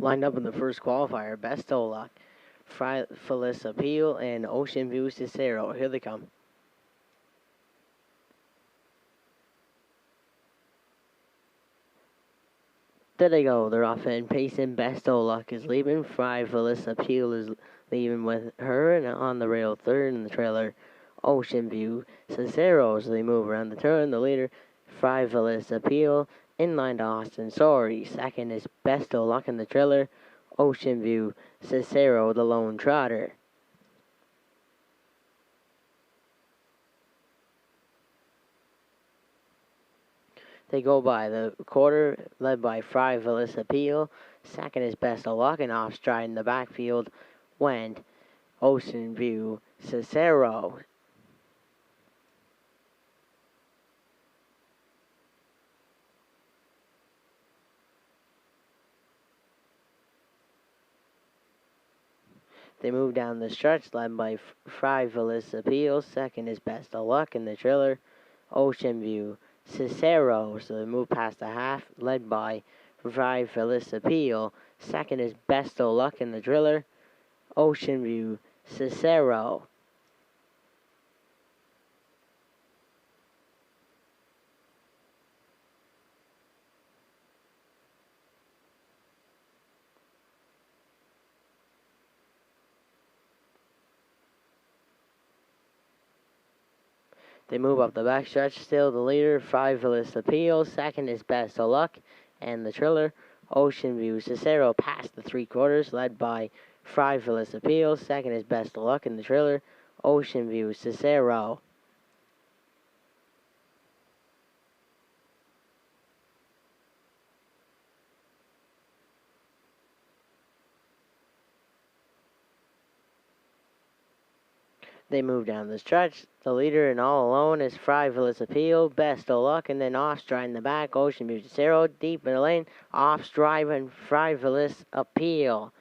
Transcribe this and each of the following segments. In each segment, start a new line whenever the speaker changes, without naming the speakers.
Lined up in the first qualifier, Best of Luck, Frivolous Appeal, and Ocean View Cicero. Here they come. There they go. They're off and pacing. Best of Luck is leaving. Frivolous Appeal is leaving with her, and on the rail third in the trailer, Ocean View Cicero. As they move around the turn, the leader, Frivolous Appeal, in line to Austin Sorry. Second is Best of Luck in the trailer, Ocean View Cicero, the lone trotter. They go by the quarter, led by Frivolous Appeal. Second is Best of Luck, and off stride in the backfield went Ocean View Cicero. They move down the stretch, led by Frivolous Appeal. Second is Best of Luck in the trailer, Ocean View Cicero. So they move past the half, led by Frivolous Appeal. Second is Best of Luck in the driller, Ocean View Cicero. They move up the backstretch, still the leader, Frivolous Appeal. Second is Best of Luck, and the trailer, Ocean View Cicero, past the three-quarters, led by Frivolous Appeal. Second is Best of Luck in the trailer, Ocean View Cicero. They move down the stretch. The leader and all alone is Frivolous Appeal, Best of Luck, and then off stride in the back, Ocean View Cicero, deep in the lane, off stride and Frivolous Appeal.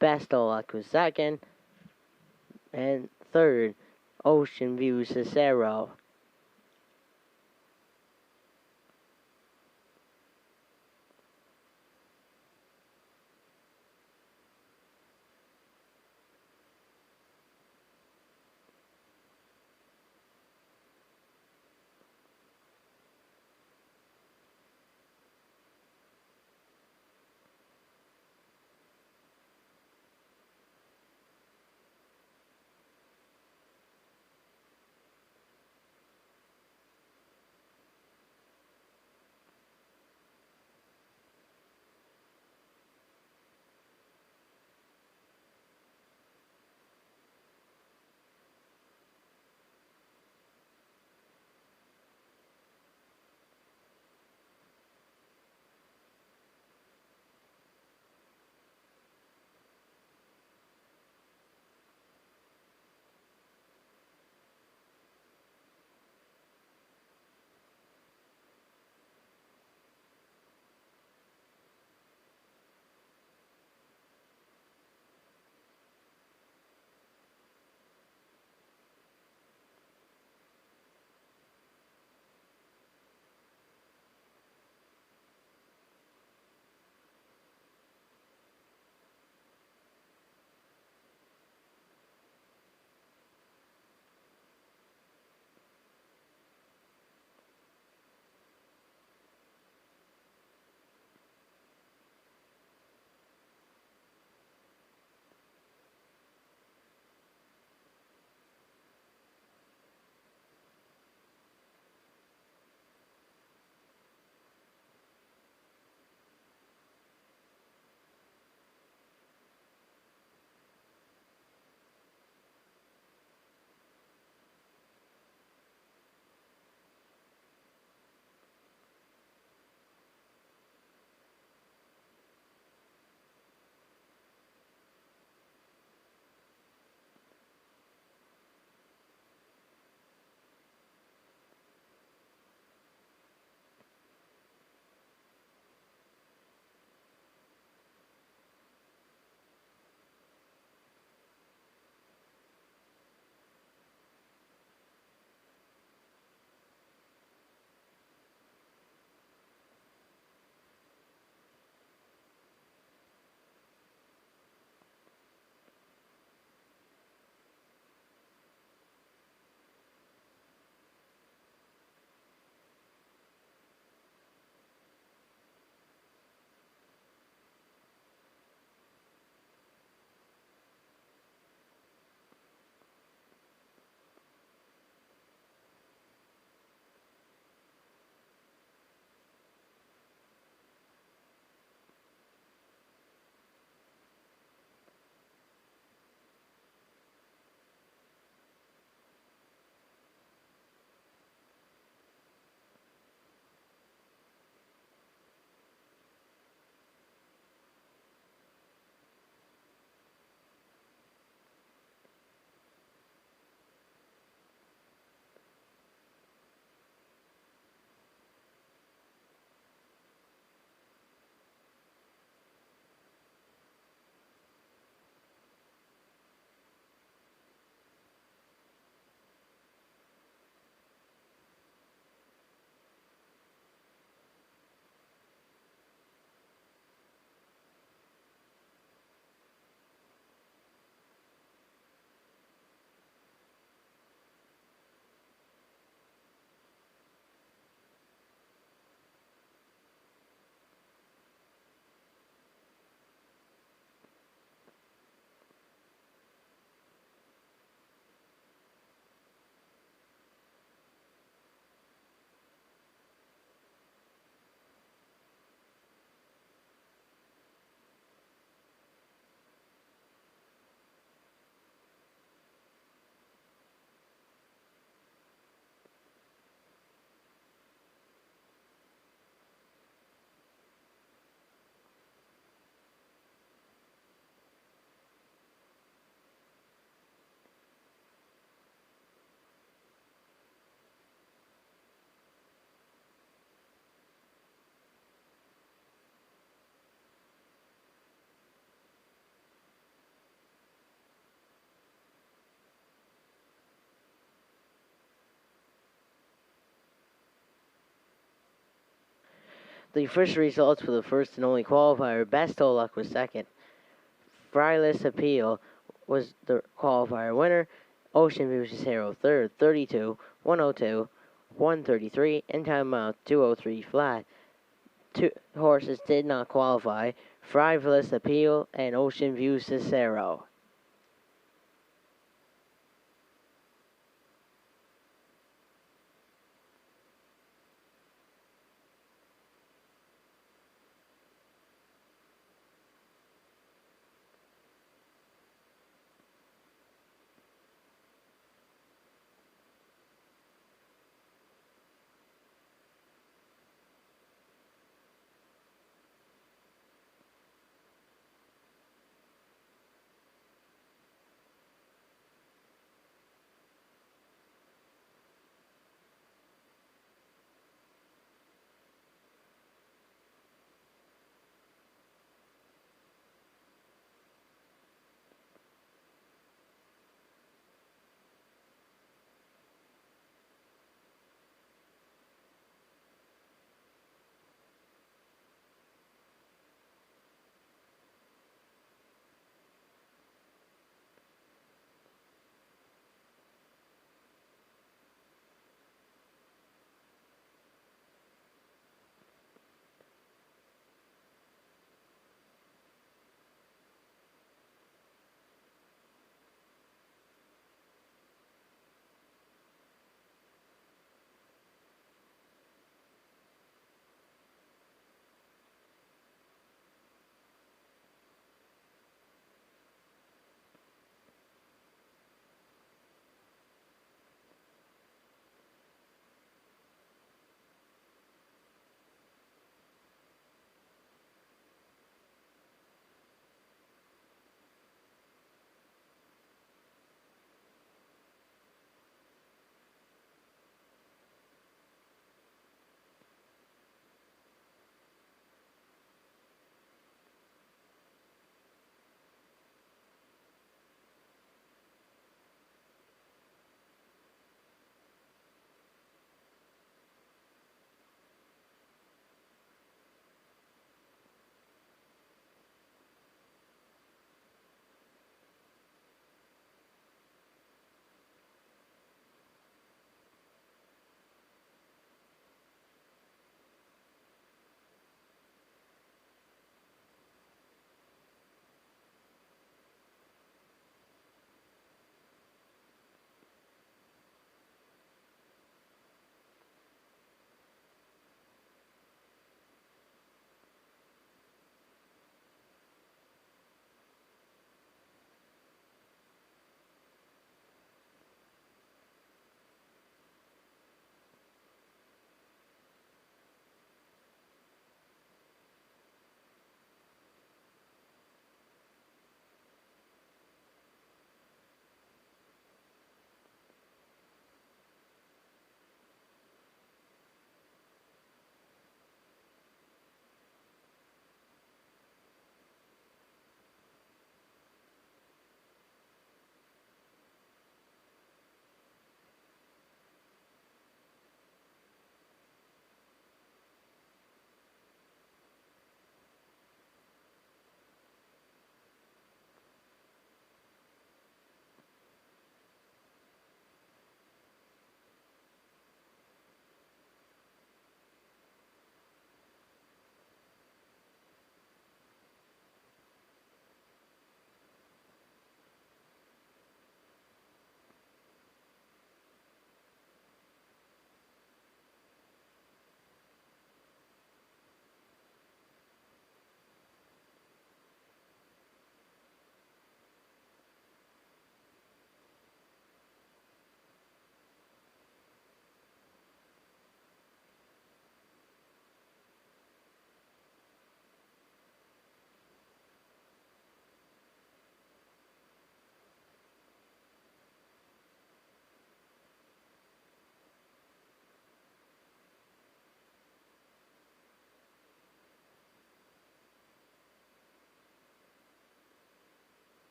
Best of Luck was second, and third, Ocean View Cicero. The official results for the first and only qualifier, Best O Luck was second. Fryless Appeal was the qualifier winner. Ocean View Cicero third, 32, 102, 133, and time out 203 flat. Two horses did not qualify, Fryless Appeal and Ocean View Cicero.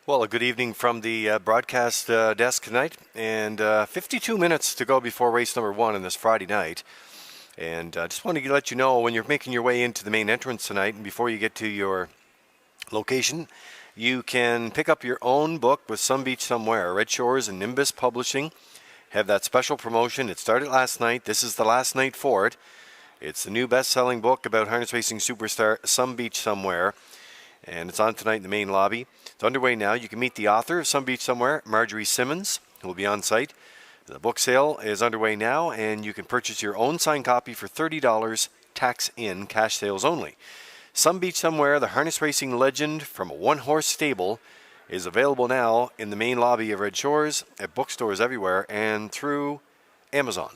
Well, a good evening from the broadcast desk tonight, and 52 minutes to go before race number 1 on this Friday night. And just wanted to let you know when you're making your way into the main entrance tonight, and before you get to your location, you can pick up your own book with Some Beach Somewhere. Red Shores and Nimbus Publishing have that special promotion. It started last night. This is the last night for it. It's the new best-selling book about harness racing superstar Some Beach Somewhere, and it's on tonight in the main lobby. It's underway now. You can meet the author of Some Beach Somewhere, Marjorie Simmons, who will be on site. The book sale is underway now, and you can purchase your own signed copy for $30, tax in, cash sales only. Some Beach Somewhere, the harness racing legend from a one-horse stable, is available now in the main lobby of Red Shores, at bookstores everywhere, and through Amazon.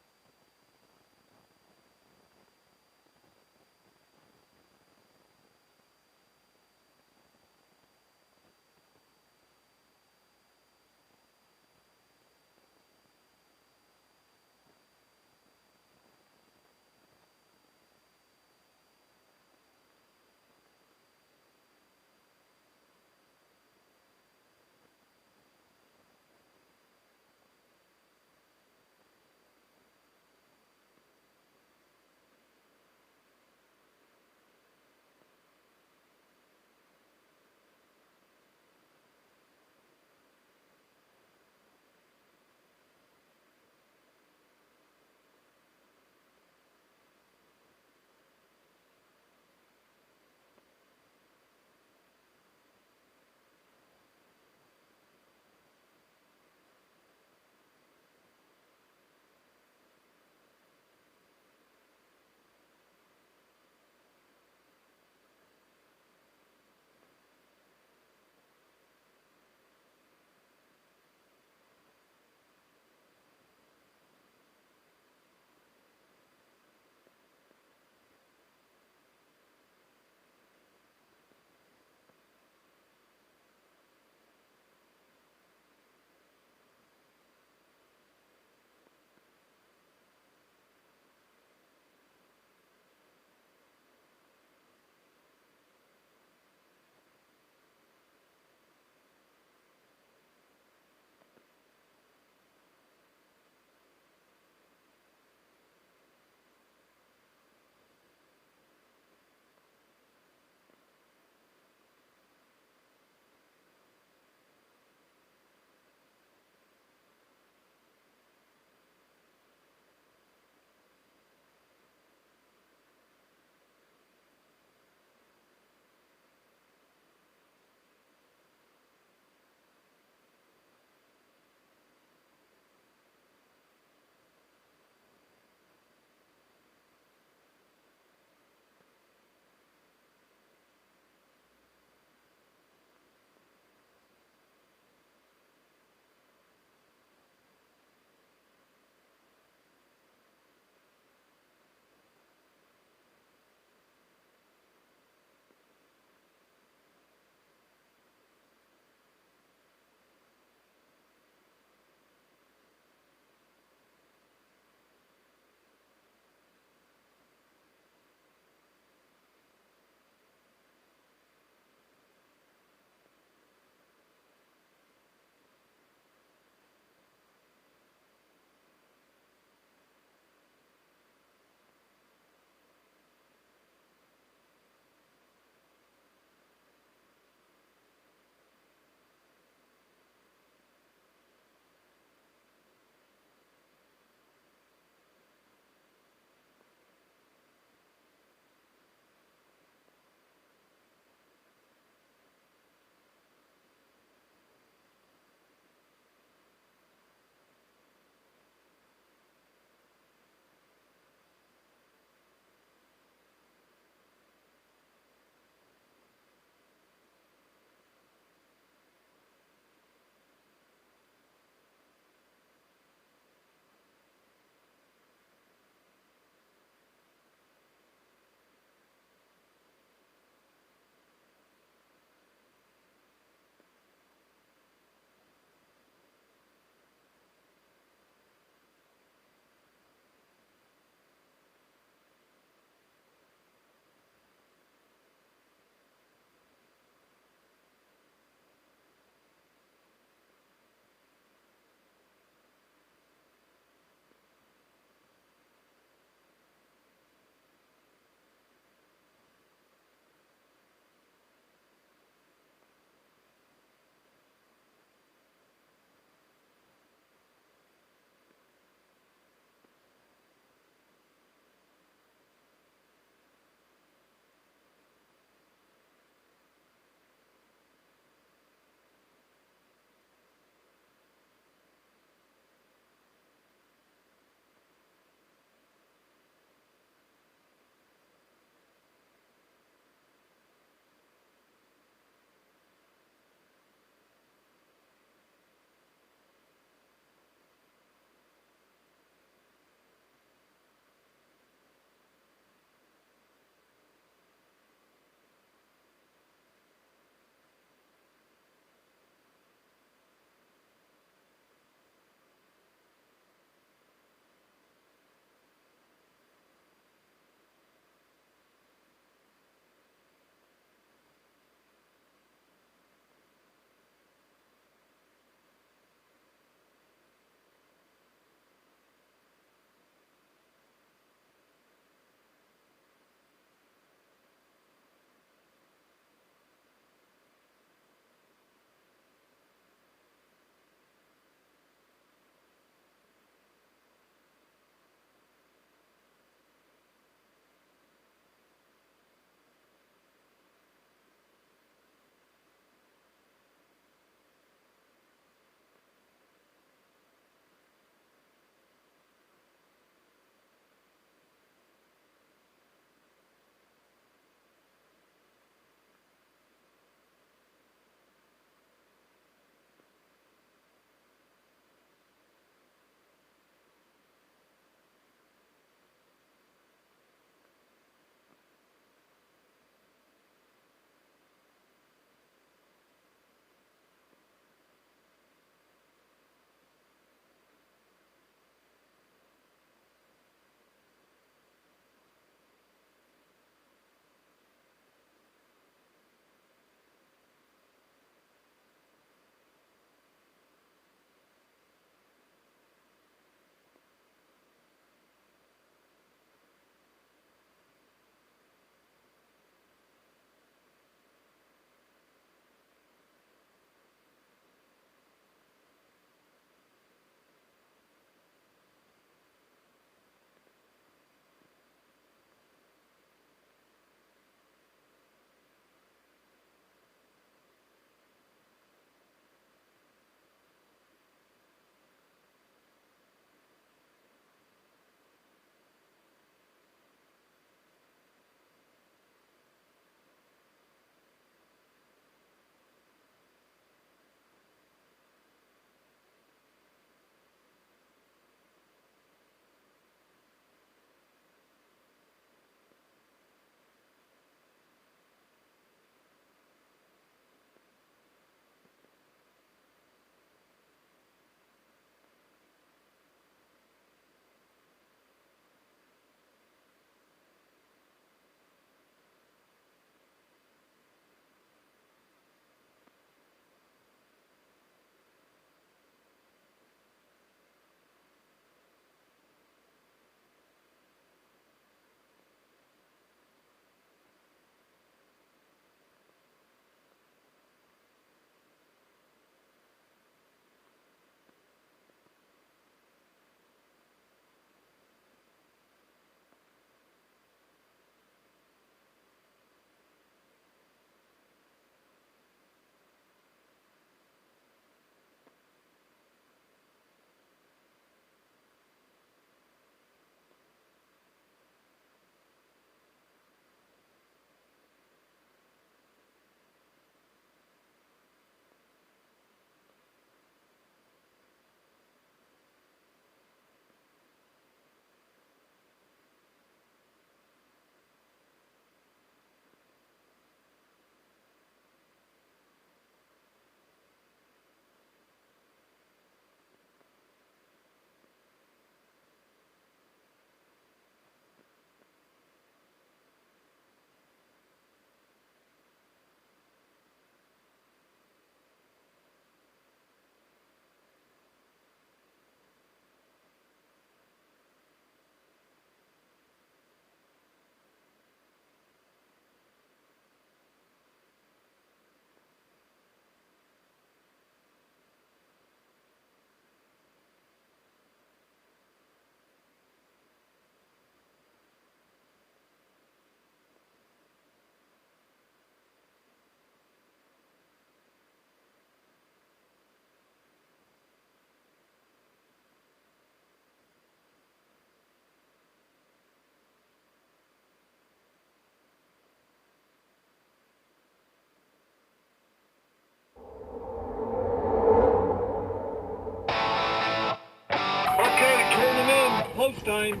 Launch time.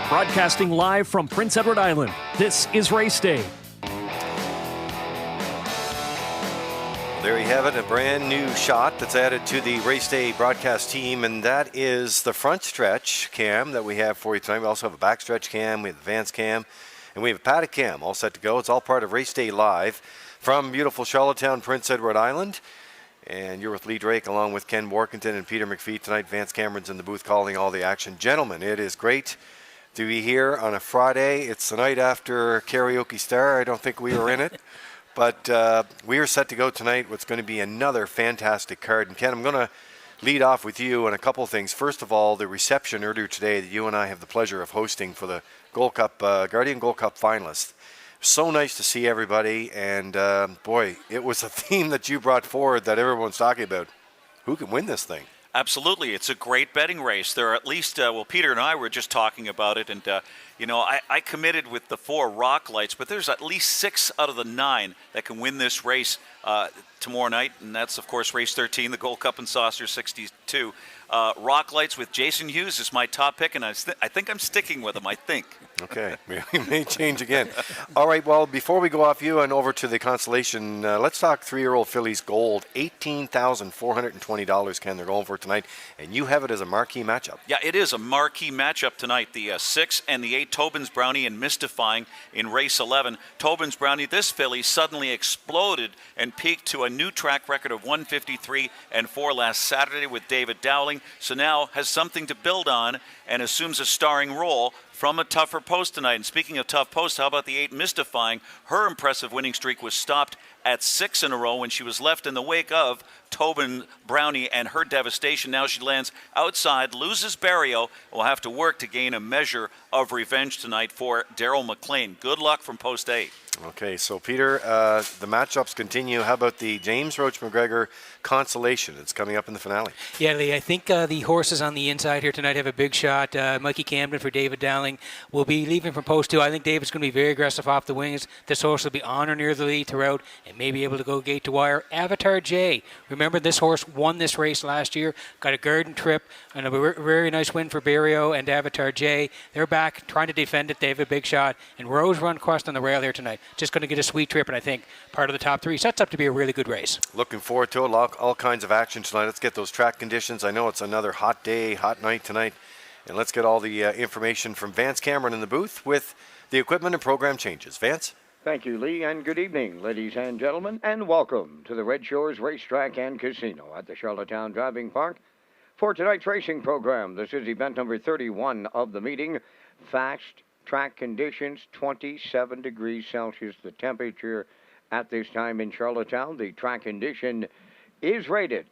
Broadcasting live from Prince Edward Island, this is Race Day.
There you have it, a brand new shot that's added to the Race Day broadcast team, and that is the front stretch cam that we have for you tonight. We also have a back stretch cam, we have the Vance cam, and we have a paddock cam all set to go. It's all part of Race Day Live from beautiful Charlottetown, Prince Edward Island. And you're with Lee Drake along with Ken Workington and Peter McPhee tonight. Vance Cameron's in the booth calling all the action. Gentlemen, it is great to be here on a Friday. It's the night after Karaoke Star. I don't think we were in it. But we are set to go tonight. What's going to be another fantastic card. And Ken, I'm going to lead off with you on a couple of things. First of all, the reception earlier today that you and I have the pleasure of hosting for the Gold Cup, Guardian Gold Cup finalists. So nice to see everybody. And boy, it was a theme that you brought forward that everyone's talking about. Who can win this thing?
Absolutely. It's a great betting race. There are at least, Peter and I were just talking about it, and, I committed with the 4 rock lights, but there's at least 6 out of the 9 that can win this race tomorrow night, and that's, of course, race 13, the Gold Cup and Saucer 62. Rock lights with Jason Hughes is my top pick, and I think I'm sticking with him, I think.
Okay, we may change again. All right, well, before we go off you and over to the Constellation, let's talk 3-year-old fillies gold. $18,420, Ken, they're going for tonight, and you have it as a marquee matchup.
Yeah, it is a marquee matchup tonight. The 6 and the 8, Tobin's Brownie and Mystifying in race 11. Tobin's Brownie, this filly suddenly exploded and peaked to a new track record of 153 and 4 last Saturday with David Dowling. So now has something to build on and assumes a starring role from a tougher post tonight. And speaking of tough posts, how about the 8 Mystifying? Her impressive winning streak was stopped at 6 in a row when she was left in the wake of Tobin Brownie and her devastation. Now she lands outside, loses Barrio, and will have to work to gain a measure of revenge tonight for Daryl McLean. Good luck from post 8.
Okay, so Peter, the matchups continue. How about the James Roach McGregor Consolation? It's coming up in the finale.
Yeah, Lee, I think the horses on the inside here tonight have a big shot. Mikey Camden for David Dowling will be leaving from post 2. I think David's going to be very aggressive off the wings. This horse will be on or near the lead throughout and may be able to go gate to wire. Avatar J. Remember, this horse won this race last year, got a garden trip, and a very nice win for Barrio and Avatar J. They're back trying to defend it. They have a big shot. And Rose Run Quest on the rail here tonight. Just going to get a sweet trip, and I think part of the top 3 sets up to be a really good race.
Looking forward to it. All kinds of action tonight. Let's get those track conditions. I know it's another hot day, hot night tonight. And let's get all the information from Vance Cameron in the booth with the equipment and program changes. Vance?
Thank you, Lee, and good evening, ladies and gentlemen, and welcome to the Redshores Racetrack and Casino at the Charlottetown Driving Park. For tonight's racing program, this is event number 31 of the meeting. Fast track conditions, 27 degrees Celsius, the temperature at this time in Charlottetown. The track condition is rated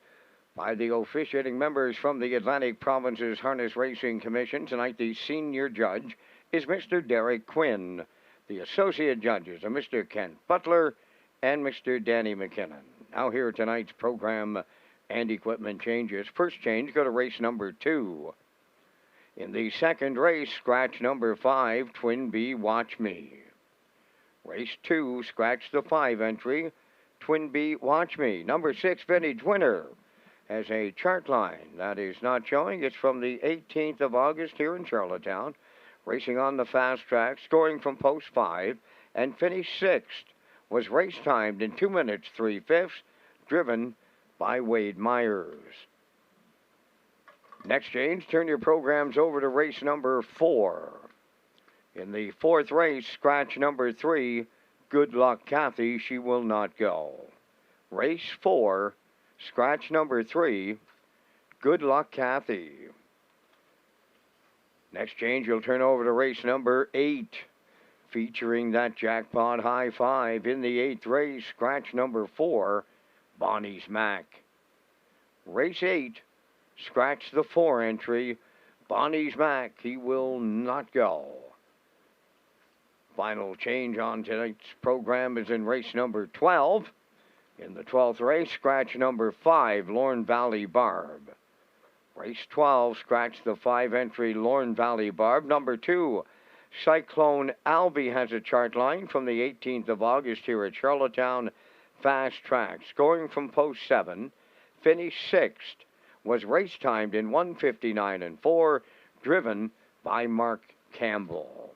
by the officiating members from the Atlantic Provinces Harness Racing Commission. Tonight, the senior judge is Mr. Derek Quinn. The associate judges are Mr. Kent Butler and Mr. Danny McKinnon. Now here are tonight's program and equipment changes. First change, go to race number 2. In the second race, scratch number 5, Twin B, Watch Me. Race 2, scratch the 5 entry, Twin B, Watch Me. Number 6, Vintage Winner, has a chart line that is not showing. It's from the 18th of August here in Charlottetown. Racing on the fast track, scoring from post 5, and finished 6th. Was race timed in 2 minutes 3/5, driven by Wade Myers. Next change, turn your programs over to race number 4. In the fourth race, scratch number 3, Good Luck Kathy, she will not go. Race 4, scratch number 3, Good Luck Kathy. Next change, you'll turn over to race number 8, featuring that jackpot high 5. In the 8th race, scratch number 4, Bonnie's Mac. Race 8, scratch the 4 entry, Bonnie's Mac, he will not go. Final change on tonight's program is in race number 12. In the 12th race, scratch number 5, Lorne Valley Barb. Race 12, scratch the 5-entry Lorne Valley Barb. Number 2, Cyclone Albie has a chart line from the 18th of August here at Charlottetown Fast Track. Scoring from post 7, finished 6th, was race timed in 1:59.4, driven by Mark Campbell.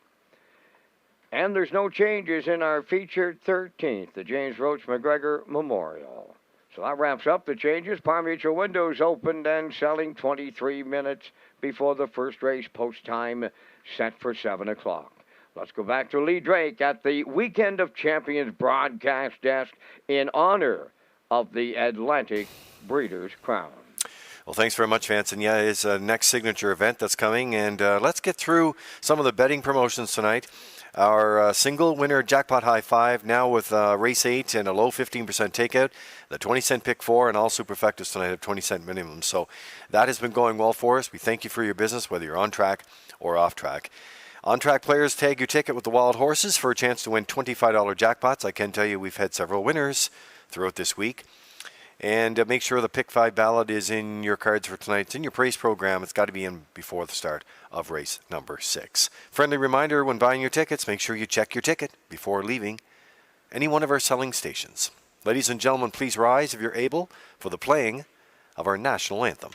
And there's no changes in our featured 13th, the James Roach McGregor Memorial. So that wraps up the changes. Par Mutual windows opened and selling 23 minutes before the first race, post time set for 7 o'clock. Let's go back to Lee Drake at the Weekend of Champions broadcast desk in honor of the Atlantic Breeders' Crown.
Well, thanks very much, Vance. And yeah, it's a next signature event that's coming. And let's get through some of the betting promotions tonight. Our single winner jackpot high 5 now with race 8 and a low 15% takeout. The 20-cent pick 4 and all superfectas tonight have 20-cent minimum. So that has been going well for us. We thank you for your business, whether you're on track or off track. On-track players, tag your ticket with the Wild Horses for a chance to win $25 jackpots. I can tell you we've had several winners throughout this week. And make sure the Pick 5 ballot is in your cards for tonight. It's in your praise program. It's got to be in before the start of race number 6. Friendly reminder, when buying your tickets, make sure you check your ticket before leaving any one of our selling stations. Ladies and gentlemen, please rise if you're able for the playing of our national anthem.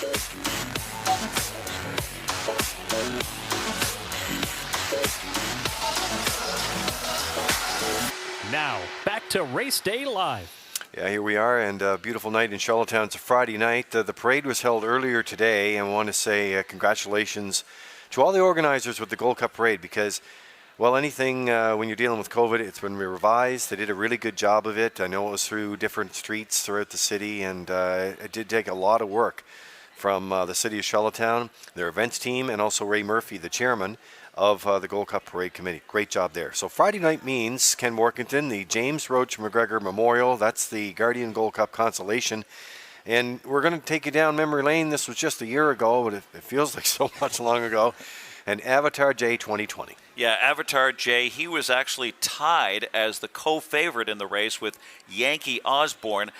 Now, back to Race Day Live.
Yeah, here we are, and a beautiful night in Charlottetown. It's a Friday night. The parade was held earlier today, and I want to say congratulations to all the organizers with the Gold Cup Parade because, well, anything when you're dealing with COVID, it's been revised. They did a really good job of it. I know it was through different streets throughout the city, and it did take a lot of work from the city of Charlottetown, their events team, and also Ray Murphy, the chairman of the Gold Cup Parade Committee. Great job there. So Friday night means Ken Workington, the James Roach McGregor Memorial. That's the Guardian Gold Cup consolation. And we're going to take you down memory lane. This was just a year ago, but it feels like so much long ago. And Avatar J 2020.
Yeah, Avatar J, he was actually tied as the co-favorite in the race with Yankee Osborne.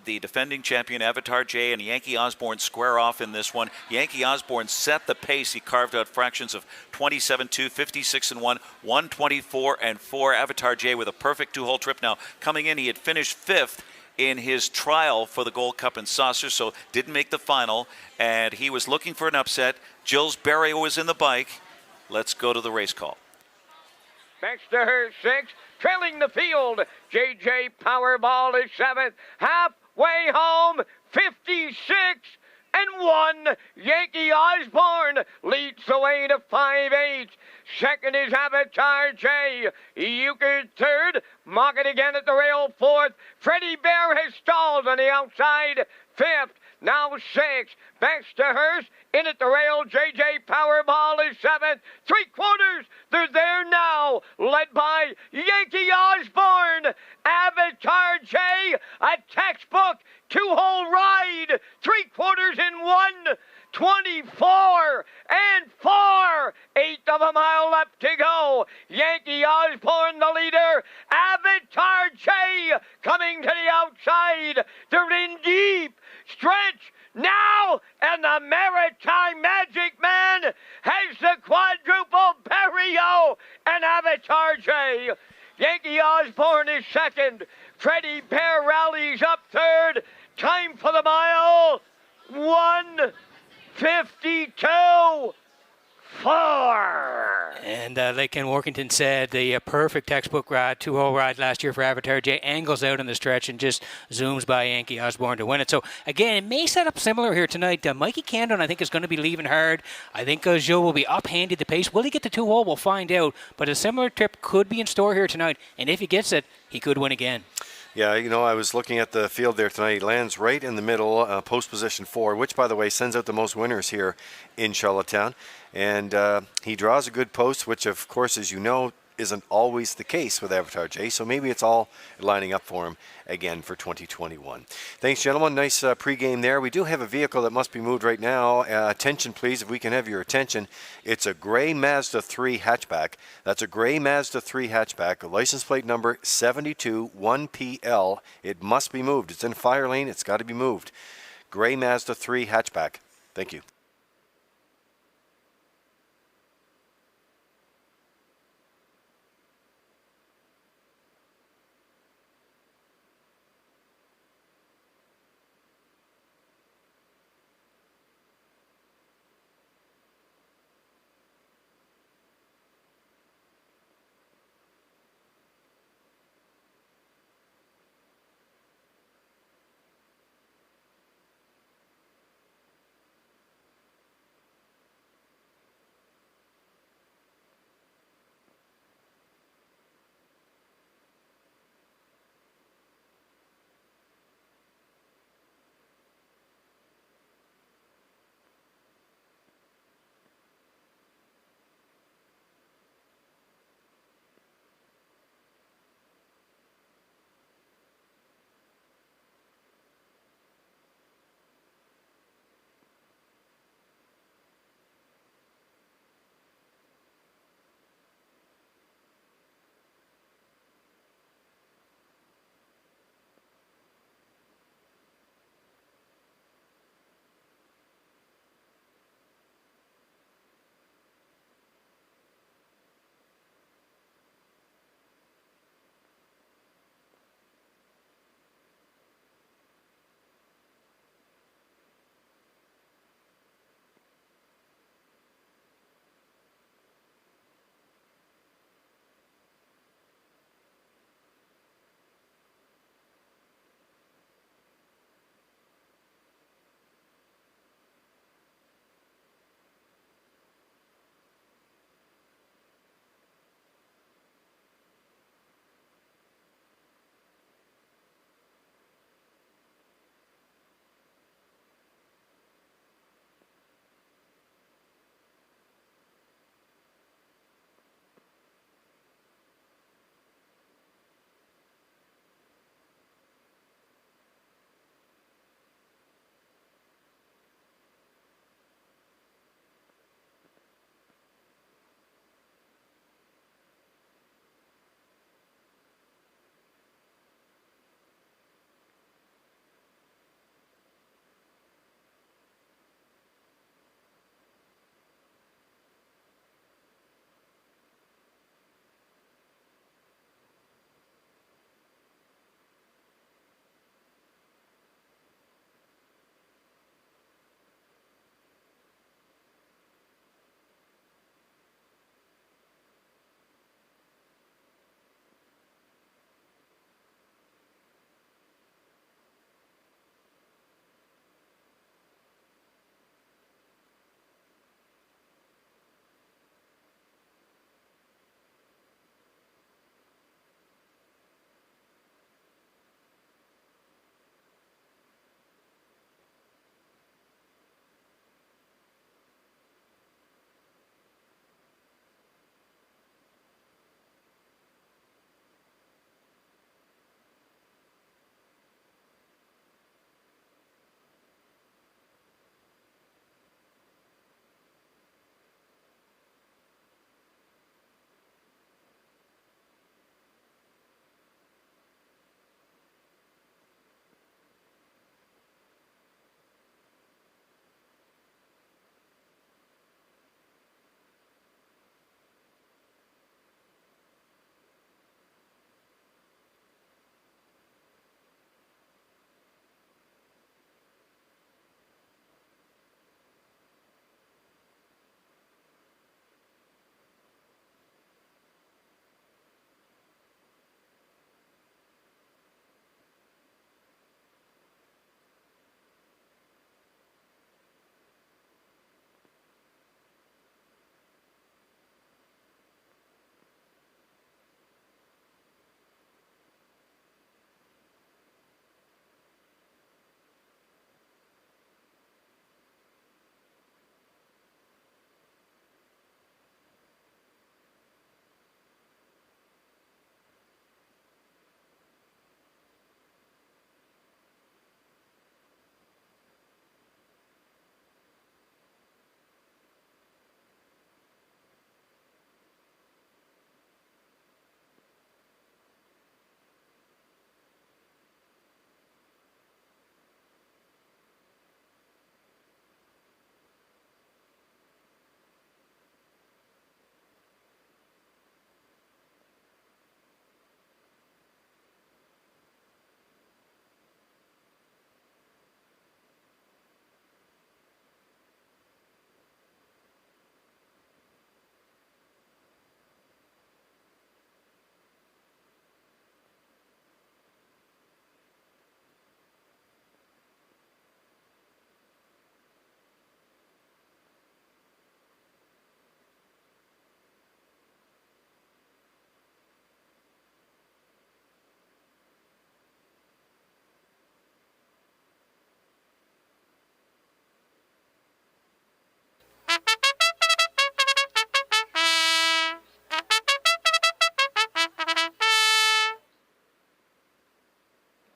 The defending champion Avatar J and Yankee Osborne square off in this one. Yankee Osborne set the pace. He carved out fractions of 27-2, 56-1, 124-4. Avatar J with a perfect two-hole trip. Now, coming in, he had finished fifth in his trial for the Gold Cup and Saucer, so didn't make the final, and he was looking for an upset. Gilles Barrio was in the bike. Let's go to the race call.
Next to her, 6, trailing the field. JJ Powerball is 7th, halfway home, 56-1. Yankee Osborne leads the way to 5-8. Second is Avatar J. Euchre third. Mocket again at the rail, 4th. Freddie Bear has stalled on the outside, 5th. Now 6th. Baxterhurst in at the rail. JJ Powerball is 7th. 3/4. They're there now, led by Yankee Osborne. Avatar J, a textbook two-hole ride. 3/4 in 1:24-4. 1/8 of a mile left to go. Yankee Osborne the leader. Avatar J coming to the outside. They're in deep stretch now, and the Maritime Magic Man has the quadruple Barrio and Avatar J. Yankee Osborne is second. Freddie Bear rallies up third. Time for the mile, 1:52.4.
And like Ken Workington said, the perfect textbook ride, two-hole ride last year for Avatar J, angles out in the stretch and just zooms by Yankee Osborne to win it. So, again, it may set up similar here tonight. Mikey Candon, I think, is going to be leaving hard. I think Gilles will be up-handed the pace. Will he get the two-hole? We'll find out. But a similar trip could be in store here tonight. And if he gets it, he could win again.
Yeah, you know, I was looking at the field there tonight. He lands right in the middle, post position 4, which, by the way, sends out the most winners here in Charlottetown. And he draws a good post, which, of course, as you know, isn't always the case with Avatar J. So maybe it's all lining up for him again for 2021. Thanks, gentlemen. Nice pregame there. We do have a vehicle that must be moved right now. Attention, please, if we can have your attention. It's a gray Mazda 3 hatchback. That's a gray Mazda 3 hatchback, license plate number 721PL. It must be moved. It's in fire lane. It's got to be moved. Gray Mazda 3 hatchback. Thank you.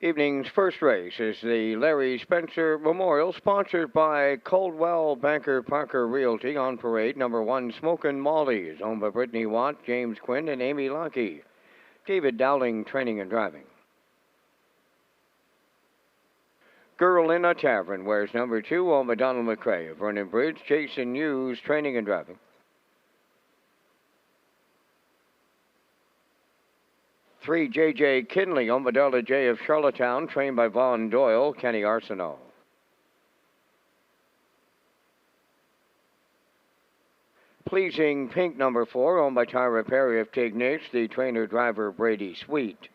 Evening's first race is the Larry Spencer Memorial, sponsored by Coldwell Banker Parker Realty. On parade, number 1, Smokin' Molly's, owned by Brittany Watt, James Quinn, and Amy Lockey. David Dowling, training and driving. Girl in a Tavern wears number 2, owned by Donald McCrae of Vernon Bridge, Jason Hughes, training and driving. 3, J.J. Kinley, owned by Darla J. of Charlottetown, trained by Vaughn Doyle, Kenny Arsenault. Pleasing Pink, number 4, owned by Tyra Perry of Tignish, the trainer-driver Brady Sweet.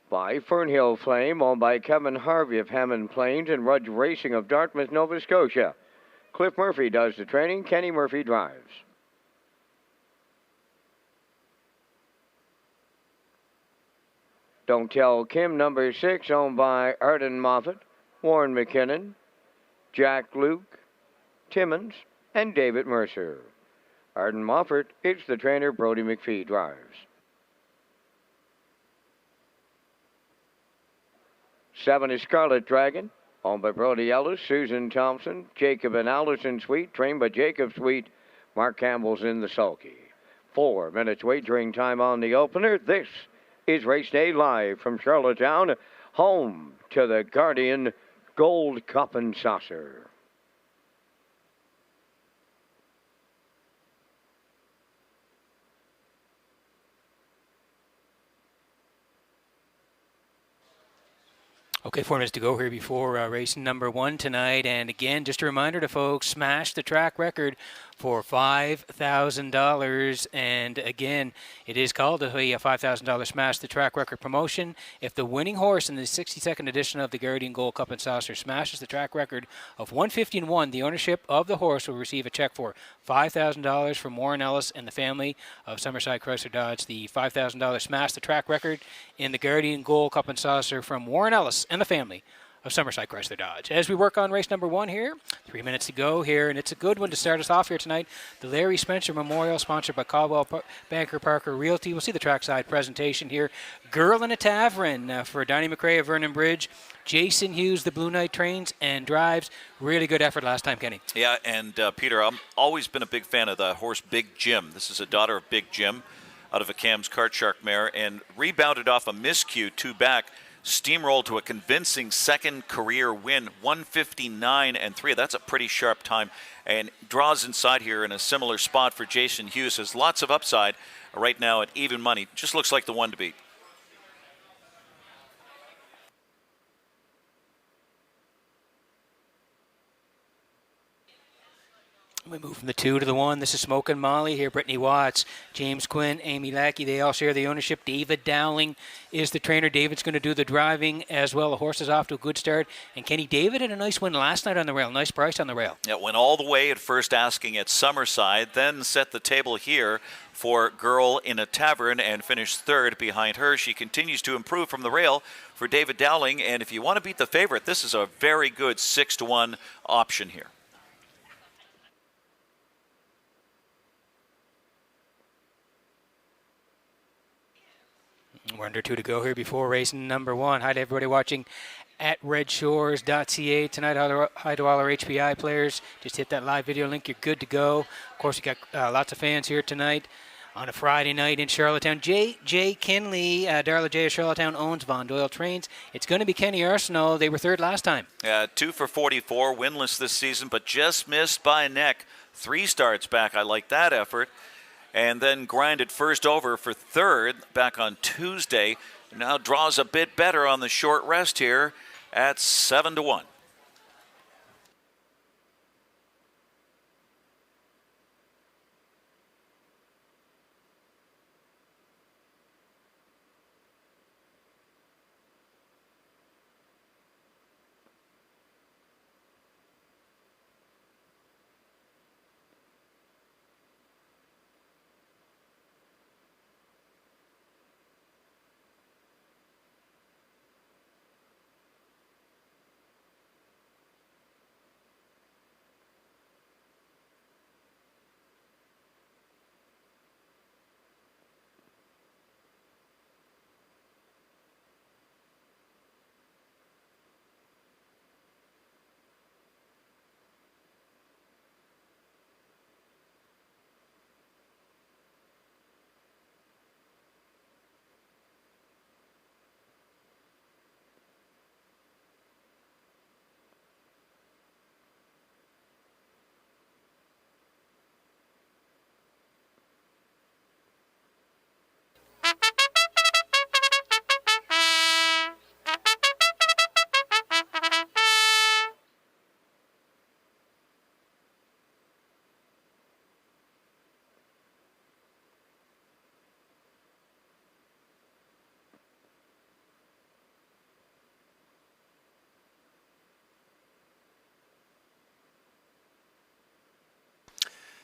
By Fernhill Flame, owned by Kevin Harvey of Hammond Plains and Rudge Racing of Dartmouth, Nova Scotia. Cliff Murphy does the training. Kenny Murphy drives. Don't Tell Kim, number 6, owned by Arden Moffat, Warren McKinnon, Jack Luke, Timmons, and David Mercer. Arden Moffat is the trainer. Brody McPhee drives. 7 is Scarlet Dragon, owned by Brody Ellis, Susan Thompson, Jacob and Allison Sweet, trained by Jacob Sweet. Mark Campbell's in the sulky. 4 minutes wagering time on the opener. This is Race Day live from Charlottetown, home to the Guardian Gold Cup and Saucer.
Okay, 4 minutes to go here before race number 1 tonight. And again, just a reminder to folks, smash the track record for $5,000. And again, it is called a $5,000 Smash the Track Record promotion. If the winning horse in the 62nd edition of the Guardian Gold Cup and Saucer smashes the track record of 150-1, the ownership of the horse will receive a check for $5,000 from Warren Ellis and the family of Summerside Chrysler Dodge. The $5,000 Smash the Track Record in the Guardian Gold Cup and Saucer from Warren Ellis and the family of Summerside Chrysler Dodge. As we work on race number 1 here, 3 minutes to go here, and it's a good one to start us off here tonight. The Larry Spencer Memorial, sponsored by Caldwell Banker Parker Realty. We'll see the trackside presentation here. Girl in a Tavern for Donnie McCrae of Vernon Bridge. Jason Hughes, the Blue Knight, trains and drives. Really good effort last time, Kenny.
Yeah, and Peter, I've always been a big fan of the horse Big Jim. This is a daughter of Big Jim out of a Cam's Kart Shark mare, and rebounded off a miscue 2 back. Steamrolled to a convincing second career win, 159-3. That's a pretty sharp time, and draws inside here in a similar spot for Jason Hughes. Has lots of upside right now at even money. Just looks like the one to beat.
We move from the 2 to the 1. This is Smokin' Molly here. Brittany Watts, James Quinn, Amy Lackey. They all share the ownership. David Dowling is the trainer. David's going to do the driving as well. The horse is off to a good start. And Kenny, David had a nice win last night on the rail. Nice price on the rail.
Yeah, went all the way at first asking at Summerside, then set the table here for Girl in a Tavern and finished 3rd behind her. She continues to improve from the rail for David Dowling. And if you want to beat the favorite, this is a very good 6-1 option here.
We're under 2 to go here before race number 1. Hi to everybody watching at Redshores.ca tonight. Hi to all our HPI players. Just hit that live video link. You're good to go. Of course, we got lots of fans here tonight on a Friday night in Charlottetown. J. Kinley, Darla J. of Charlottetown, owns Von Doyle Trains. It's going to be Kenny Arsenault. They were 3rd last time.
2 for 44, winless this season, but just missed by a neck. 3 starts back. I like that effort. And then grinded first over for 3rd back on Tuesday. Now draws a bit better on the short rest here at 7-1.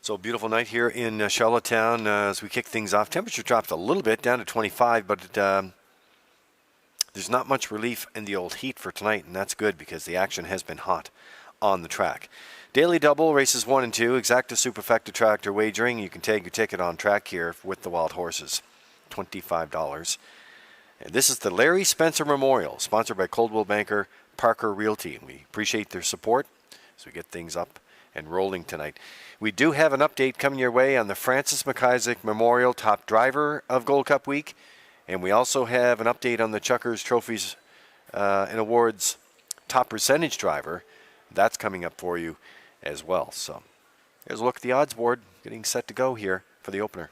So beautiful night here in Charlottetown as we kick things off. Temperature dropped a little bit down to 25, but there's not much relief in the old heat for tonight, and that's good because the action has been hot on the track. Daily double, races 1 and 2, exacta superfecta tractor wagering. You can take your ticket on track here with the wild horses, $25. And this is the Larry Spencer Memorial, sponsored by Coldwell Banker Parker Realty. We appreciate their support as we get things up and rolling tonight. We do have an update coming your way on the Francis McIsaac Memorial Top Driver of Gold Cup Week. And we also have an update on the Chuckers Trophies and Awards Top Percentage Driver. That's coming up for you as well. So here's a look at the odds board, getting set to go here for the opener.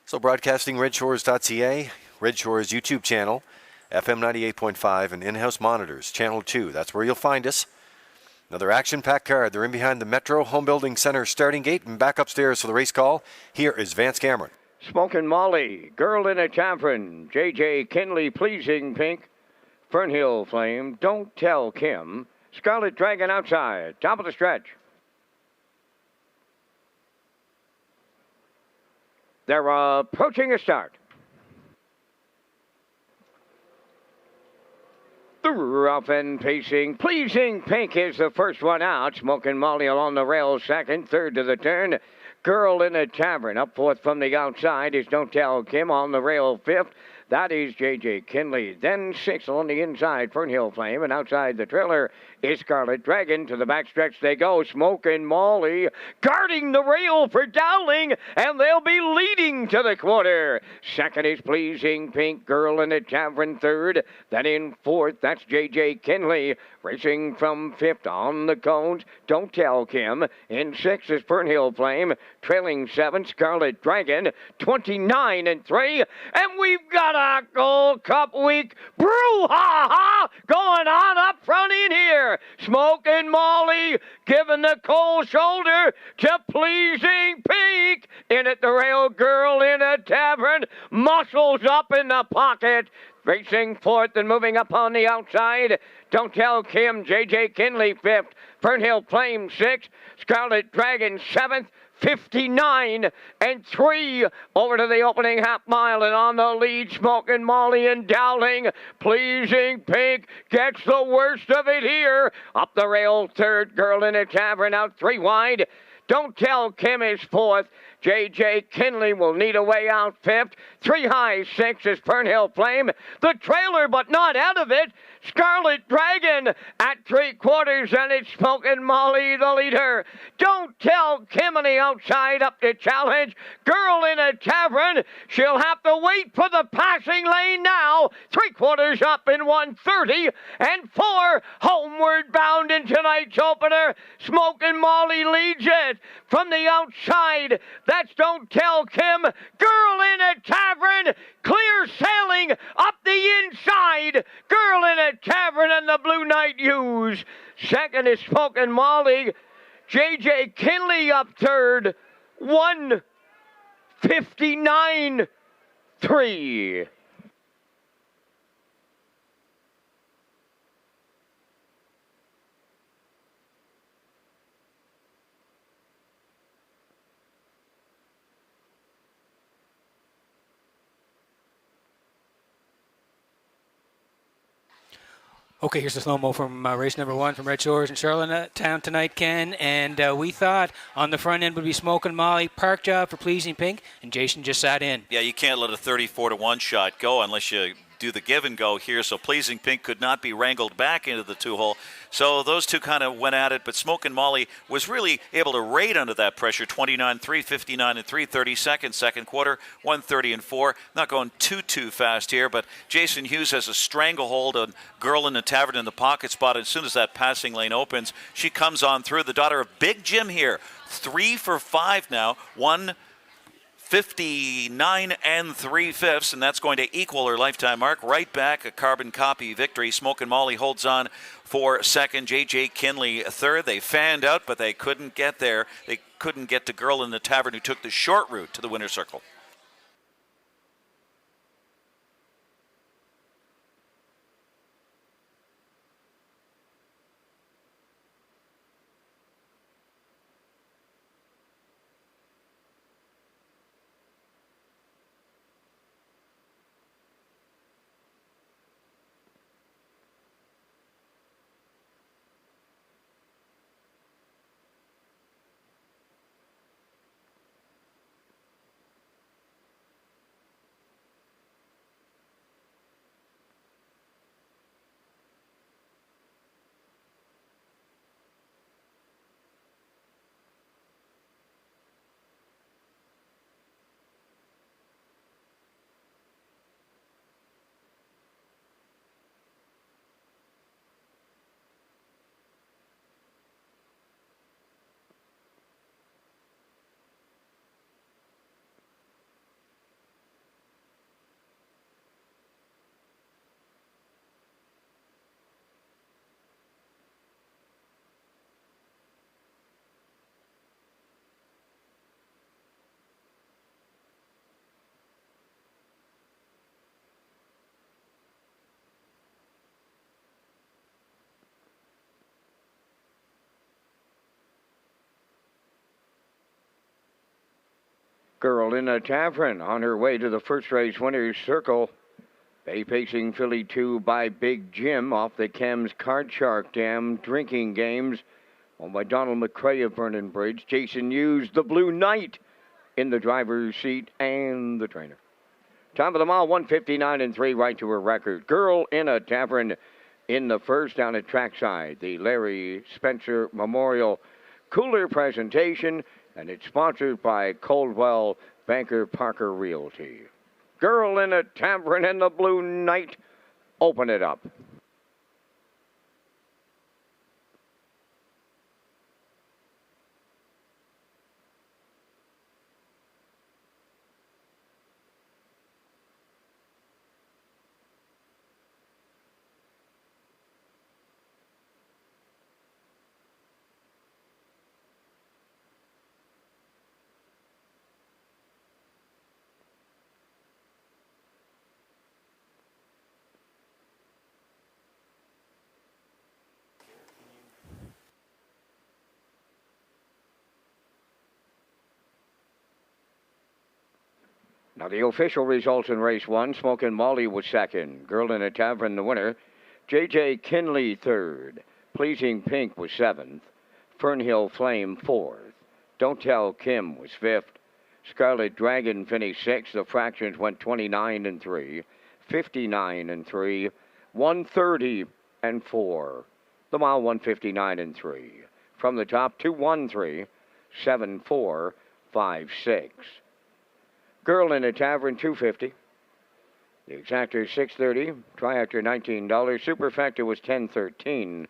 So broadcasting Redshores.ca, Redshores YouTube channel, FM 98.5, and in-house monitors, channel 2. That's where you'll find us. Another action-packed card. They're in behind the Metro Home Building Center starting gate and back upstairs for the race call. Here is Vance Cameron.
Smokin' Molly, Girl in a Tavern, J.J. Kinley, Pleasing Pink, Fernhill Flame, Don't Tell Kim, Scarlet Dragon outside, top of the stretch. They're approaching a start. Rough and pacing, Pleasing Pink is the first one out. Smokin' Molly along the rail second, third to the turn. Girl in a Tavern up fourth from the outside is Don't Tell Kim on the rail fifth. That is J.J. Kinley. Then sixth on the inside, Fernhill Flame. And outside the trailer is Scarlet Dragon. To the backstretch they go. Smokin' Molly guarding the rail for Dowling. And they'll be leading to the quarter. Second is Pleasing Pink. Girl in a Tavern third. Then in fourth, that's J.J. Kinley. Racing from fifth on the cones. Don't Tell Kim. In sixth is Fernhill Flame. Trailing seventh, Scarlet Dragon. 29 and 3. And we've got a Gold Cup Week brouhaha going on up front in here. Smokin' Molly giving the cold shoulder to Pleasing Pink. In at the rail, Girl in a Tavern. Muscles up in the pocket. Racing fourth and moving up on the outside. Don't Tell Kim, J.J. Kinley fifth. Fernhill Flame sixth. Scarlet Dragon seventh. 59 and 3 over to the opening half mile, and on the lead, Smokin' Molly and Dowling. Pleasing Pink gets the worst of it here. Up the rail, third, Girl in a Tavern out 3 wide. Don't Tell Kim is fourth. J.J. Kinley will need a way out fifth. 3 high, 6 is Fernhill Flame. The trailer, but not out of it. Scarlet Dragon at 3/4, and it's Smokin' Molly, the leader. Don't Tell Kim on the outside up to challenge. Girl in a Tavern. She'll have to wait for the passing lane now. 3/4 up in 1:30 and 4 homeward bound in tonight's opener. Smokin' Molly leads it from the outside. That's Don't Tell Kim. Girl in a Tavern. Clear sailing up the inside. Girl in a Tavern and the Blue Knight Use. Second is Smokin' Molly. J.J. Kinley up third. 1:59.3.
Okay, here's the slow-mo from race number 1 from Red Shores in Charlottetown tonight, Ken. And we thought on the front end would be Smokin' Molly, park job for Pleasing Pink, and Jason just sat in.
Yeah, you can't let a 34-1 shot go unless you do the give and go here. So Pleasing Pink could not be wrangled back into the 2-hole. So those two kind of went at it, but Smokin' Molly was really able to raid under that pressure. 29-3, 59-3, 32nd, second quarter, 1:30-4. Not going too fast here, but Jason Hughes has a stranglehold on Girl in the Tavern in the pocket spot. As soon as that passing lane opens, she comes on through. The daughter of Big Jim here, 3 for 5 now, 1 59 3/5, and that's going to equal her lifetime mark. Right back, a carbon copy victory. Smoke and Molly holds on for second. J.J. Kinley third. They fanned out, but they couldn't get there. They couldn't get to Girl in the Tavern, who took the short route to the winner's circle.
Girl in a Tavern on her way to the first race winner's circle. Bay Pacing filly 2 by Big Jim off the Chems Card Shark Dam drinking games. Owned by Donald McCrae of Vernon Bridge. Jason Hughes, the Blue Knight, in the driver's seat and the trainer. Top of the mile, 159 3, right to her record. Girl in a Tavern in the first down at trackside. The Larry Spencer Memorial Cooler presentation, and it's sponsored by Coldwell Banker Parker Realty. Girl in a Tavern and the Blue Knight. Open it up. Now the official results in race 1. Smokin' Molly was second. Girl in a Tavern the winner. J.J. Kinley third. Pleasing Pink was seventh. Fernhill Flame fourth. Don't Tell Kim was fifth. Scarlet Dragon finished sixth. The fractions went 29 3, 59 3, 130 4. The mile 159 3. From the top 213, 74, 56. Girl in a Tavern, $250. The exactor, $630. Triactor, $19. Superfecta was $10.13.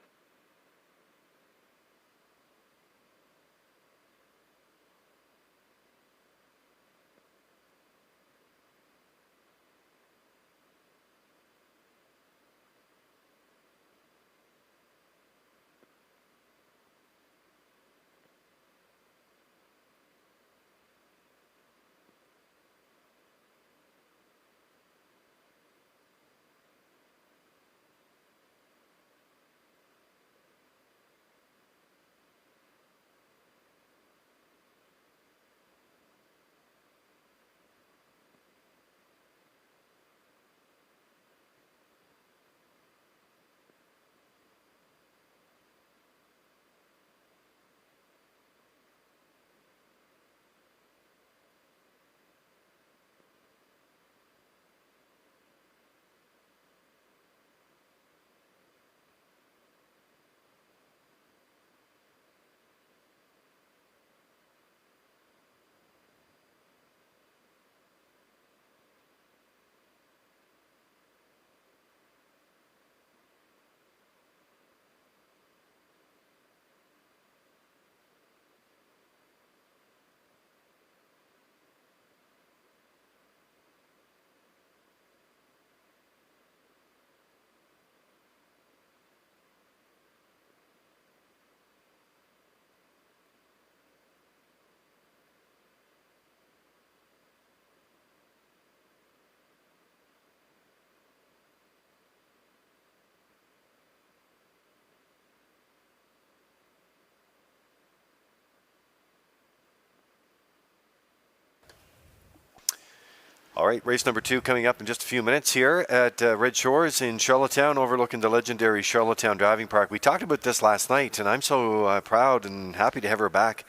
All right, race number 2 coming up in just a few minutes here at Redshores in Charlottetown, overlooking the legendary Charlottetown Driving Park. We talked about this last night, and I'm so proud and happy to have her back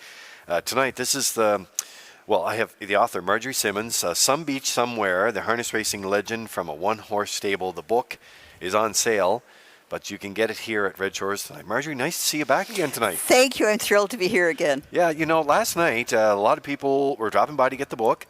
tonight. This is I have the author, Marjorie Simmons, Some Beach Somewhere, the harness racing legend from a one-horse stable. The book is on sale, but you can get it here at Redshores tonight. Marjorie, nice to see you back again tonight.
Thank you. I'm thrilled to be here again.
Yeah, last night a lot of people were dropping by to get the book,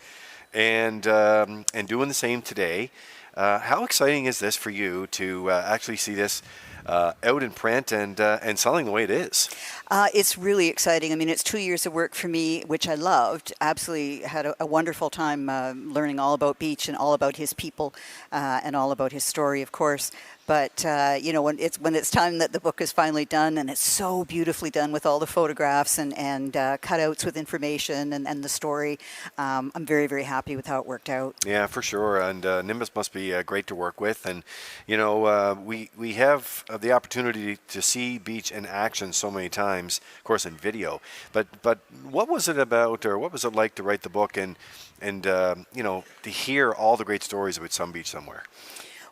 and doing the same today. How exciting is this for you to actually see this out in print and selling the way it is?
It's really exciting. I mean, it's 2 years of work for me, which I loved. Absolutely had a wonderful time learning all about Beach and all about his people and all about his story, of course. But when it's time that the book is finally done, and it's so beautifully done with all the photographs and cutouts with information and the story, I'm very, very happy with how it worked out.
Yeah, for sure. And Nimbus must be great to work with. And we have the opportunity to see Beach in action so many times, of course, in video. But what was it about, or what was it like to write the book and to hear all the great stories about Some Beach Somewhere?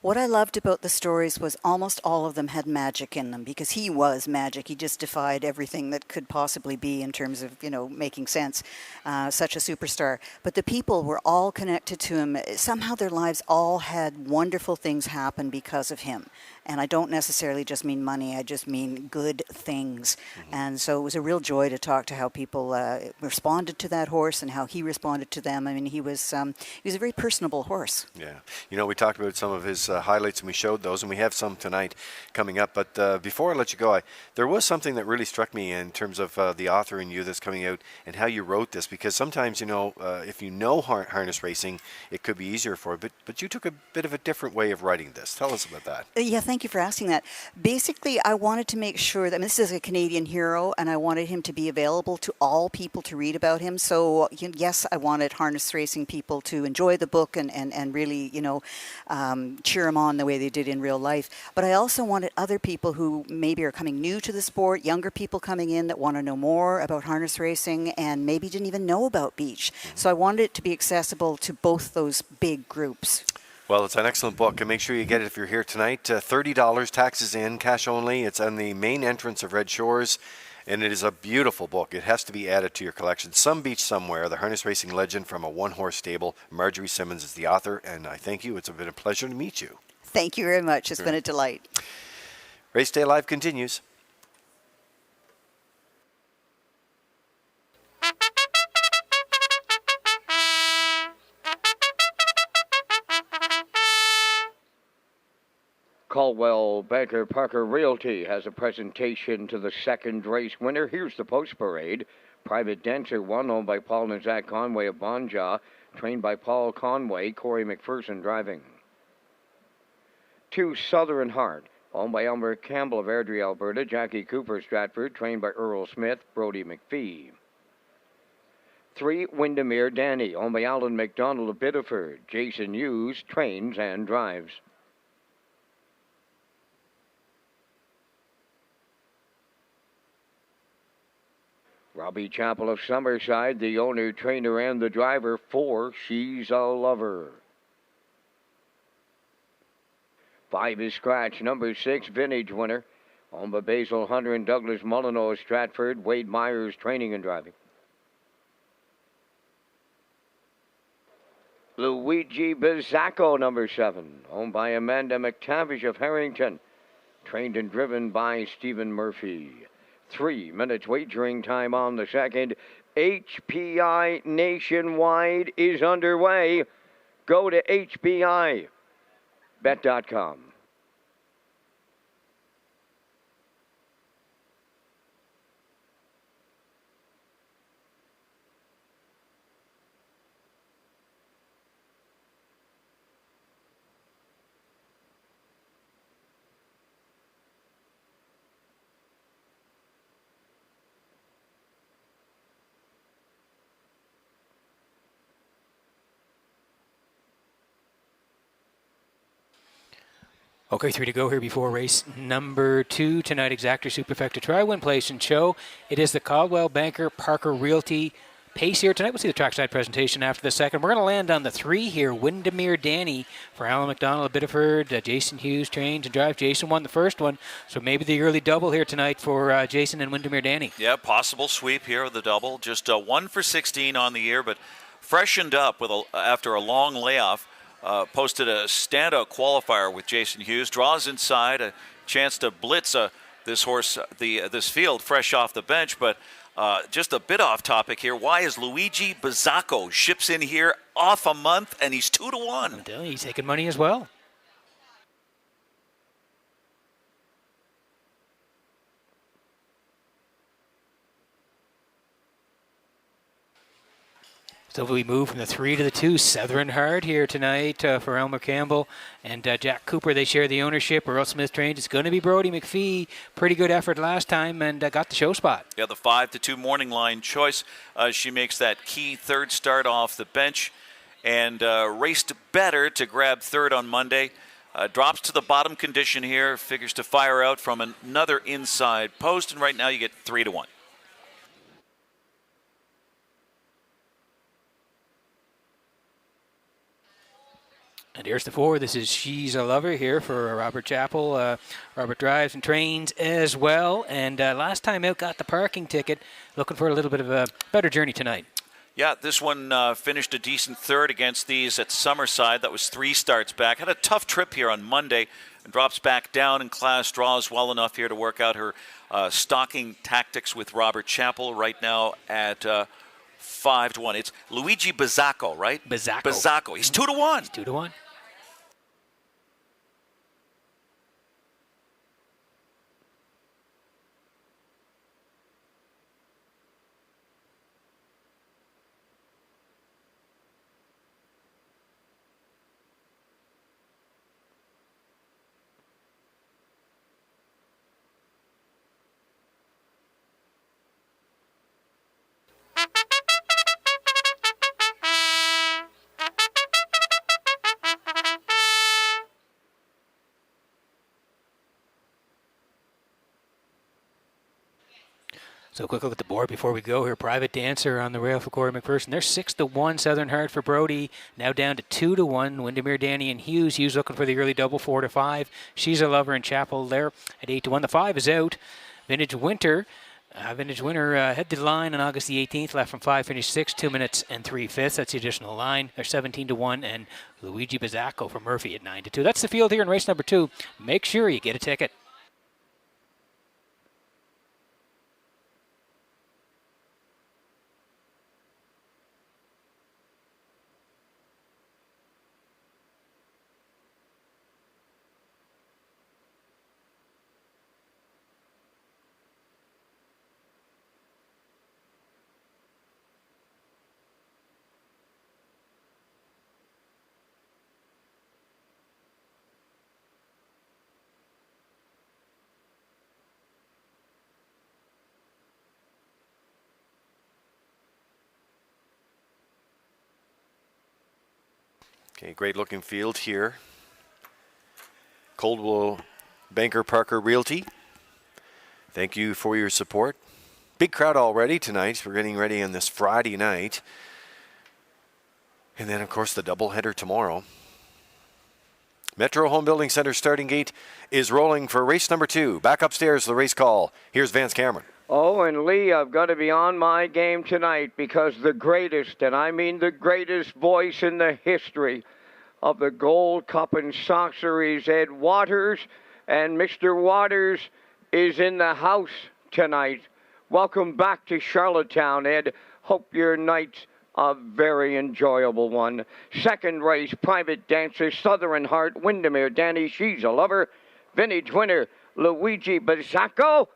What I loved about the stories was almost all of them had magic in them, because he was magic. He just defied everything that could possibly be in terms of, making sense. Such a superstar. But the people were all connected to him. Somehow their lives all had wonderful things happen because of him. And I don't necessarily just mean money, I just mean good things. Mm-hmm. And so it was a real joy to talk to how people responded to that horse and how he responded to them. I mean, he was a very personable horse.
Yeah. We talked about some of his highlights, and we showed those, and we have some tonight coming up. But before I let you go, there was something that really struck me in terms of the author in you that's coming out and how you wrote this, because sometimes, if you know harness racing, it could be easier for you, but you took a bit of a different way of writing this. Tell us about that.
Yeah, thank you for asking that. Basically, I wanted to make sure that this is a Canadian hero, and I wanted him to be available to all people to read about him. So, yes, I wanted harness racing people to enjoy the book and really, cheer him on the way they did in real life. But I also wanted other people who maybe are coming new to the sport, younger people coming in that want to know more about harness racing and maybe didn't even know about Beach. So I wanted it to be accessible to both those big groups.
Well, it's an excellent book, and make sure you get it if you're here tonight. $30, taxes in, cash only. It's on the main entrance of Red Shores, and it is a beautiful book. It has to be added to your collection. Some Beach Somewhere, the harness racing legend from a one-horse stable. Marjorie Simmons is the author, and I thank you. It's been a pleasure to meet you.
Thank you very much. It's been a delight.
Race Day Live continues.
Caldwell Banker Parker Realty has a presentation to the second race winner. Here's the post parade. Private Dancer 1, owned by Paul and Zach Conway of Bonjaw, trained by Paul Conway, Corey McPherson driving. 2, Southern Heart, owned by Elmer Campbell of Airdrie, Alberta, Jackie Cooper Stratford, trained by Earl Smith, Brody McPhee. 3, Windermere Danny, owned by Alan McDonald of Biddeford, Jason Hughes, trains and drives. Robbie Chappell of Summerside, the owner, trainer, and the driver. 4, She's a Lover. 5 is Scratch. Number 6, Vintage winner, owned by Basil Hunter and Douglas Molyneux of Stratford, Wade Myers, training and driving. Luigi Bizzacco, number 7, owned by Amanda McTavish of Harrington, trained and driven by Stephen Murphy. 3 minutes wagering time on the second. HPI Nationwide is underway. Go to HPIBet.com.
Okay, 3 to go here before race number 2 tonight. Exactor Superfecta Try Win Place and Show. It is the Caldwell Banker Parker Realty pace here tonight. We'll see the trackside presentation after the second. We're going to land on the 3 here. Windermere Danny for Alan McDonald, Biddeford. Jason Hughes trains and drives. Jason won the first one, so maybe the early double here tonight for Jason and Windermere Danny.
Yeah, possible sweep here of the double. Just 1 for 16 on the year, but freshened up with after a long layoff. Posted a standout qualifier with Jason Hughes. Draws inside, a chance to blitz this horse, this field, fresh off the bench. But just a bit off topic here. Why is Luigi Bizzacco ships in here off a month and he's 2-1?
He's taking money as well. So we move from the 3 to the 2. Southern Hard here tonight for Elmer Campbell and Jack Cooper. They share the ownership. Earl Smith trains. It's going to be Brody McPhee. Pretty good effort last time and got the show spot.
Yeah, the 5-2 morning line choice. She makes that key third start off the bench and raced better to grab third on Monday. Drops to the bottom condition here. Figures to fire out from another inside post. And right now you get 3-1.
And here's the 4. This is She's a Lover here for Robert Chappell. Robert drives and trains as well. And last time out got the parking ticket. Looking for a little bit of a better journey tonight.
Yeah, this one finished a decent third against these at Summerside. That was 3 starts back. Had a tough trip here on Monday and drops back down in class. Draws well enough here to work out her stalking tactics with Robert Chappell right now at 5-1. It's Luigi Bizzacco, right?
Bizzacco.
He's 2-1.
He's 2-1. So a quick look at the board before we go here. Private Dancer on the rail for Corey McPherson. They're 6-1. Southern Heart for Brody. Now down to 2-1. Windermere Danny and Hughes. Hughes looking for the early double, 4-5. She's a Lover and Chappell there at 8-1. The 5 is out. Vintage Winter. Vintage Winter head to the line on August the 18th. Left from 5, finished 6, 2 minutes and 3/5. That's the additional line. They're 17-1. And Luigi Bizzacco for Murphy at 9-2. That's the field here in race number 2. Make sure you get a ticket.
Okay, great looking field here. Coldwell Banker Parker Realty. Thank you for your support. Big crowd already tonight. We're getting ready on this Friday night. And then, of course, the doubleheader tomorrow. Metro Home Building Center starting gate is rolling for race number 2. Back upstairs, the race call. Here's Vance Cameron.
Oh, and Lee, I've got to be on my game tonight because the greatest, and I mean the greatest voice in the history of the Gold Cup and Sock Series, Ed Waters. And Mr. Waters is in the house tonight. Welcome back to Charlottetown, Ed. Hope your night's a very enjoyable one. Second race, Private Dancer, Southern Heart, Windermere Danny, She's a Lover, Vintage Winner, Luigi Bizzacco.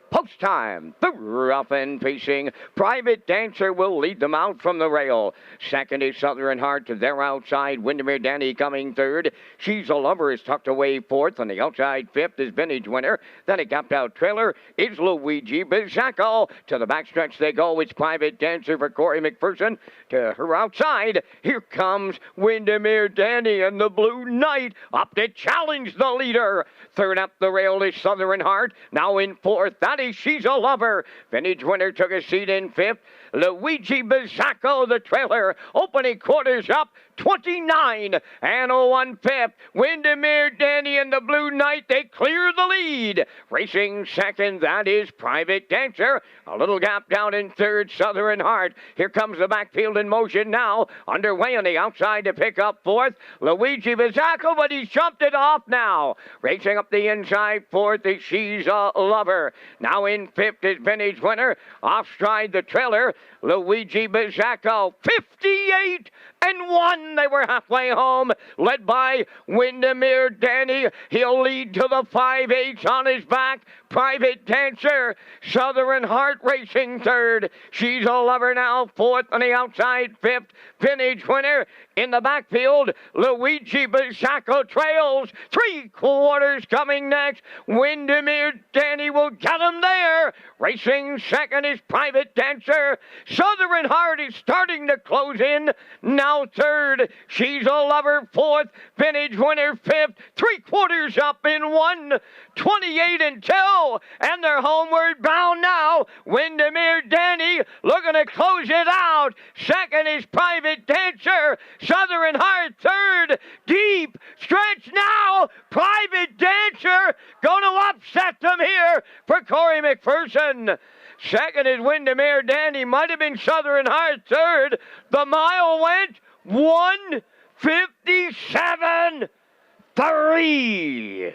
Post time, the rough end pacing. Private Dancer will lead them out from the rail. Second is Southern Heart. They're outside. Windermere Danny coming third. She's a Lover is tucked away fourth. On the outside, fifth is Vintage Winner. Then a gapped out trailer is Luigi Bizzacco. To the backstretch they go. It's Private Dancer for Corey McPherson. To her outside, here comes Windermere Danny and the Blue Knight up to challenge the leader. Third up the rail is Southern Heart. Now in fourth, that That is She's a Lover. Vintage winner took a seat in 5th. Luigi Bizzacco, the trailer, opening quarters up 29 and 1/5. Windermere Danny and the Blue Knight, they clear the lead. Racing 2nd, that is Private Dancer. A little gap down in 3rd, Southern Heart. Here comes the backfield in motion now. Underway on the outside to pick up 4th. Luigi Bizzacco, but he's jumped it off now. Racing up the inside 4th is She's a Lover. Now in 5th is Vintage winner. Off stride the trailer. Luigi Bizzacco, 58 and 1. They were halfway home, led by Windermere Danny. He'll lead to the 5/8 on his back. Private Dancer, Southern Heart racing 3rd. She's a Lover now 4th on the outside 5th. Vintage winner in the backfield. Luigi Bizzacco trails. 3/4 coming next. Windermere Danny will get him there. Racing 2nd is Private Dancer. Southern Heart is starting to close in. Now 3rd. She's a Lover 4th. Vintage winner 5th. 3/4 up in 1. 28 and 2. And they're homeward bound now. Windermere Danny looking to close it out. 2nd is Private Dancer. Southern Heart 3rd. Deep stretch now. Private Dancer going to upset them here for Corey McPherson. 2nd is Windermere Danny. Might have been Southern Heart 3rd. The mile went 1:57.3.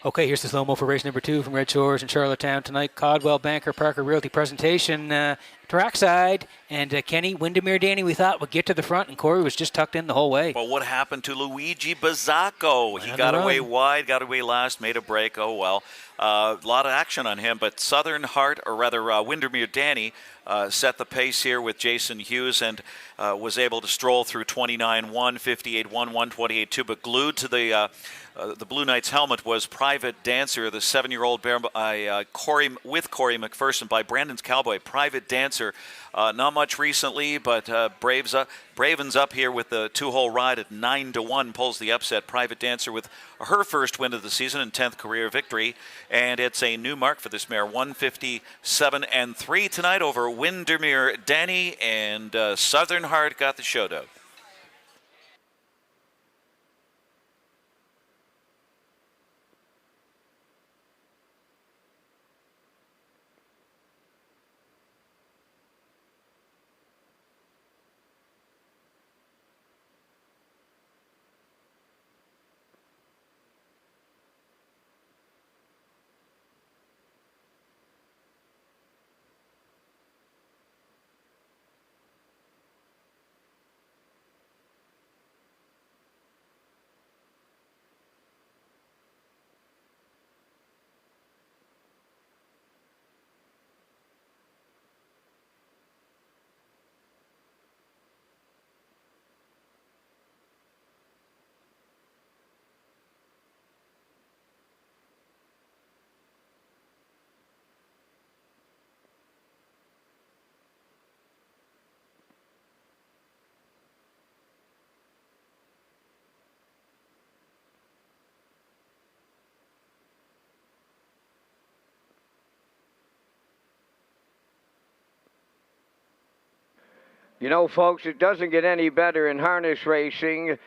Okay, here's the slow-mo for race number 2 from Red Shores in Charlottetown tonight. Caldwell Banker Parker Realty presentation trackside. And Kenny, Windermere Danny, we thought would get to the front, and Corey was just tucked in the whole way.
Well, what happened to Luigi Bizzacco? He got away wide, got away last, made a break. Oh, well. A lot of action on him, but Southern Heart, or rather Windermere Danny, set the pace here with Jason Hughes and was able to stroll through 29-1, 58-1, 128-2, but glued to the Blue Knights helmet was Private Dancer, the 7-year-old bear by Corey McPherson by Brandon's Cowboy. Private Dancer, not much recently, but Bravens up here with the 2-hole ride at 9-1, pulls the upset. Private Dancer with her first win of the season and 10th career victory, and it's a new mark for this mare, 157-3 tonight over Windermere Danny, and Southern Heart got the show dog.
You know, folks, it doesn't get any better in harness racing.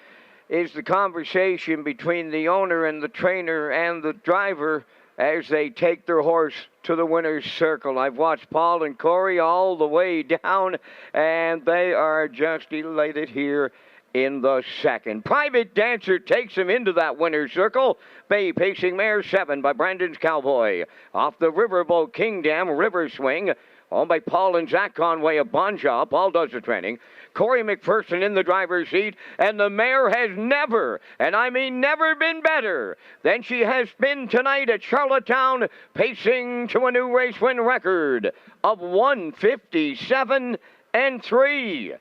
Is the conversation between the owner and the trainer and the driver as they take their horse to the winner's circle. I've watched Paul and Corey all the way down, and they are just elated here in the second. Private Dancer takes him into that winner's circle. Bay pacing mare 7 by Brandon's Cowboy. Off the Riverboat Kingdom River Swing. Owned by Paul and Zach Conway of Bonjour. Paul does the training. Corey McPherson in the driver's seat. And the mare has never, and I mean never, been better than she has been tonight at Charlottetown, pacing to a new race win record of 157-3.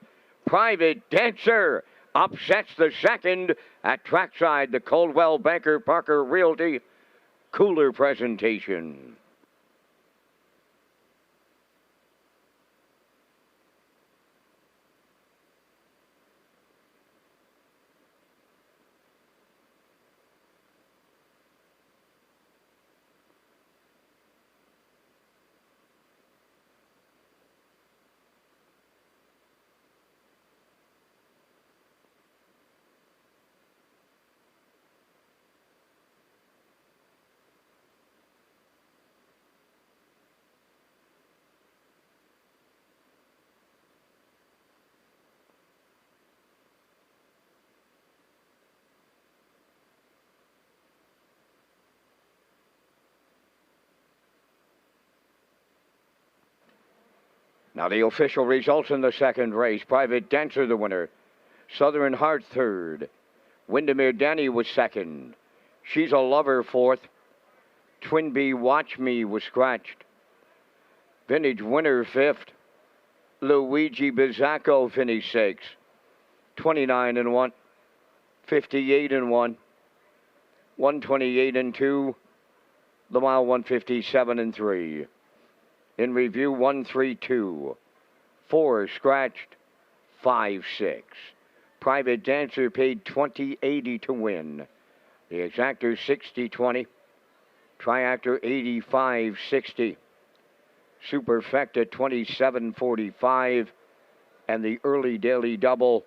Private Dancer upsets the second at trackside, the Coldwell Banker Parker Realty cooler presentation. Now the official results in the second race. Private Dancer the winner. Southern Heart third. Windermere Danny was second. She's a Lover fourth. Twinbee Watch Me was scratched. Vintage Winner fifth. Luigi Bizzacco finished sixth. 29 and 1. 58 and 1. 128 and 2. The mile 157 and 3. In review, 132. 4 scratched. 5-6. Private Dancer paid $20.80 to win. The Exactor 60-20. Triactor 85-60. Superfecta 27-45. And the early daily double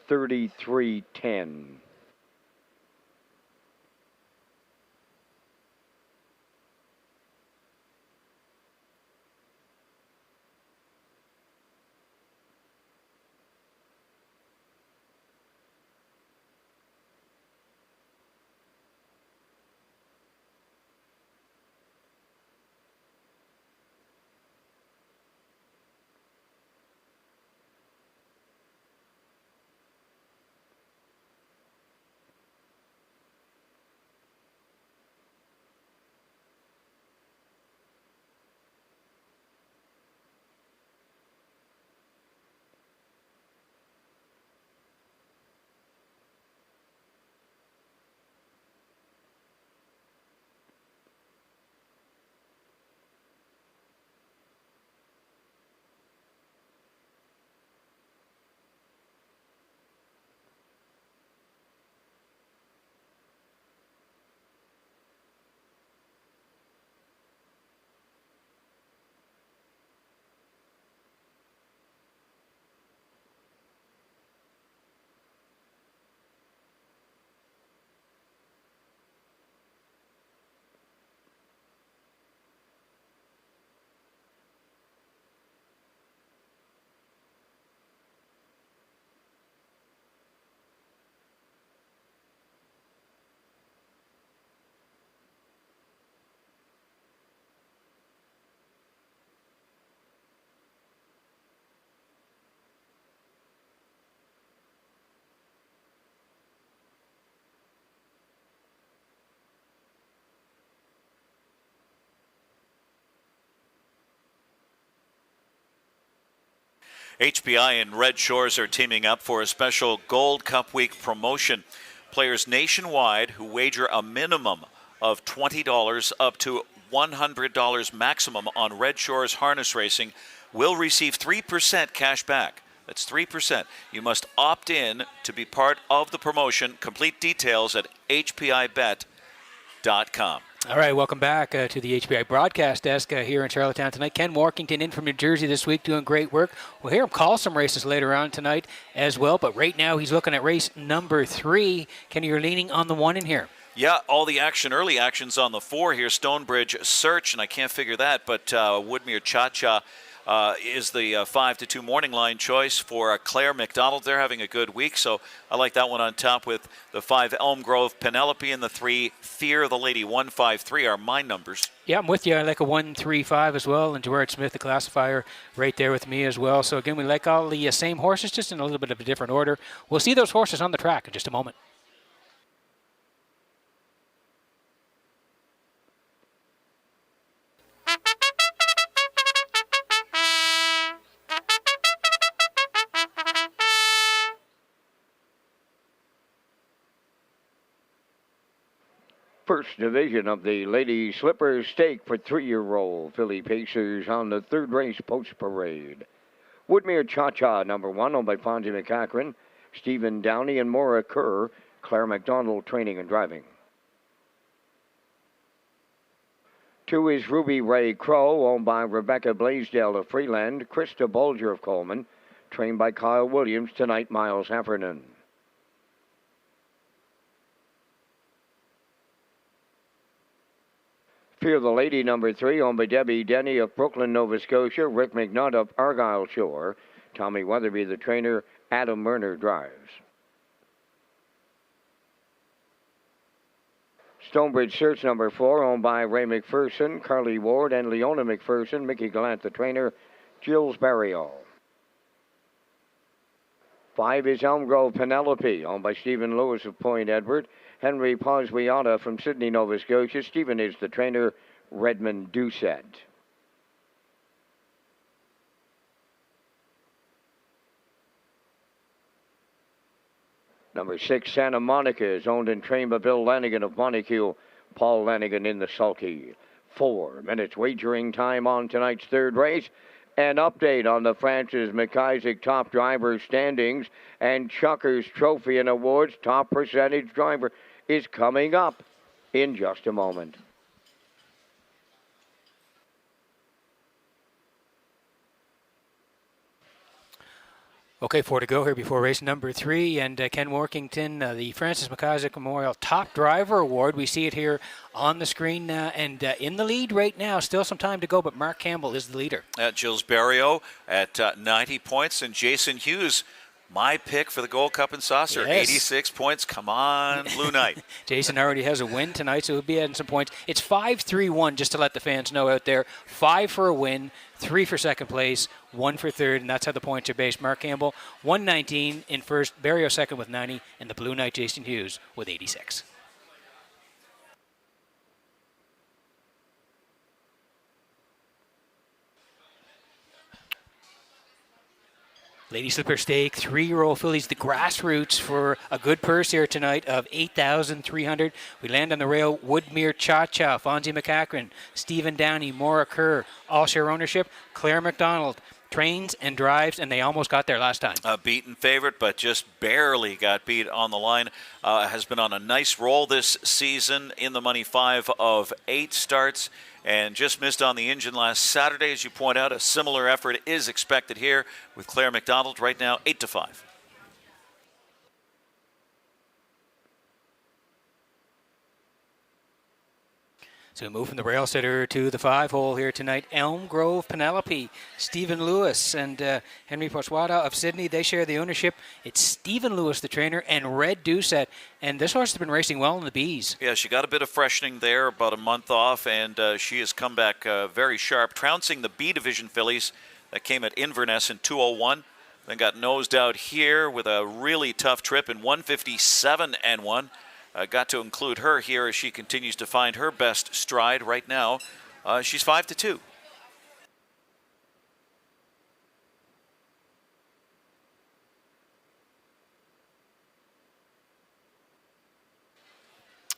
33-10.
HBI and Red Shores are teaming up for a special Gold Cup Week promotion. Players nationwide who wager a minimum of $20 up to $100 maximum on Red Shores harness racing will receive 3% cash back. That's 3%. You must opt in to be part of the promotion. Complete details at hpibet.com.
All right, welcome back to the HBI broadcast desk here in Charlottetown tonight. Ken Warkington in from New Jersey this week doing great work. We'll hear him call some races later on tonight as well, but right now he's looking at race number 3. Kenny, you're leaning on the 1 in here.
Yeah, all the action, early action's on the 4 here. Stonebridge Search, and I can't figure that, but Woodmere Cha-Cha is the 5-2 morning line choice for Claire McDonald. They're having a good week, so I like that one on top with the 5 Elm Grove Penelope and the 3 Fear the Lady. 153 are my numbers.
Yeah, I'm with you. I like a 1-3-5 as well, and Gerard Smith, the classifier, right there with me as well. So again, we like all the same horses, just in a little bit of a different order. We'll see those horses on the track in just a moment.
First division of the Lady Slipper Stake for 3-year-old filly pacers on the third race post parade. Woodmere Cha-Cha, number 1, owned by Fonzie McCachran, Stephen Downey and Maura Kerr, Claire McDonald training and driving. 2 is Ruby Ray Crow, owned by Rebecca Blaisdell of Freeland, Krista Bulger of Coleman, trained by Kyle Williams, tonight Miles Heffernan. Fear the Lady, number 3, owned by Debbie Denny of Brooklyn, Nova Scotia, Rick McNutt of Argyle Shore, Tommy Weatherby, the trainer, Adam Murner drives. Stonebridge Search, number 4, owned by Ray McPherson, Carly Ward, and Leona McPherson, Mickey Gallant, the trainer, Jills Barrio. 5 is Elm Grove Penelope, owned by Stephen Lewis of Point Edward, Henry Poswiata from Sydney, Nova Scotia. Stephen is the trainer, Redmond Doucette. Number 6, Santa Monica, is owned and trained by Bill Lanigan of Montague, Paul Lanigan in the sulky. 4 minutes wagering time on tonight's third race. An update on the Francis McIsaac top driver standings and Chuckers Trophy and Awards top percentage driver is coming up in just a moment.
Okay, 4 to go here before race number 3, and Ken Workington, the Francis McIsaac Memorial Top Driver Award. We see it here on the screen, and in the lead right now. Still some time to go, but Mark Campbell is the leader.
Jills Barrio at 90 points, and Jason Hughes, my pick for the Gold Cup and Saucer,
Yes.
86 points. Come on, Blue Knight.
Jason already has a win tonight, so he'll be adding some points. It's 5-3-1, just to let the fans know out there. 5 for a win, 3 for second place, 1 for third, and that's how the points are based. Mark Campbell, 119 in first, Barrio second with 90, and the Blue Knight Jason Hughes with 86. Lady Slipper Stake, 3-year-old fillies, the grassroots for a good purse here tonight of $8,300. We land on the rail, Woodmere Cha-Cha, Fonzie McCachran, Stephen Downey, Maura Kerr, all share ownership. Claire McDonald trains and drives, and they almost got there last time.
A beaten favorite, but just barely got beat on the line. Has been on a nice roll this season, in the money 5 of 8 starts, and just missed on the engine last Saturday. As you point out, a similar effort is expected here with Claire McDonald right now, 8-5.
So we move from the rail sitter to the 5-hole here tonight. Elm Grove Penelope, Stephen Lewis, and Henry Poswada of Sydney. They share the ownership. It's Stephen Lewis, the trainer, and Red Doucette. And this horse has been racing well in the Bs.
Yeah, she got a bit of freshening there, about a month off, and she has come back very sharp, trouncing the B division fillies that came at Inverness in 201. Then got nosed out here with a really tough trip in 157-1. Got to include her here as she continues to find her best stride right now. She's 5-2.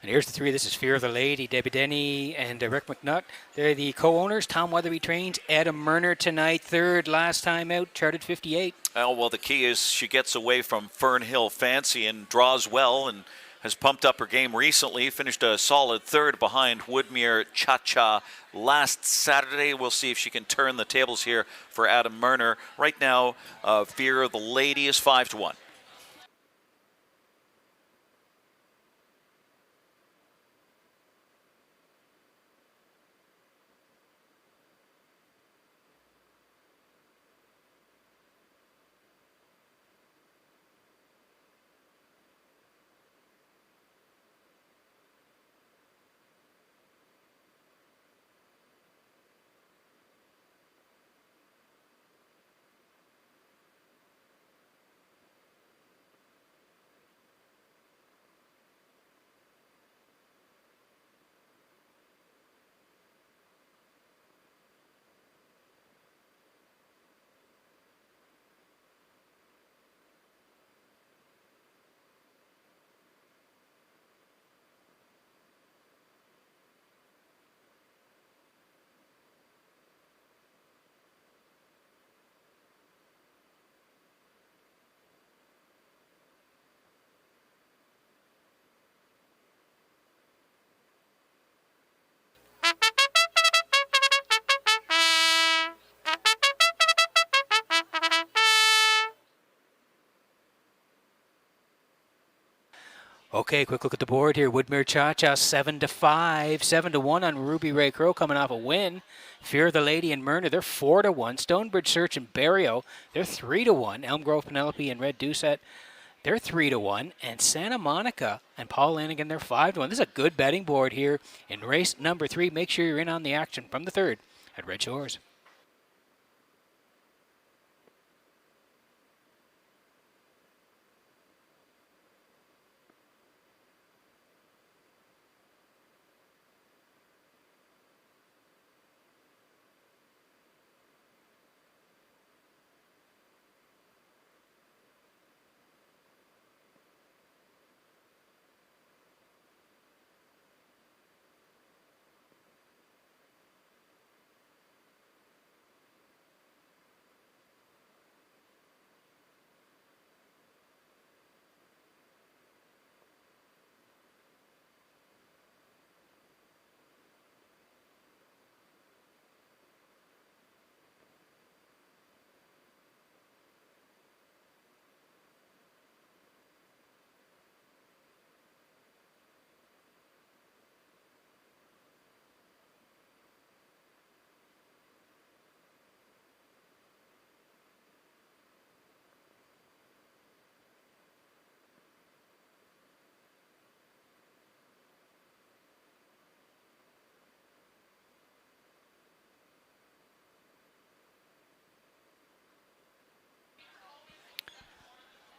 And here's the 3. This is Fear of the Lady, Debbie Denny and Rick McNutt. They're the co-owners. Tom Weatherby trains. Adam Murner tonight, third last time out, charted 58.
Well, the key is she gets away from Fernhill Fancy and draws well, and has pumped up her game recently. Finished a solid third behind Woodmere Cha-Cha last Saturday. We'll see if she can turn the tables here for Adam Murner. Right now, Fear of the Lady is 5-1.
Okay, quick look at the board here. Woodmere Cha-Cha 7-5, 7-1 on Ruby Ray Crow coming off a win. Fear of the Lady and Myrna, they're 4-1. Stonebridge Search and Barrio, they're 3-1. Elm Grove Penelope and Red Doucette, they're 3-1. And Santa Monica and Paul Lanigan, they're 5-1. This is a good betting board here in race number 3. Make sure you're in on the action from the 3rd at Red Shores.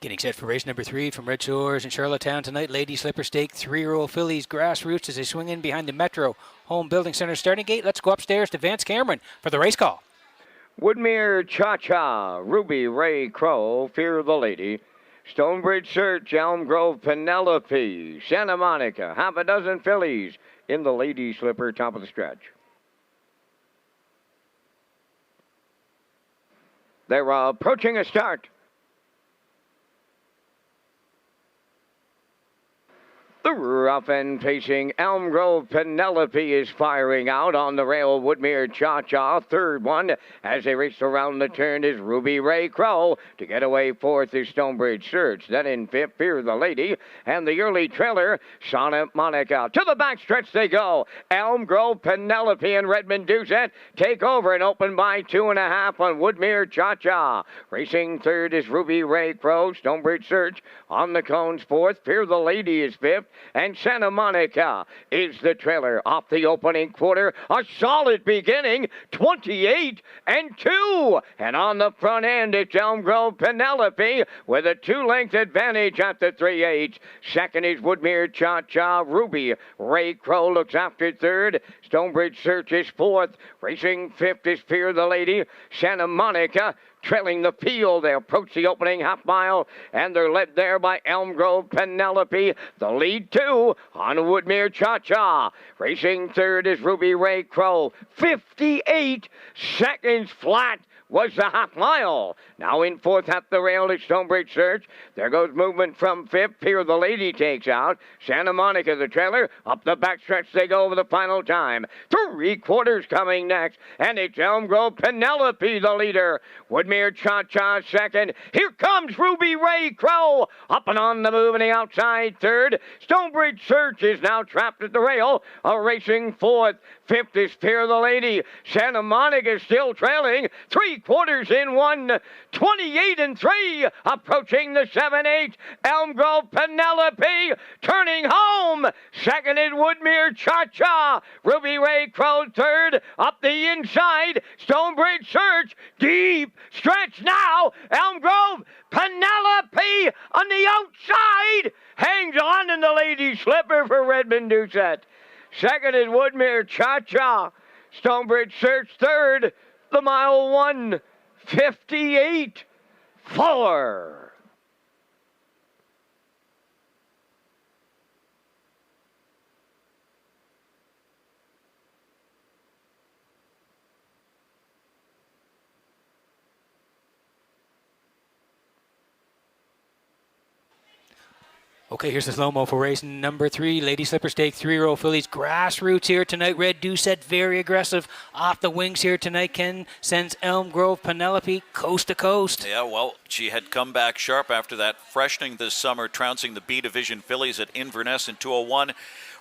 Getting set for race number 3 from Red Shores in Charlottetown tonight. Lady Slipper Stake, 3-year-old fillies, Grassroots as they swing in behind the Metro Home Building Center starting gate. Let's go upstairs to Vance Cameron for the race call.
Woodmere Cha-Cha, Ruby Ray Crow, Fear of the Lady, Stonebridge Search, Elm Grove Penelope, Santa Monica, half a dozen fillies in the Lady Slipper, top of the stretch. They're approaching a start. The rough and pacing Elm Grove Penelope is firing out on the rail. Woodmere Cha-Cha, 3rd one. As they race around the turn is Ruby Ray Crow. To get away 4th is Stonebridge Search. Then in 5th, Fear the Lady. And the early trailer, Santa Monica. To the backstretch they go. Elm Grove Penelope and Redmond Doucette take over and open by 2.5 on Woodmere Cha-Cha. Racing 3rd is Ruby Ray Crow. Stonebridge Search on the cones 4th. Fear the Lady is 5th. And Santa Monica is the trailer off the opening quarter. A solid beginning, 28-2. And on the front end, it's Elm Grove Penelope with a 2-length advantage at the 3/8. Second is Woodmere Cha-Cha. Ruby Ray Crow looks after 3rd. Stonebridge Search is 4th. Racing 5th is Fear the Lady. Santa Monica trailing the field. They approach the opening half mile, and they're led there by Elm Grove Penelope. The lead 2 on Woodmere Cha-Cha. Racing 3rd is Ruby Ray Crow. 58 seconds flat was the half mile. Now in 4th at the rail is Stonebridge Search. There goes movement from 5th. Fear the Lady takes out. Santa Monica, the trailer. Up the backstretch they go over the final time. 3/4 coming next. And it's Elm Grove Penelope, the leader. Woodmere Cha-Cha second. Here comes Ruby Ray Crow. Up and on the move in the outside 3rd. Stonebridge Search is now trapped at the rail. A racing 4th. 5th is Fear the Lady. Santa Monica still trailing. 3/4 in 1. 28-3. Approaching the 7/8. Elm Grove Penelope turning home. Second in Woodmere Cha-Cha. Ruby Ray Crow 3rd. Up the inside. Stonebridge Search. Deep stretch now. Elm Grove Penelope on the outside. Hangs on in the Lady Slipper for Redmond Doucette. Second is Woodmere Cha-Cha. Stonebridge Search 3rd. The mile 1. 58-4.
Okay, here's the slow-mo for race number 3. Lady Slipper Stake, 3-year-old fillies. Grassroots here tonight. Red Doucette, very aggressive. Off the wings here tonight. Ken sends Elm Grove Penelope coast to coast.
Yeah, well, she had come back sharp after that freshening this summer, trouncing the B Division fillies at Inverness in 201.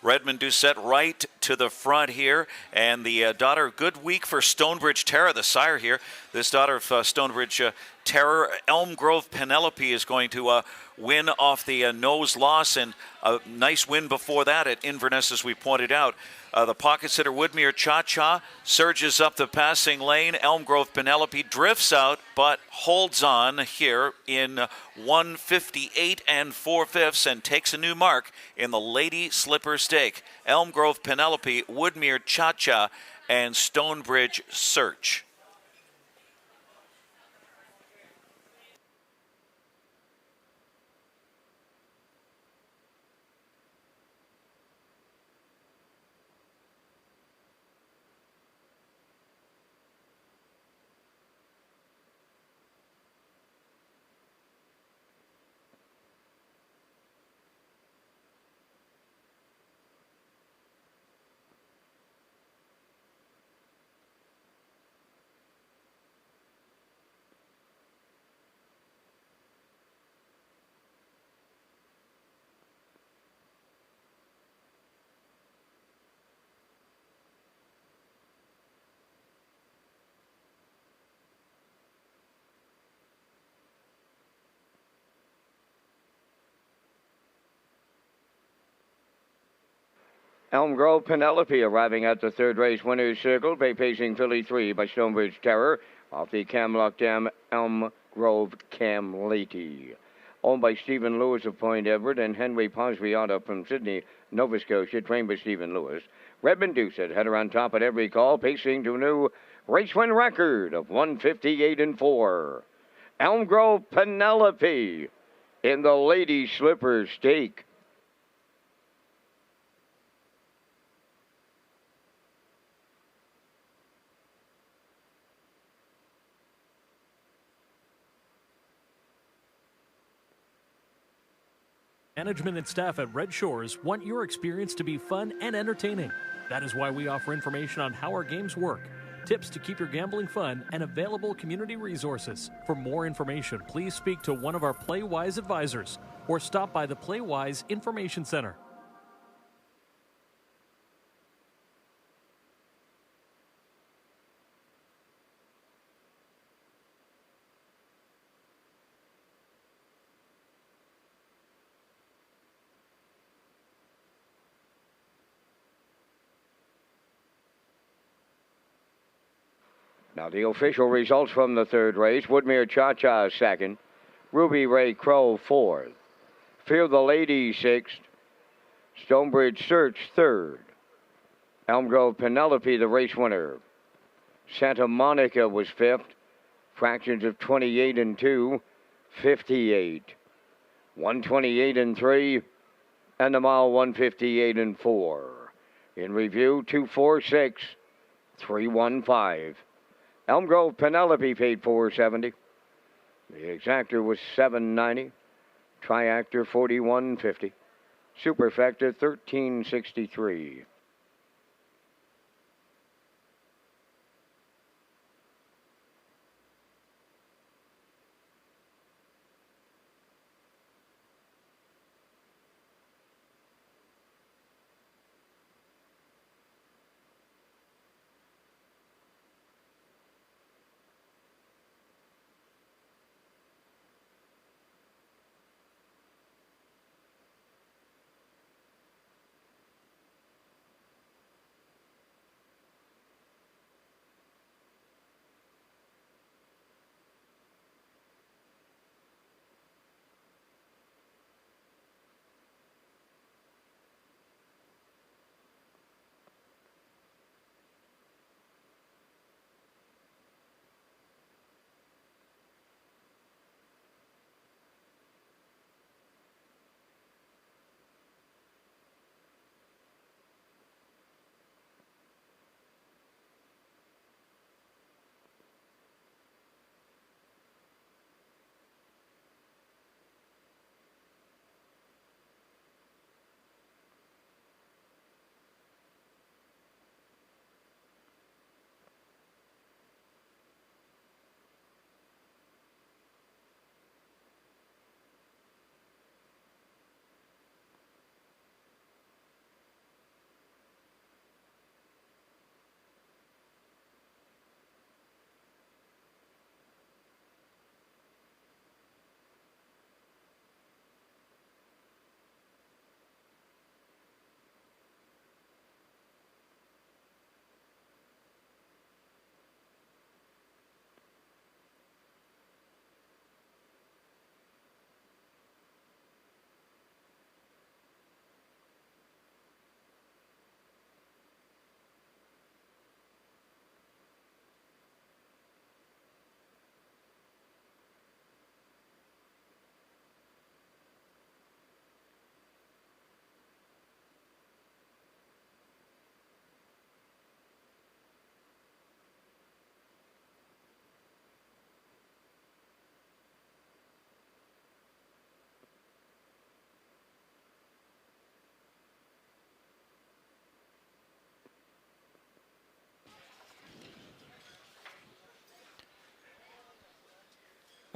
Redmond Doucette right to the front here, and the daughter, good week for Stonebridge Terror, the sire here. This daughter of Stonebridge Terror, Elm Grove Penelope, is going to win off the nose loss, and a nice win before that at Inverness, as we pointed out. The pocket sitter Woodmere Cha-Cha surges up the passing lane. Elm Grove Penelope drifts out, but holds on here in 1:58 4/5 and takes a new mark in the Lady Slipper Stake. Elm Grove Penelope, Woodmere Cha-Cha, and Stonebridge Search.
Elm Grove Penelope arriving at the third race winner's circle, pacing filly 3 by Stonebridge Terror off the Camlock Dam Elm Grove Cam Lady. Owned by Stephen Lewis of Point Edward and Henry Posviata from Sydney, Nova Scotia, trained by Stephen Lewis. Redmond Doucette had her on top at every call, pacing to a new race win record of 1:58 4. Elm Grove Penelope in the Lady Slipper Stake.
Management and staff at Red Shores want your experience to be fun and entertaining. That is why we offer information on how our games work, tips to keep your gambling fun, and available community resources. For more information, please speak to one of our PlayWise advisors or stop by the PlayWise Information Center.
Now the official results from the third race. Woodmere Cha-Cha second. Ruby Ray Crow fourth. Fear the Lady sixth. Stonebridge Search third. Elm Grove Penelope the race winner. Santa Monica was fifth. Fractions of 28 2. 58. 128 3. And the mile 158 4. In review 246. 315. Elm Grove Penelope paid $470. The exactor was $790. Triactor $41.50. Superfecta $13.63.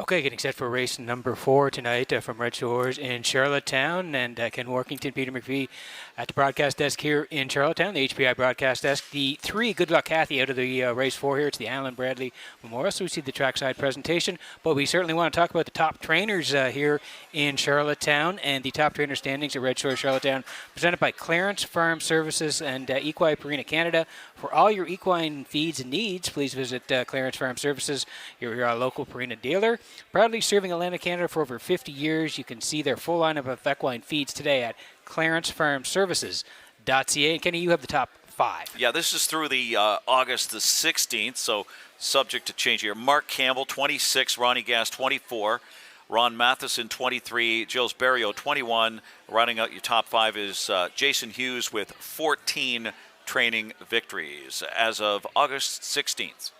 Okay, getting set for race number 4 tonight from Red Shores in Charlottetown. And Ken Workington, Peter McPhee at the broadcast desk here in Charlottetown, the HPI broadcast desk. The 3, good luck, Kathy, out of the race 4 here. It's the Alan Bradley Memorial, so we see the trackside presentation. But we certainly want to talk about the top trainers here in Charlottetown. And the top trainer standings at Red Shores Charlottetown, presented by Clarence Farm Services and Equine Purina Canada. For all your equine feeds and needs, please visit Clarence Farm Services, your local Purina dealer. Proudly serving Atlantic Canada for over 50 years. You can see their full lineup of equine feeds today at clarencefarmservices.ca. And Kenny, you have the top 5.
Yeah, this is through the August the 16th, so subject to change here. Mark Campbell, 26. Ronnie Gass, 24. Ron Matheson, 23. Gilles Barrio, 21. Rounding out your top 5 is Jason Hughes with 14 training victories as of August 16th.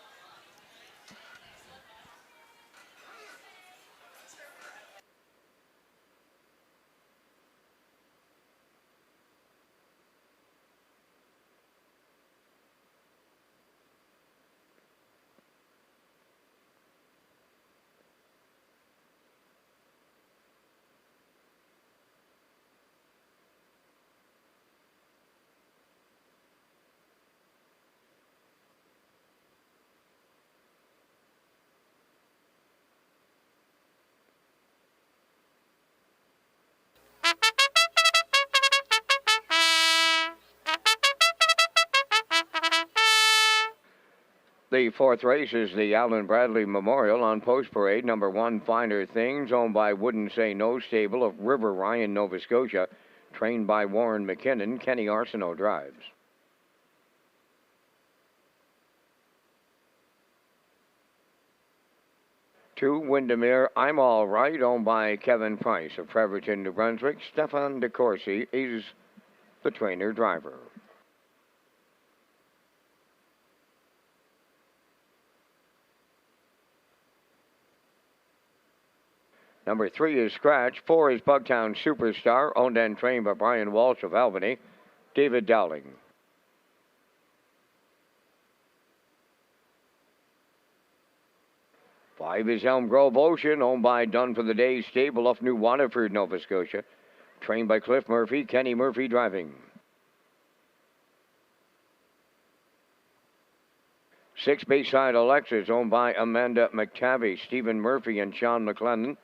The 4th race is the Alan Bradley Memorial on Post Parade, number 1, Finer Things, owned by Wouldn't Say No Stable of River Ryan, Nova Scotia, trained by Warren McKinnon. Kenny Arsenault drives. Two, Windermere, I'm All Right, owned by Kevin Price of Fredericton, New Brunswick. Stefan DeCourcy is the trainer driver. Number 3 is Scratch. 4 is Bugtown Superstar, owned and trained by Brian Walsh of Albany. David Dowling. 5 is Elm Grove Ocean, owned by Done for the Day Stable of New Waterford, Nova Scotia. Trained by Cliff Murphy, Kenny Murphy driving. 6, Bayside Alexis, owned by Amanda McTavish, Stephen Murphy, and Sean McLennan.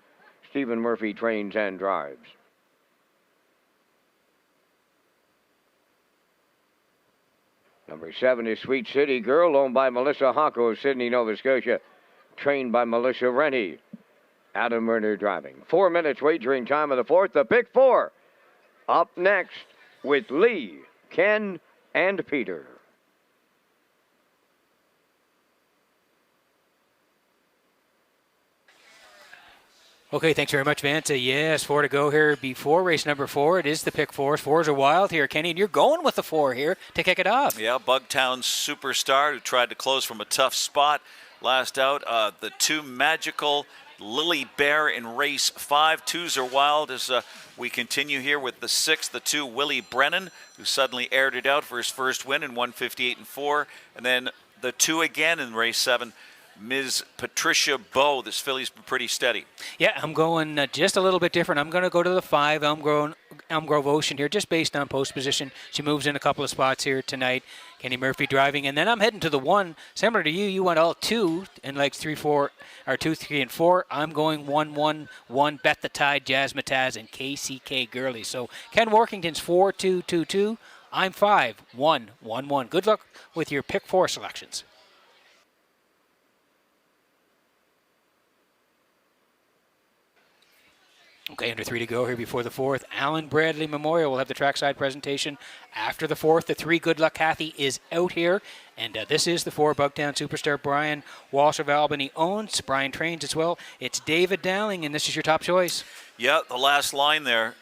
Stephen Murphy trains and drives. Number 7 is Sweet City Girl, owned by Melissa Hocko of Sydney, Nova Scotia. Trained by Melissa Rennie. Adam Werner driving. 4 minutes wagering time of the 4th. The Pick 4. Up next with Lee, Ken, and Peter.
Okay, thanks very much, Vance. Yes, 4 to go here before race number 4. It is the pick 4. 4s are wild here, Kenny, and you're going with the 4 here to kick it off.
Yeah, Bugtown Superstar, who tried to close from a tough spot. Last out, the 2 Magical, Lily Bear in race 5. 2s are wild as we continue here with the 6, the 2 Willie Brennan, who suddenly aired it out for his first win in 158-4. And then the 2 again in race 7. Ms. Patricia Bowe. This filly's been pretty steady.
Yeah, I'm going just a little bit different. I'm going to go to the 5, Elm Grove Ocean here, just based on post position. She moves in a couple of spots here tonight. Kenny Murphy driving. And then I'm heading to the 1. Similar to you, you went all 2 in like 3, 4, or 2, 3, and 4. I'm going 1, 1, 1, Bet the Tide, Jazz Mataz, and KCK Gurley. So Ken Workington's 4, 2, 2, 2. I'm 5, 1, 1, 1. Good luck with your pick 4 selections. Okay, under 3 to go here before the 4th. Alan Bradley Memorial will have the trackside presentation after the 4th. The 3, Good Luck Kathy, is out here. And this is the 4, Bugtown Superstar. Brian Walsh of Albany owns. Brian trains as well. It's David Dowling, and this is your top choice.
Yeah, the last line there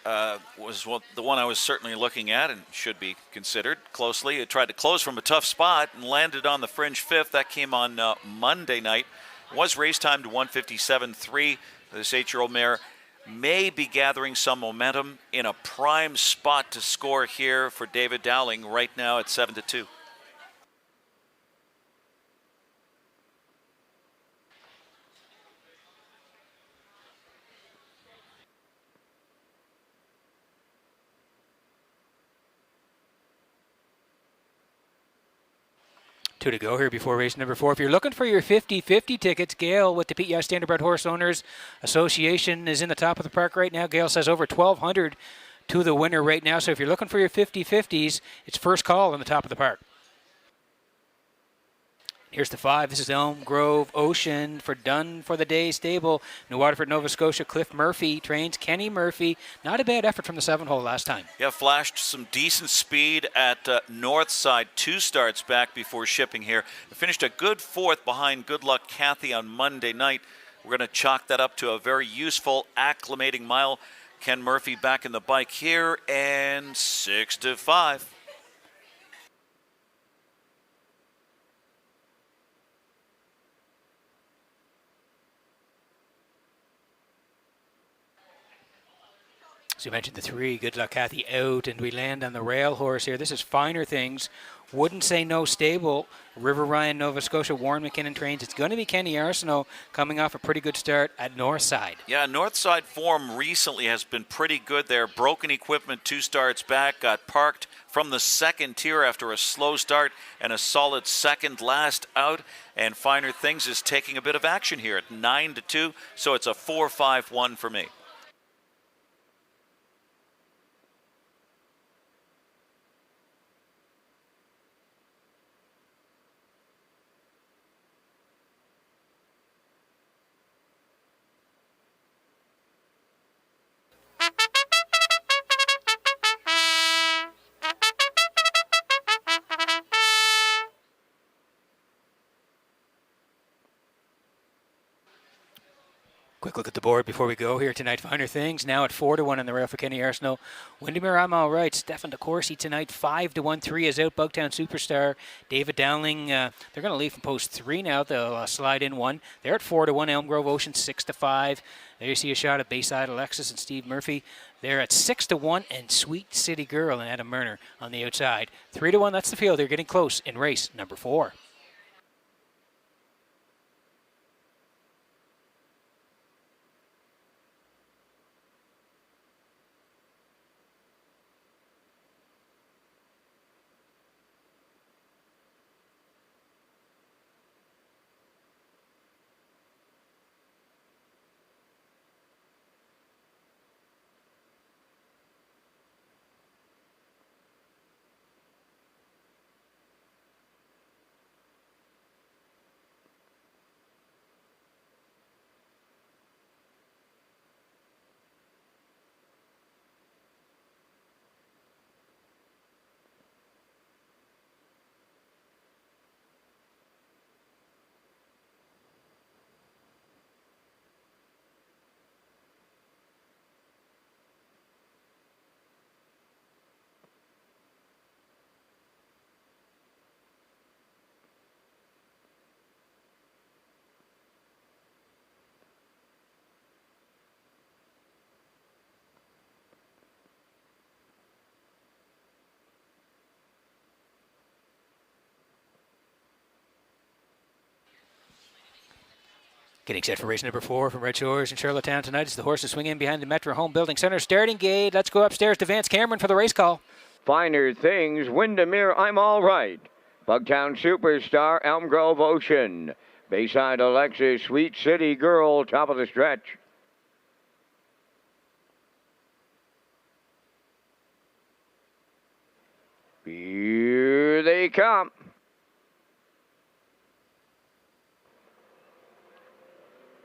was the one I was certainly looking at and should be considered closely. It tried to close from a tough spot and landed on the fringe 5th. That came on Monday night. It was race time to 157.3. This 8-year-old mare may be gathering some momentum in a prime spot to score here for David Dowling right now at 7-2.
Two to go here before race number 4. If you're looking for your 50-50 tickets, Gail with the PEI Standardbred Horse Owners Association is in the top of the park right now. Gail says over 1,200 to the winner right now. So if you're looking for your 50-50s, it's first call on the top of the park. Here's the 5. This is Elm Grove Ocean for Done for the Day Stable. New Waterford, Nova Scotia. Cliff Murphy trains Kenny Murphy. Not a bad effort from the 7-hole last time.
Yeah, flashed some decent speed at Northside 2 starts back before shipping here. Finished a good 4th behind Good Luck Kathy on Monday night. We're going to chalk that up to a very useful acclimating mile. Ken Murphy back in the bike here, and 6-5.
So you mentioned the 3, Good Luck Kathy out, and we land on the rail horse here. This is Finer Things. Wouldn't Say No Stable. River Ryan, Nova Scotia. Warren McKinnon trains. It's going to be Kenny Arsenault coming off a pretty good start at Northside.
Yeah, Northside form recently has been pretty good there. Broken equipment 2 starts back. Got parked from the 2nd tier after a slow start and a solid 2nd last out. And Finer Things is taking a bit of action here at 9-2. So it's a 4-5-1 for me.
Quick look at the board before we go here tonight. Finer Things now at 4-1 on the rail for Kenny Arsenault. Windermere, I'm all right. Stefan DeCourcy tonight 5-1. 3 is out. Bugtown Superstar. David Dowling. They're going to leave from post 3 now. They'll slide in 1. They're at 4-1. Elm Grove Ocean 6-5. There you see a shot at Bayside Alexis and Steve Murphy. They're at 6-1, and Sweet City Girl and Adam Murner on the outside. 3-1. That's the field. They're getting close in race number 4. Getting set for race number 4 from Redshores in Charlottetown tonight as the horses swing in behind the Metro Home Building Center. Starting gate. Let's go upstairs to Vance Cameron for the race call.
Finer Things, Windermere, I'm all right. Bugtown Superstar, Elm Grove Ocean. Bayside Alexis, Sweet City Girl, top of the stretch. Here they come.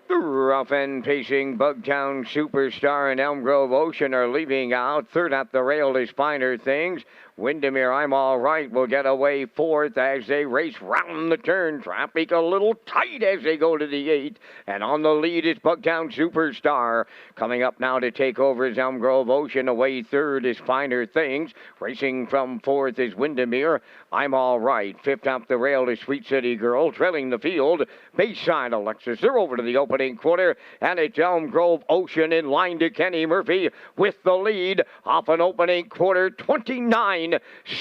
The rough and pacing Bugtown Superstar and Elm Grove Ocean are leaving out. Third up the rail is Finer Things. Windermere, I'm all right, will get away 4th as they race round the turn. Traffic a little tight as they go to the 8. And on the lead is Bugtown Superstar. Coming up now to take over is Elm Grove Ocean. Away 3rd is Finer Things. Racing from 4th is Windermere. I'm all right. 5th up the rail is Sweet City Girl. Trailing the field, Bayside Alexis. They're over to the opening quarter. And it's Elm Grove Ocean in line to Kenny Murphy with the lead off an opening quarter. 29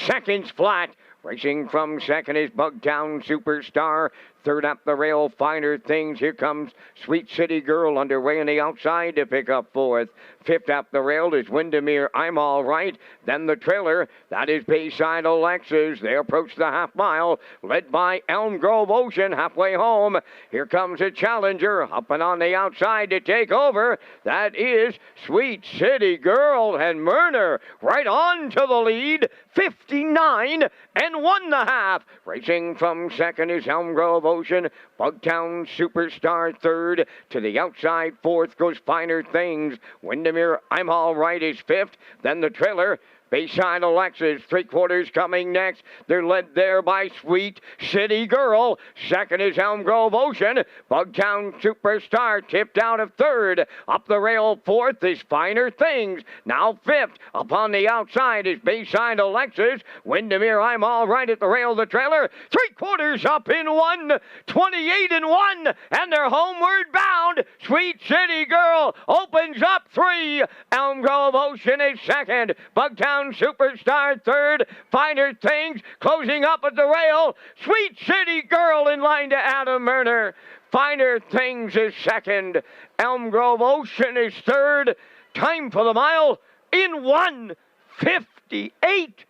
seconds flat. Racing from 2nd is Bugtown Superstar. Third up the rail, Finer Things. Here comes Sweet City Girl underway on the outside to pick up fourth. Fifth up the rail is Windermere, I'm All Right. Then the trailer, that is Bayside Alexis. They approach the half mile, led by Elm Grove Ocean halfway home. Here comes a challenger up and on the outside to take over. That is Sweet City Girl, and Murner right on to the lead, 59 and 1.5. Racing from second is Elm Grove Ocean. Bugtown Superstar third. To the outside fourth goes Finer Things. Windermere, I'm All Right is fifth. Then the trailer, Bayside Alexis, three-quarters coming next. They're led there by Sweet City Girl. Second is Elm Grove Ocean. Bugtown Superstar tipped out of third. Up the rail fourth is Finer Things. Now fifth. Up on the outside is Bayside Alexis. Windermere, I'm All Right at the rail of the trailer. Three-quarters up in one. 28 and 1. And they're homeward bound. Sweet City Girl opens up three. Elm Grove Ocean is second. Bugtown Superstar third. Finer Things closing up at the rail. Sweet City Girl in line to Adam Murner. Finer Things is second. Elm Grove Ocean is third. Time for the mile in 1:58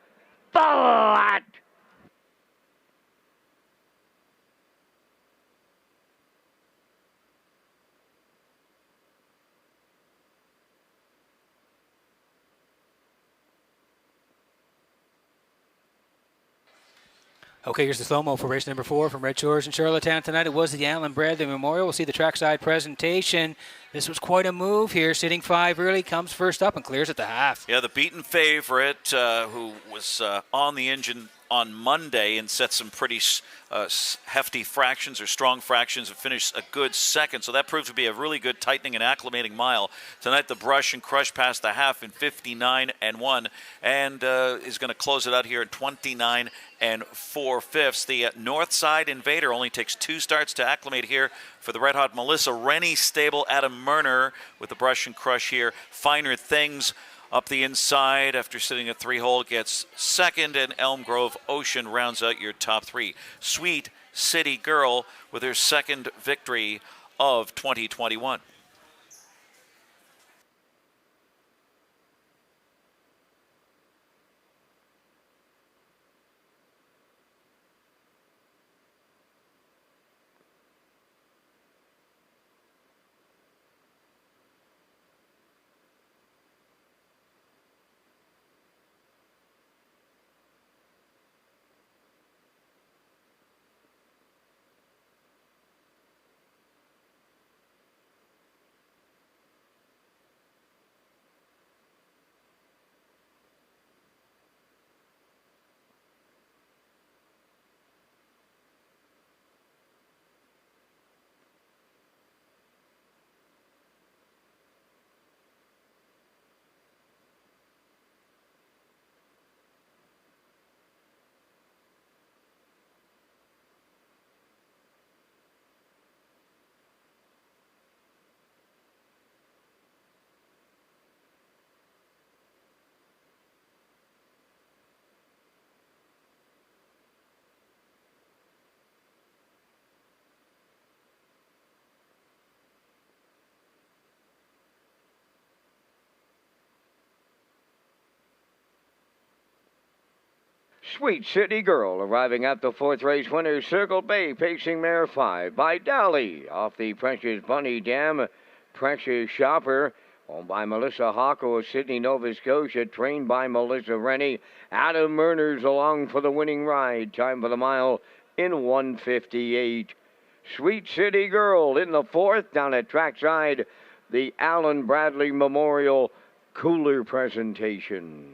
flat.
Okay, here's the slow-mo for race number 4 from Red Shores in Charlottetown tonight. It was the Alan Bradley Memorial. We'll see the trackside presentation. This was quite a move here. Sitting 5 early, comes first up and clears at the half.
Yeah, the beaten favorite who was on the engine on Monday and set some pretty hefty fractions or strong fractions and finished a good second. So that proved to be a really good tightening and acclimating mile. Tonight the brush and crush past the half in 59 and 1 and is going to close it out here at 29 and 4/5. The North Side Invader only takes 2 starts to acclimate here for the Red Hot Melissa Rennie stable. Adam Murner with the brush and crush here. Finer Things up the inside after sitting at 3-hole gets second, and Elm Grove Ocean rounds out your top 3. Sweet City Girl with her second victory of 2021.
Sweet City Girl arriving at the fourth race winner, Circle Bay, pacing mare 5 by Dally off the Precious Bunny Dam. Precious Shopper, owned by Melissa Hocko of Sydney, Nova Scotia, trained by Melissa Rennie. Adam Murner's along for the winning ride. Time for the mile in 1:58. Sweet City Girl in the fourth down at trackside. The Alan Bradley Memorial Cooler presentation.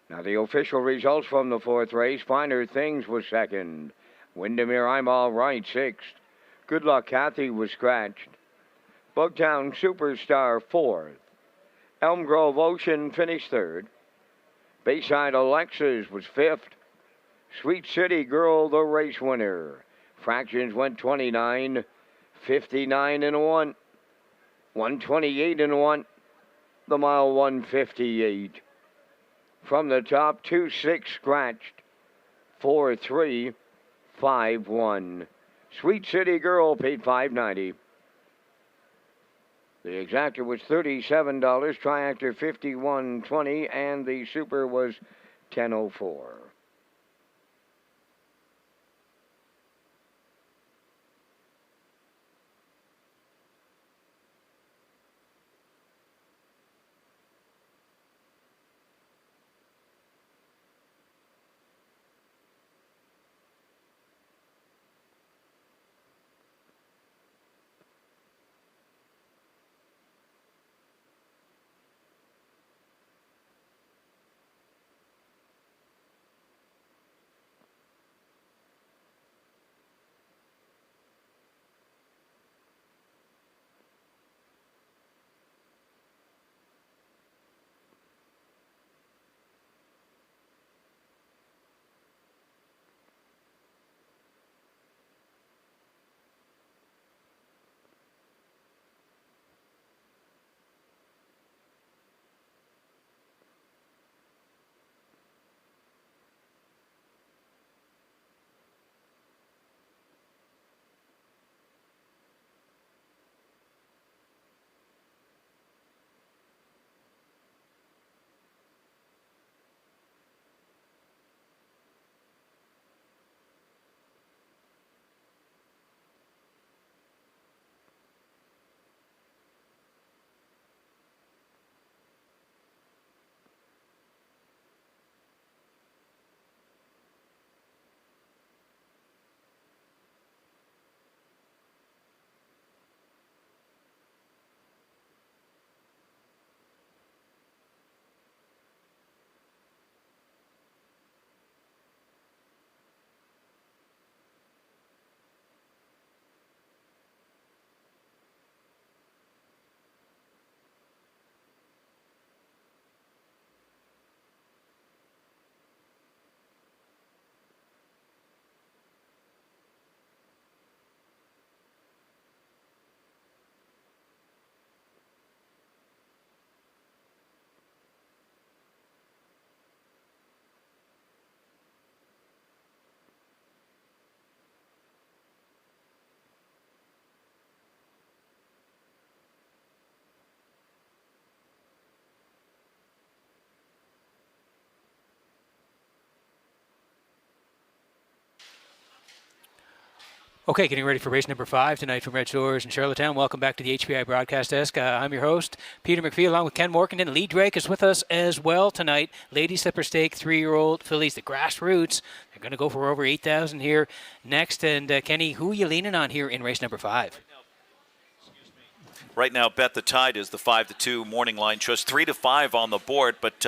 Now the official results from the fourth race. Finer Things was second. Windermere, I'm All Right, 6th. Good Luck Kathy was scratched. Bugtown Superstar, 4th. Elm Grove Ocean finished 3rd. Bayside Alexis was 5th. Sweet City Girl, the race winner. Fractions went 29, 59 and 1, 128 and 1. The mile 158. From the top, 2-6 scratched. 4-3, 5-1. Sweet City Girl paid $5.90. The exactor was $37, triactor $51.20, and the super was $10.04.
Okay, getting ready for race number 5 tonight from Red Shores in Charlottetown. Welcome back to the HPI broadcast desk. I'm your host, Peter McPhee, along with Ken Morkington. Lee Drake is with us as well tonight. Lady Slipper Stake, 3-year-old fillies, the Grassroots. They're going to go for over 8,000 here next. And Kenny, who are you leaning on here in race number 5?
Right now, Bet the Tide is the 5-2 morning line choice. 3-5 on the board, but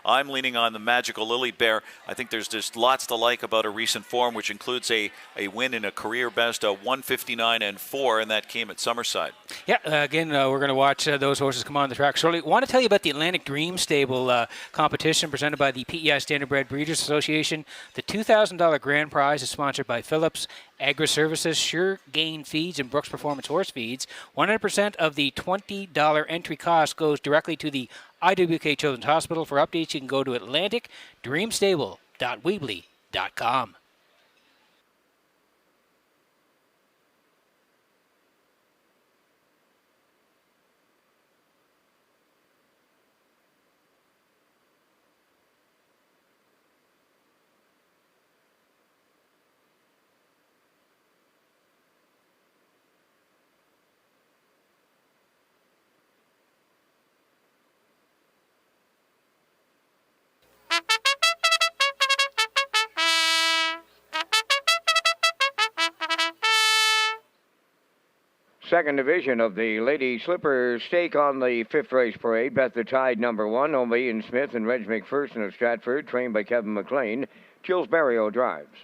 I'm leaning on the Magical Lily Bear. I think there's just lots to like about her recent form, which includes a win in a career best of 159-4, and that came at Summerside.
Yeah, again, we're going to watch those horses come on the track shortly. I want to tell you about the Atlantic Dream Stable competition presented by the PEI Standardbred Breeders Association. The $2,000 grand prize is sponsored by Phillips Agri Services, Sure Gain Feeds, and Brooks Performance Horse Feeds. 100% of the $20 entry cost goes directly to the IWK Children's Hospital. For updates, you can go to atlanticdreamstable.weebly.com.
Second division of the Lady Slipper Stake on the 5th race parade. Bet the Tide number 1, owned by Ian Smith and Reg McPherson of Stratford, trained by Kevin McLean. Gilles Barrio drives.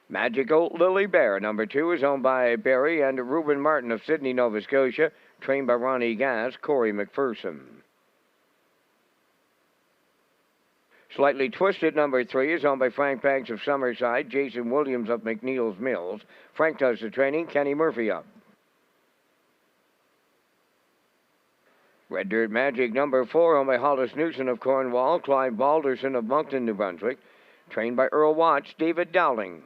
Magical Lily Bear, number 2, is owned by Barry and Reuben Martin of Sydney, Nova Scotia, trained by Ronnie Gass, Corey McPherson. Slightly Twisted, number 3, is owned by Frank Banks of Summerside, Jason Williams of McNeil's Mills. Frank does the training, Kenny Murphy up. Red Dirt Magic, number 4, owned by Hollis Newson of Cornwall, Clive Balderson of Moncton, New Brunswick, trained by Earl Watts, David Dowling.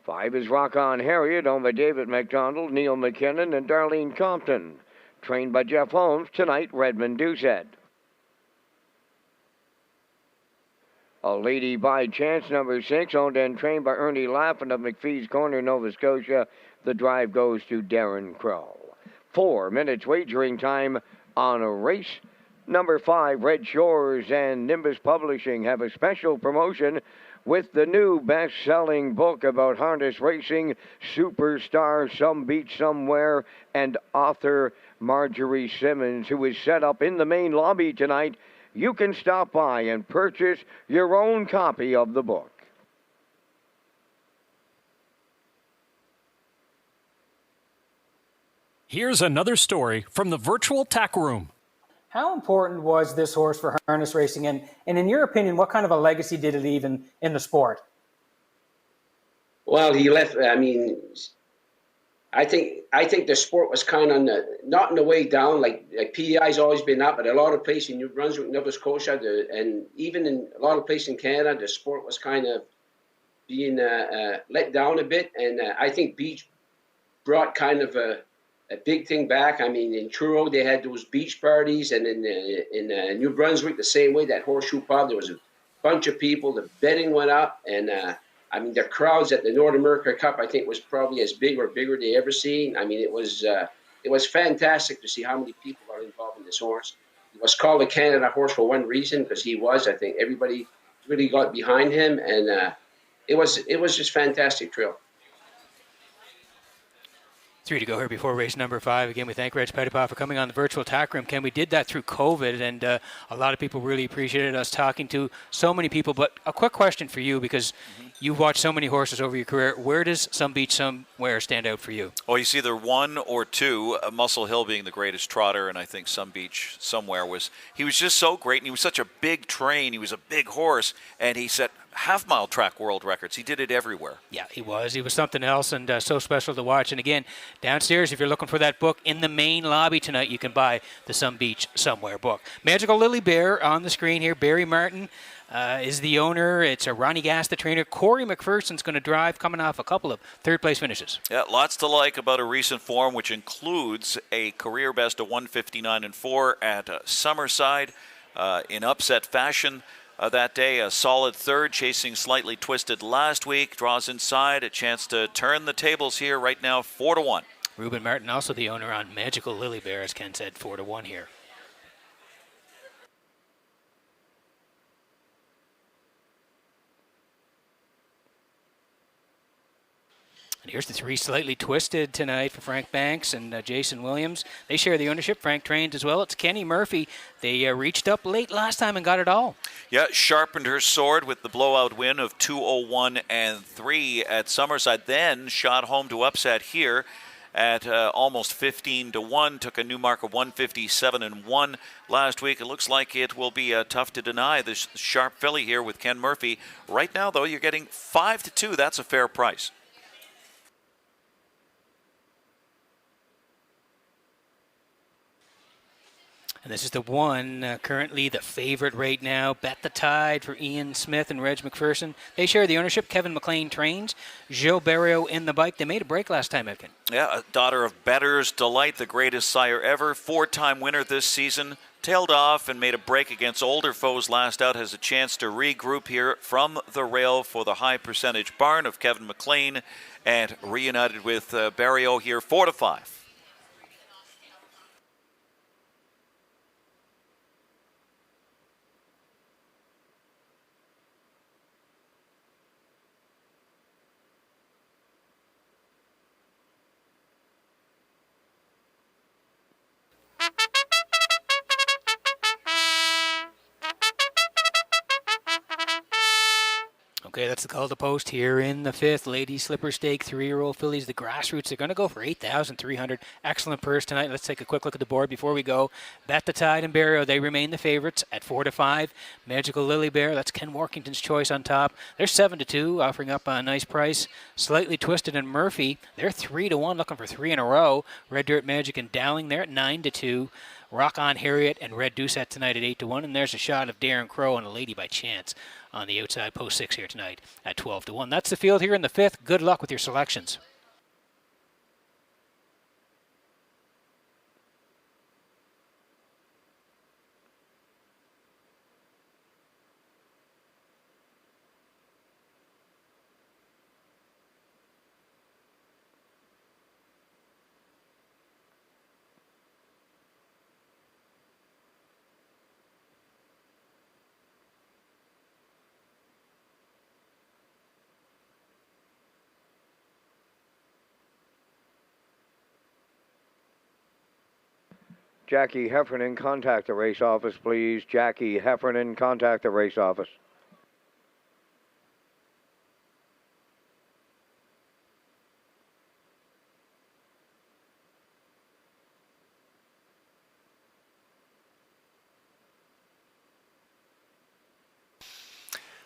5 is Rock On Harriet, owned by David McDonald, Neil McKinnon, and Darlene Compton. Trained by Jeff Holmes, tonight Redmond Doucette. A Lady by Chance, number 6, owned and trained by Ernie Lappin of McPhee's Corner, Nova Scotia. The drive goes to Darren Crow. 4 minutes wagering time on a race. Number 5, Red Shores and Nimbus Publishing have a special promotion with the new best-selling book about harness racing, Superstar Some Beach Somewhere, and author Marjorie Simmons, who is set up in the main lobby tonight. You can stop by and purchase your own copy of the book.
Here's another story from the virtual tack room.
How important was this horse for harness racing? And in your opinion, what kind of a legacy did it leave in the sport?
Well, he left, I mean, I think the sport was kind of not in the way down, like PEI's always been up, but a lot of places in New Brunswick, Nova Scotia, and even in a lot of places in Canada, the sport was kind of being let down a bit. And I think beach brought kind of a big thing back. I mean, in Truro, they had those beach parties, and in New Brunswick, the same way, that horseshoe pub, there was a bunch of people, the betting went up, and I mean, the crowds at the North America Cup, I think, was probably as big or bigger they ever seen. I mean, it was fantastic to see how many people are involved in this horse. He was called the Canada horse for one reason, because he was. I think everybody really got behind him, and it was just fantastic thrill.
3 to go here before race number 5. Again, we thank Reg Pettipaw for coming on the virtual tack room. Ken, we did that through COVID, and a lot of people really appreciated us talking to so many people. But a quick question for you, because you've watched so many horses over your career. Where does Some Beach Somewhere stand out for you?
Oh, he's either 1 or 2. Muscle Hill being the greatest trotter, and I think Some Beach Somewhere was just so great, and he was such a big train. He was a big horse, and he set half-mile track world records. He did it everywhere.
Yeah, he was. He was something else, and so special to watch. And again, downstairs, if you're looking for that book, in the main lobby tonight, you can buy the Some Beach Somewhere book. Magical Lily Bear on the screen here. Barry Martin is the owner. It's a Ronnie Gass, the trainer. Corey McPherson's going to drive, coming off a couple of third-place finishes.
Yeah, lots to like about a recent form, which includes a career best of 159-4 at Summerside in upset fashion. That day, a solid third, chasing Slightly Twisted last week. Draws inside, a chance to turn the tables here right now, 4-1.
Reuben Martin, also the owner on Magical Lily Bear, as Ken said, 4-1 here. And here's the 3 Slightly Twisted tonight for Frank Banks and Jason Williams. They share the ownership. Frank trains as well. It's Kenny Murphy. They reached up late last time and got it all.
Yeah, sharpened her sword with the blowout win of 201 and 3 at Summerside. Then shot home to upset here at almost 15-1. Took a new mark of 157-1 last week. It looks like it will be tough to deny this sharp filly here with Ken Murphy. Right now, though, you're getting 5-2. That's a fair price.
And this is the one currently the favorite right now. Bet the Tide for Ian Smith and Reg McPherson. They share the ownership. Kevin McLean trains. Joe Barrio in the bike. They made a break last time, Edkin.
Yeah, a daughter of Better's Delight, the greatest sire ever. 4-time winner this season. Tailed off and made a break against older foes last out. Has a chance to regroup here from the rail for the high percentage barn of Kevin McLean. And reunited with Barrio here, 4-5.
Okay, that's the call to post here in the 5th. Lady Slipper Stake, 3-year-old fillies. The Grassroots, they're going to go for 8,300. Excellent purse tonight. Let's take a quick look at the board before we go. Bet the Tide and Barrio, they remain the favorites at 4-5. Magical Lily Bear, that's Ken Workington's choice on top. They're 7-2, offering up a nice price. Slightly Twisted and Murphy, they're 3-1, looking for 3 in a row. Red Dirt Magic and Dowling, they're at 9-2. Rock On Harriet and Red Doucette tonight at 8-1. And there's a shot of Darren Crow and a Lady by Chance on the outside post 6 here tonight at 12-1. That's the field here in the 5th. Good luck with your selections.
Jackie Heffernan, contact the race office, please. Jackie Heffernan, contact the race office.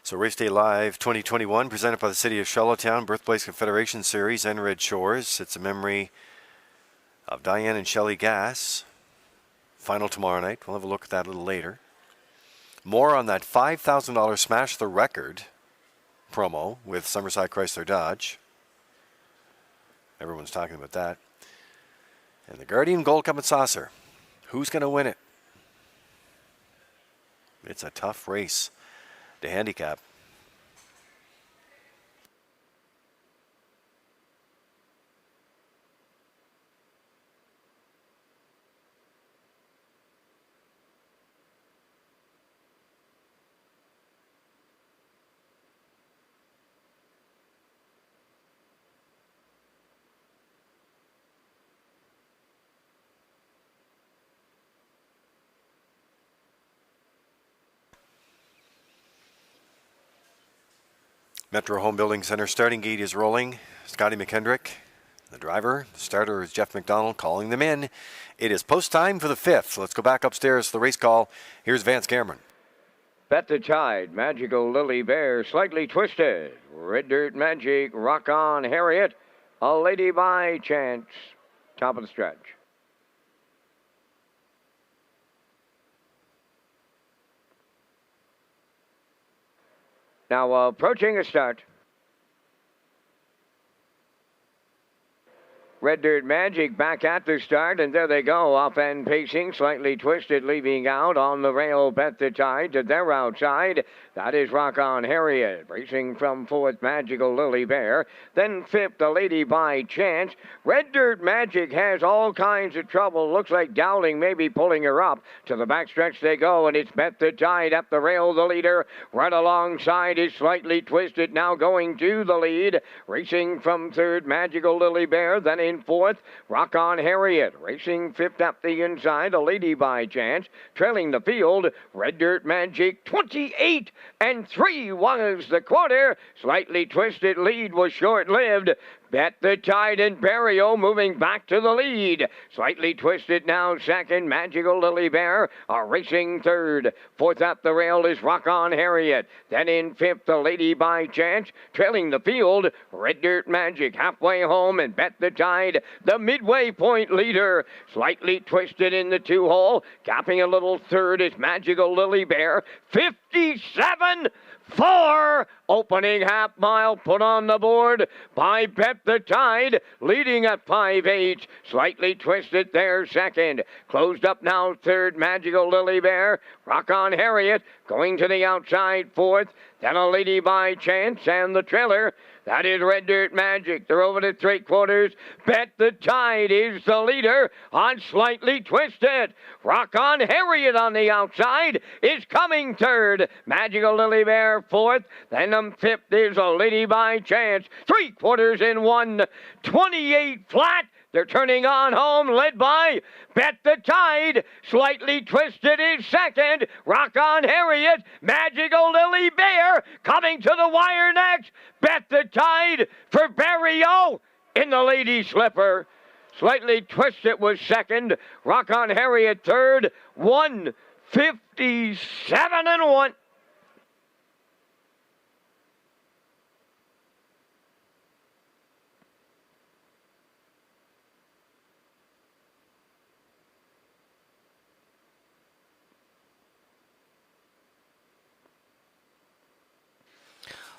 So Race Day Live 2021, presented by the City of Charlottetown, Birthplace Confederation Series, and Red Shores. It's a memory of Diane and Shelley Gass. Final tomorrow night. We'll have a look at that a little later. More on that $5,000 Smash the Record promo with Summerside Chrysler Dodge. Everyone's talking about that. And the Guardian Gold Cup and Saucer. Who's going to win it? It's a tough race to handicap. Metro Home Building Center starting gate is rolling. Scotty McKendrick, the driver. The starter is Jeff McDonald calling them in. It is post time for the 5th. Let's go back upstairs to the race call. Here's Vance Cameron.
Bet the Tide, Magical Lily Bear, Slightly Twisted, Red Dirt Magic, Rock On Harriet, A Lady by Chance, top of the stretch. Now approaching a start. Red Dirt Magic back at the start, and there they go, off and pacing, Slightly Twisted, leaving out on the rail. Bet the Tide to their outside. That is Rock On Harriet, racing from 4th, Magical Lily Bear. Then 5th, A Lady by Chance. Red Dirt Magic has all kinds of trouble. Looks like Dowling may be pulling her up. To the backstretch they go, and it's Bet the Tide up the rail, the leader. Right alongside is Slightly Twisted, now going to the lead. Racing from 3rd, Magical Lily Bear. Then in 4th, Rock On Harriet. Racing 5th up the inside, A Lady by Chance. Trailing the field, Red Dirt Magic, 28 and 3 was the quarter. Slightly Twisted lead was short-lived. Bet the Tide and Barrio moving back to the lead. Slightly Twisted now second. Magical Lily Bear are racing 3rd. 4th up the rail is Rock On Harriet. Then in 5th, A Lady by Chance. Trailing the field, Red Dirt Magic halfway home, and Bet the Tide, the midway point leader. Slightly Twisted in the 2-hole. Capping a little 3rd is Magical Lily Bear. 57-4. Opening half mile put on the board by Bet the Tide, leading at 5-8. Slightly Twisted there second. Closed up now 3rd, Magical Lily Bear. Rock On Harriet going to the outside 4th. Then A Lady by Chance, and the trailer, that is Red Dirt Magic. They're over to 3/4. Bet the Tide is the leader on Slightly Twisted. Rock On Harriet on the outside is coming 3rd. Magical Lily Bear 4th. Then 5th is A Lady by Chance. 3/4 in 1. 28 flat. They're turning on home, led by Bet the Tide. Slightly Twisted is second. Rock On Harriet, Magical Lily Bear coming to the wire next. Bet the Tide for Barrio in the Lady Slipper. Slightly Twisted was second. Rock On Harriet third. 157-1.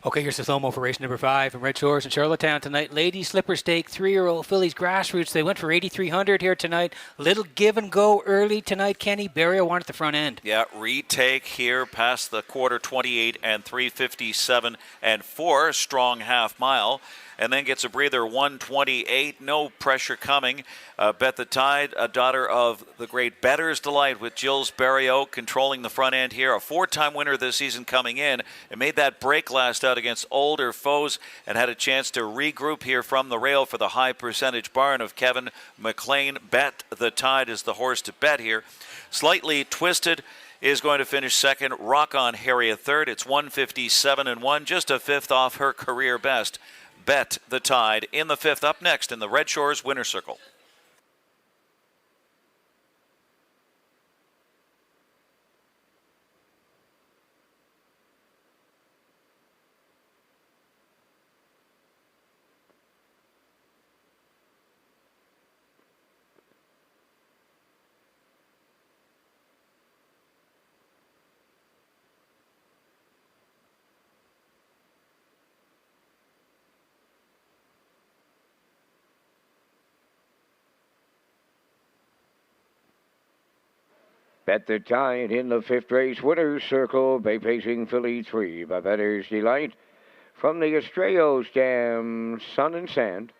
Okay, here's the Thomo for race number 5 from Red Shores in Charlottetown tonight. Lady Slipper Stake, 3-year-old fillies grassroots. They went for 8,300 here tonight. Little give and go early tonight. Kenny Barrio won at the front end.
Yeah, retake here past the quarter, 28 and 357 and 4, strong half mile. And then gets a breather, 128, no pressure coming. Bet the Tide, a daughter of the great Better's Delight with Jill's Barrio controlling the front end here. A 4-time winner this season coming in and made that break last out against older foes and had a chance to regroup here from the rail for the high percentage barn of Kevin McLean. Bet the Tide is the horse to bet here. Slightly Twisted is going to finish second. Rock On Harriet third. It's 157-1, just a fifth off her career best. Bet the Tide in the 5th, up next in the Red Shores Winner's Circle.
Bet the Tide in the 5th race winner's circle. Bay Pacing Filly 3 by Better's Delight. From the Estrellas Dam, Sun and Sand.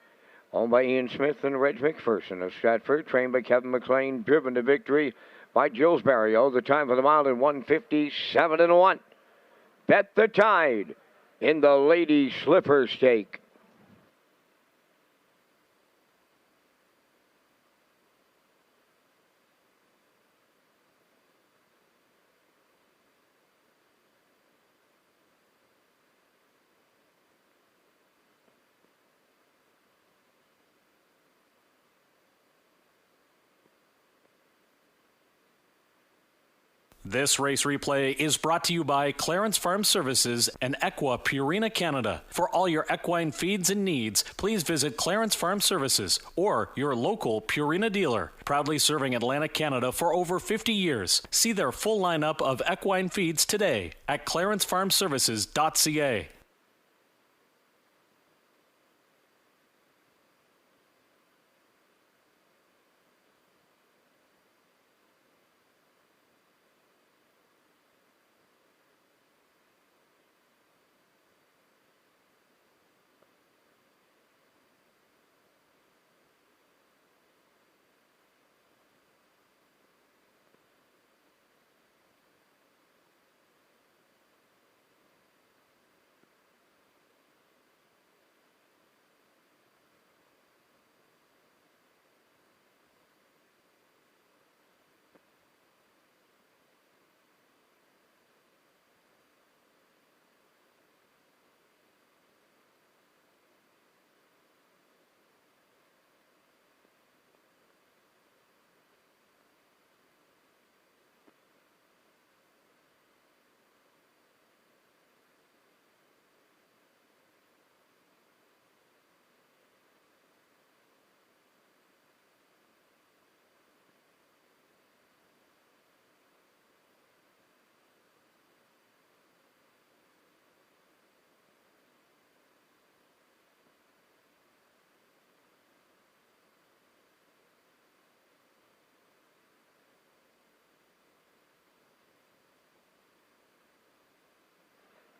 Owned by Ian Smith and Reg McPherson of Stratford. Trained by Kevin McLean. Driven to victory by Jill's Barrio. The time for the mile in 157-1. Bet the Tide in the Lady Slipper Stake.
This race replay is brought to you by Clarence Farm Services and Equa Purina Canada. For all your equine feeds and needs, please visit Clarence Farm Services or your local Purina dealer. Proudly serving Atlantic Canada for over 50 years. See their full lineup of equine feeds today at clarencefarmservices.ca.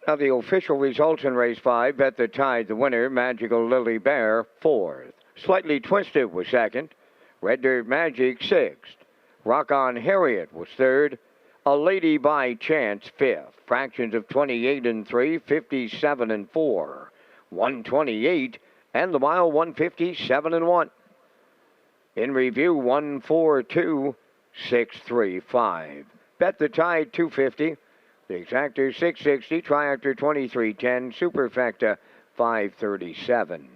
Now the official results in race 5. Bet the Tide, the winner. Magical Lily Bear, 4th. Slightly Twisted was 2nd. Red Dirt Magic, 6th. Rock On Harriet was 3rd. A Lady by Chance, 5th. Fractions of 28 and 3, 57 and 4. 128, and the mile 157-1. In review, 142,635. Bet the Tide 250. The exactor 660. Triactor 2310. Superfecta 537.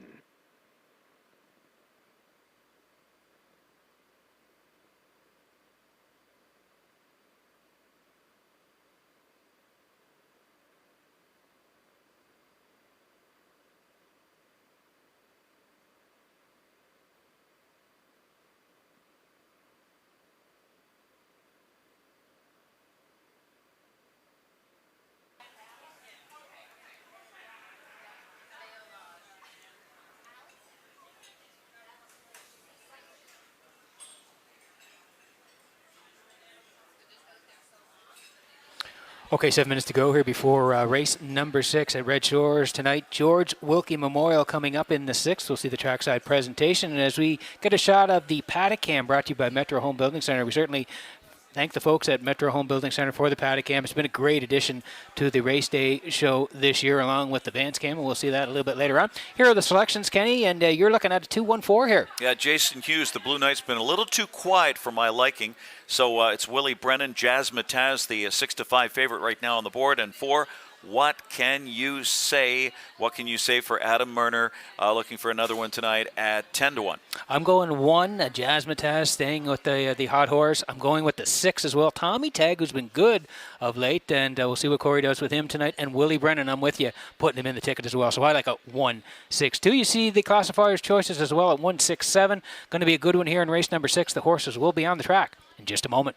Okay, 7 minutes to go here before race number 6 at Red Shores tonight. George Wilkie Memorial coming up in the 6th. We'll see the trackside presentation. And as we get a shot of the paddock cam brought to you by Metro Home Building Center, we certainly thank the folks at Metro Home Building Center for the paddock cam. It's been a great addition to the race day show this year, along with the Vance cam, and we'll see that a little bit later on. Here are the selections, Kenny, and you're looking at a 2-1-4 here.
Yeah, Jason Hughes, the Blue Knights, been a little too quiet for my liking. So it's Willie Brennan, Jazz Mataz, the 6-5 favorite right now on the board, and 4. What can you say? What can you say for Adam Murner? Looking for another one tonight at 10-1.
I'm going 1, Jazz Mataz, staying with the hot horse. I'm going with the 6 as well. Tommy Tagg, who's been good of late, and we'll see what Corey does with him tonight. And Willie Brennan, I'm with you, putting him in the ticket as well. So I like a 1-6-2. You see the classifiers choices as well at 1-6-7. Going to be a good one here in race number 6. The horses will be on the track in just a moment.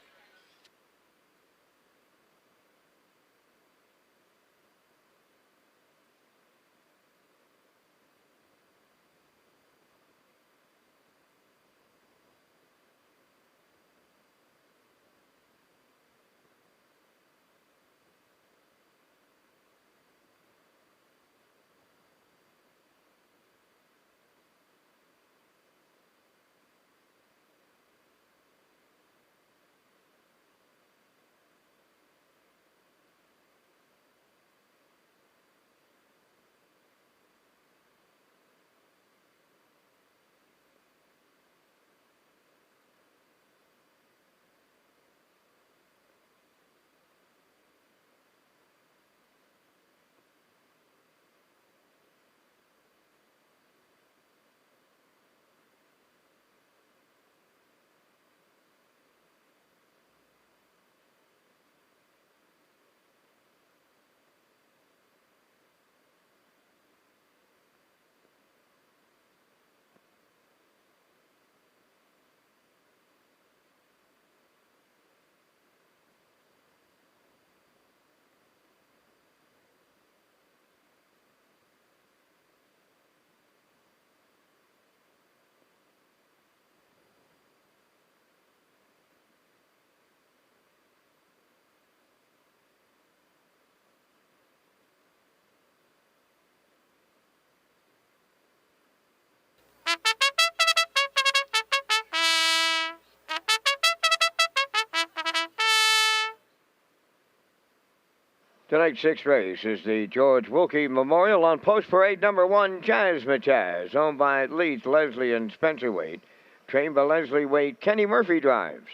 Tonight's 6th race is the George Wilkie Memorial on Post Parade number 1, Jazz Mataz, owned by Leith, Leslie, and Spencer Waite. Trained by Leslie Waite, Kenny Murphy drives.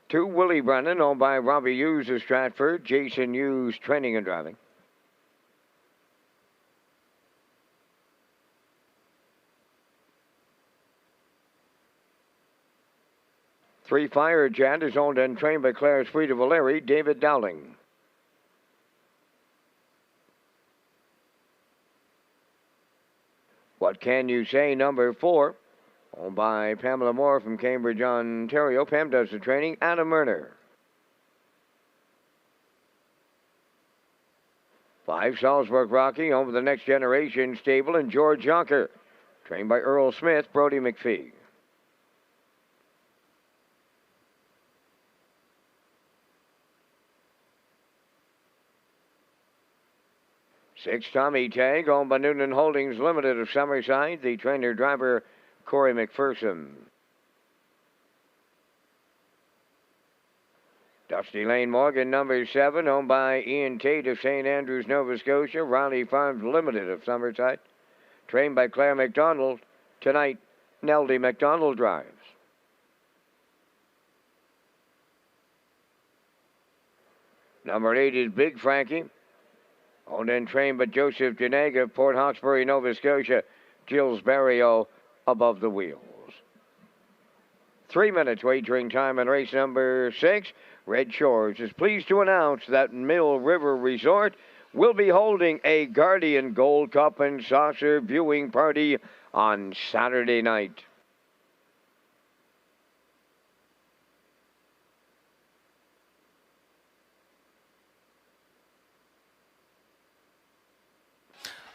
Two, Willie Brennan, owned by Robbie Hughes of Stratford, Jason Hughes training and driving. 3, Fire Jet is owned and trained by Claire's Frida Valeri, David Dowling. 'What Can You Say?, number 4, owned by Pamela Moore from Cambridge, Ontario. Pam does the training, Adam Murner. 5, Salzburg Rocky, owned by the Next Generation Stable, and George Jonker, trained by Earl Smith, Brody McPhee. 6, Tommy Tagg, owned by Noonan Holdings Limited of Summerside, the trainer-driver Corey McPherson. Dusty Lane Morgan, number 7, owned by Ian Tate of St. Andrews, Nova Scotia. Riley Farms Limited of Summerside, trained by Claire McDonald. Tonight, Neldy McDonald drives. Number 8 is Big Frankie, owned and trained by Joseph Janega of Port Hawkesbury, Nova Scotia. Gilles Barrio above the wheels. 3 minutes wagering time in race number 6. Red Shores is pleased to announce that Mill River Resort will be holding a Guardian Gold Cup and Saucer viewing party on Saturday night.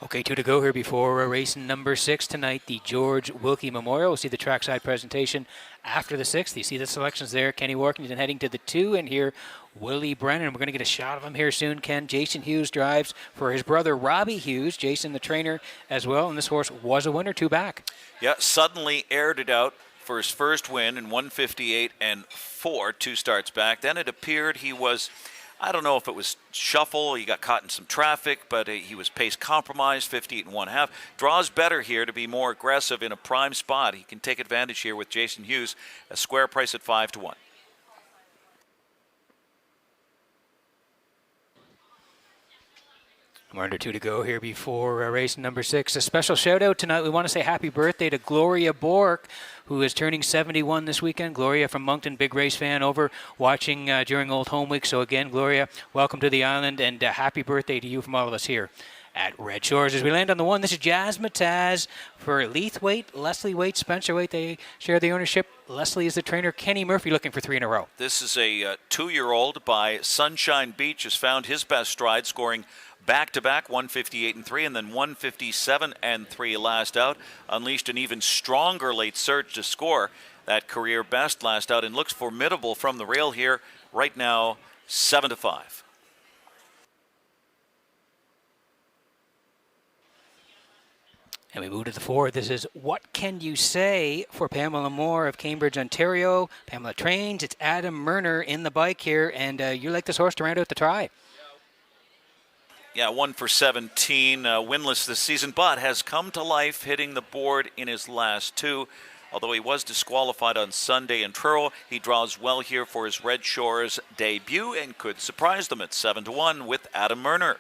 Okay, 2 to go here before race number 6 tonight, the George Wilkie Memorial. We'll see the trackside presentation after the 6th. You see the selections there. Kenny Workington heading to the 2, and here Willie Brennan. We're going to get a shot of him here soon, Ken. Jason Hughes drives for his brother Robbie Hughes. Jason, the trainer, as well, and this horse was a winner, 2 back.
Yeah, suddenly aired it out for his first win in 158 and 4, 2 starts back. Then it appeared he was, I don't know if it was shuffle, he got caught in some traffic, but he was pace compromised, 58 and 1/2. Draws better here to be more aggressive in a prime spot. He can take advantage here with Jason Hughes, a square price at 5 to 1.
We're under 2 to go here before race number 6. A special shout out tonight. We want to say happy birthday to Gloria Bork, who is turning 71 this weekend. Gloria from Moncton, big race fan, over watching during Old Home Week. So again, Gloria, welcome to the island, and happy birthday to you from all of us here at Red Shores. As we land on the 1, this is Jazz Mataz for Leith Waite, Leslie Waite, Spencer Waite. They share the ownership. Leslie is the trainer. Kenny Murphy looking for 3 in a row.
This is a 2-year-old by Sunshine Beach, has found his best stride, scoring back-to-back 158 and 3, and then 157 and 3 last out. Unleashed an even stronger late surge to score that career best last out, and looks formidable from the rail here. Right now, 7 to 5.
And we move to the 4. This is What Can You Say for Pamela Moore of Cambridge, Ontario. Pamela trains. It's Adam Murner in the bike here, and you like this horse to round out the try.
Yeah, 1 for 17, winless this season, but has come to life, hitting the board in his last 2. Although he was disqualified on Sunday in Truro, he draws well here for his Red Shores debut and could surprise them at 7 to 1 with Adam Murner.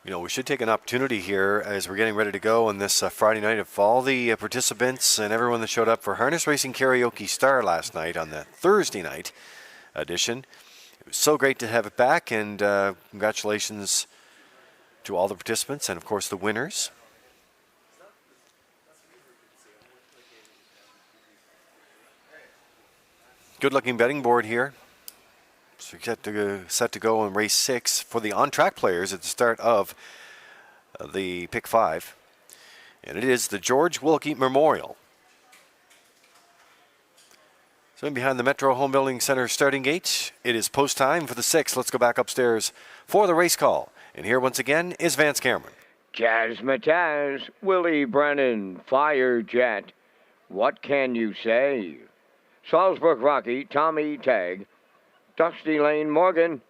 You know, we should take an opportunity here as we're getting ready to go on this Friday night of all the participants and everyone that showed up for Harness Racing Karaoke Star last night on the Thursday night edition. It was so great to have it back, and congratulations to all the participants and, of course, the winners. Good-looking betting board here. So set to go in race 6 for the on-track players at the start of the pick 5. And it is the George Wilkie Memorial. So in behind the Metro Home Building Center starting gate, it is post time for the 6th. Let's go back upstairs for the race call. And here once again is Vance Cameron.
Jazzmatazz, Willie Brennan, Fire Jet. What can you say? Salzburg Rocky, Tommy Tag, Dusty Lane Morgan,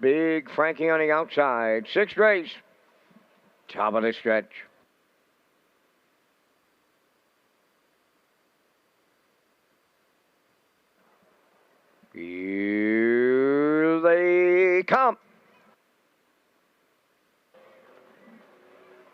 Big Frankie on the outside. 6th race, top of the stretch. Here they come.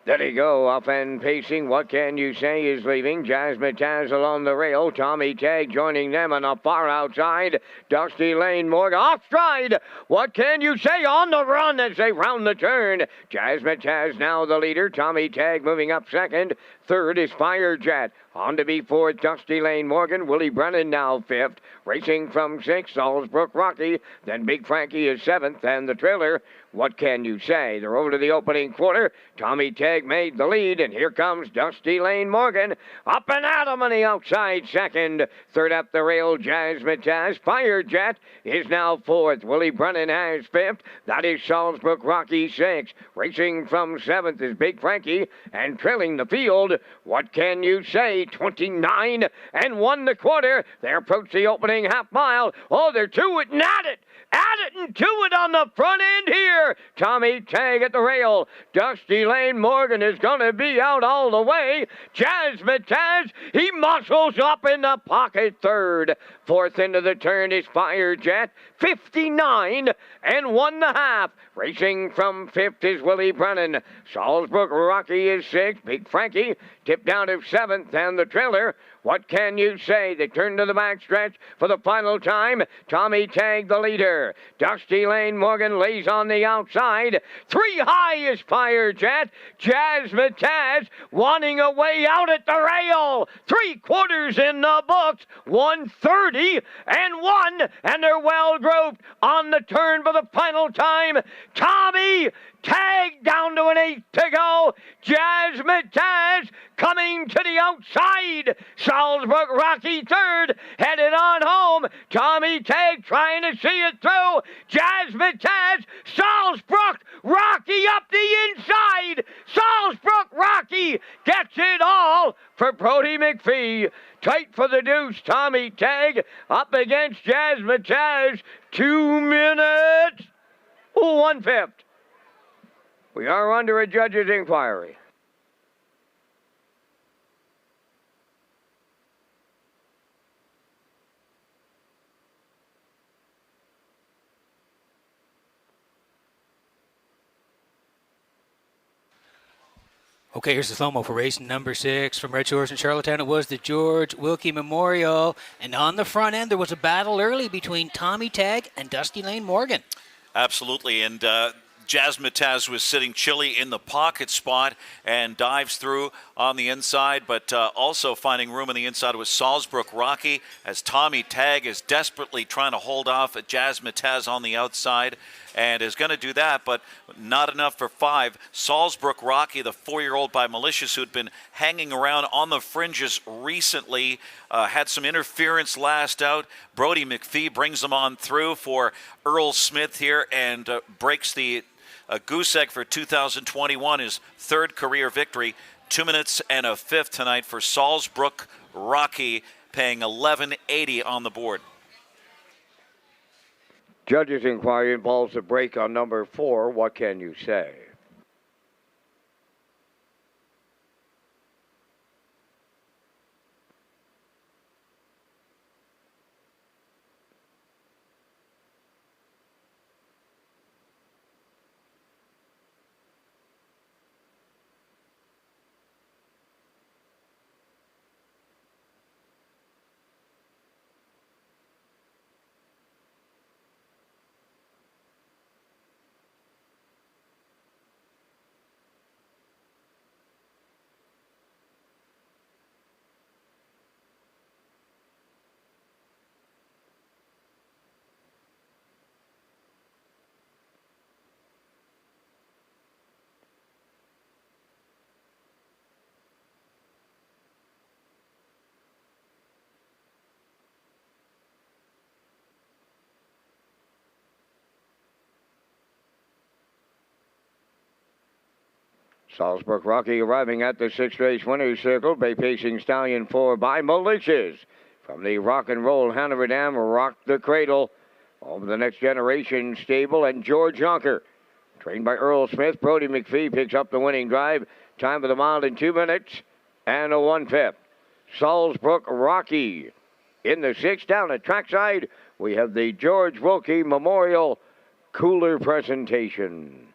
There they go, up and pacing. What can you say is leaving? Jazzmatazz along the rail. Tommy Tag joining them on the far outside. Dusty Lane Morgan off stride. What can you say on the run as they round the turn? Jazzmatazz now the leader. Tommy Tag moving up second. Third is Fire Jet. On to be fourth, Dusty Lane Morgan. Willie Brennan now fifth. Racing from sixth, Salzburg Rocky. Then Big Frankie is seventh. And the trailer, what can you say? They're over to the opening quarter. Tommy Tag made the lead. And here comes Dusty Lane Morgan. Up and at him on the outside second. Third up the rail, Jazzmatazz. Fire Jet is now fourth. Willie Brennan has fifth. That is Salzburg Rocky sixth. Racing from seventh is Big Frankie. And trailing the field, what can you say? 29 and 1/4. They approach the opening half mile. Oh, they're to it and at it. At it and to it on the front end here. Tommy Tag at the rail. Dusty Lane Morgan is going to be out all the way. Jazzmatazz, he muscles up in the pocket third. Fourth into the turn is Fire Jet. 59 and 1/2. Racing from fifth is Willie Brennan. Salzburg Rocky is sixth. Big Frankie tipped down to seventh. And the trailer, what can you say? They turn to the backstretch for the final time. Tommy Tag the leader. Dusty Lane Morgan lays on the outside. 3 high is Fire Jet. Jazzmatazz wanting a way out at the rail. 3/4 in the books. 130 and 1. And they're well grouped on the turn for the final time. Tommy Tag down to an 8 to go. Jazzmatazz coming to the outside. Salzburg Rocky third, headed on home. Tommy Tag trying to see it through. Jazzmatazz, Salzburg Rocky up the inside. Salzburg Rocky gets it all for Brody McPhee. Tight for the deuce, Tommy Tag up against Jazzmatazz. 2 minutes, 1/5. We are under a judge's inquiry.
Okay, here's the slow-mo for race number 6 from Red Shores in Charlottetown. It was the George Wilkie Memorial. And on the front end, there was a battle early between Tommy Tag and Dusty Lane Morgan.
Absolutely, and Jazzmatazz was sitting chilly in the pocket spot and dives through on the inside, but also finding room on the inside was Salzburg Rocky as Tommy Tag is desperately trying to hold off Jazzmatazz on the outside and is going to do that, but not enough for 5. Salzburg Rocky, the 4-year-old by Malicious, who had been hanging around on the fringes recently, had some interference last out. Brody McPhee brings them on through for Earl Smith here and breaks the goose egg for 2021, his 3rd career victory. 2 minutes and a 5th tonight for Salzburg Rocky, paying $11.80 on the board.
Judge's inquiry involves a break on number 4. What can you say? Salzburg Rocky arriving at the 6th race winner's circle. Bay Pacing Stallion 4 by Malicious. From the Rock and Roll Hanover Dam, Rock the Cradle. Over the Next Generation stable and George Yonker. Trained by Earl Smith, Brody McPhee picks up the winning drive. Time of the mile in 2 minutes and a 1/5. Salzburg Rocky. In the 6th, down at trackside, we have the George Wilkie Memorial Cooler presentation.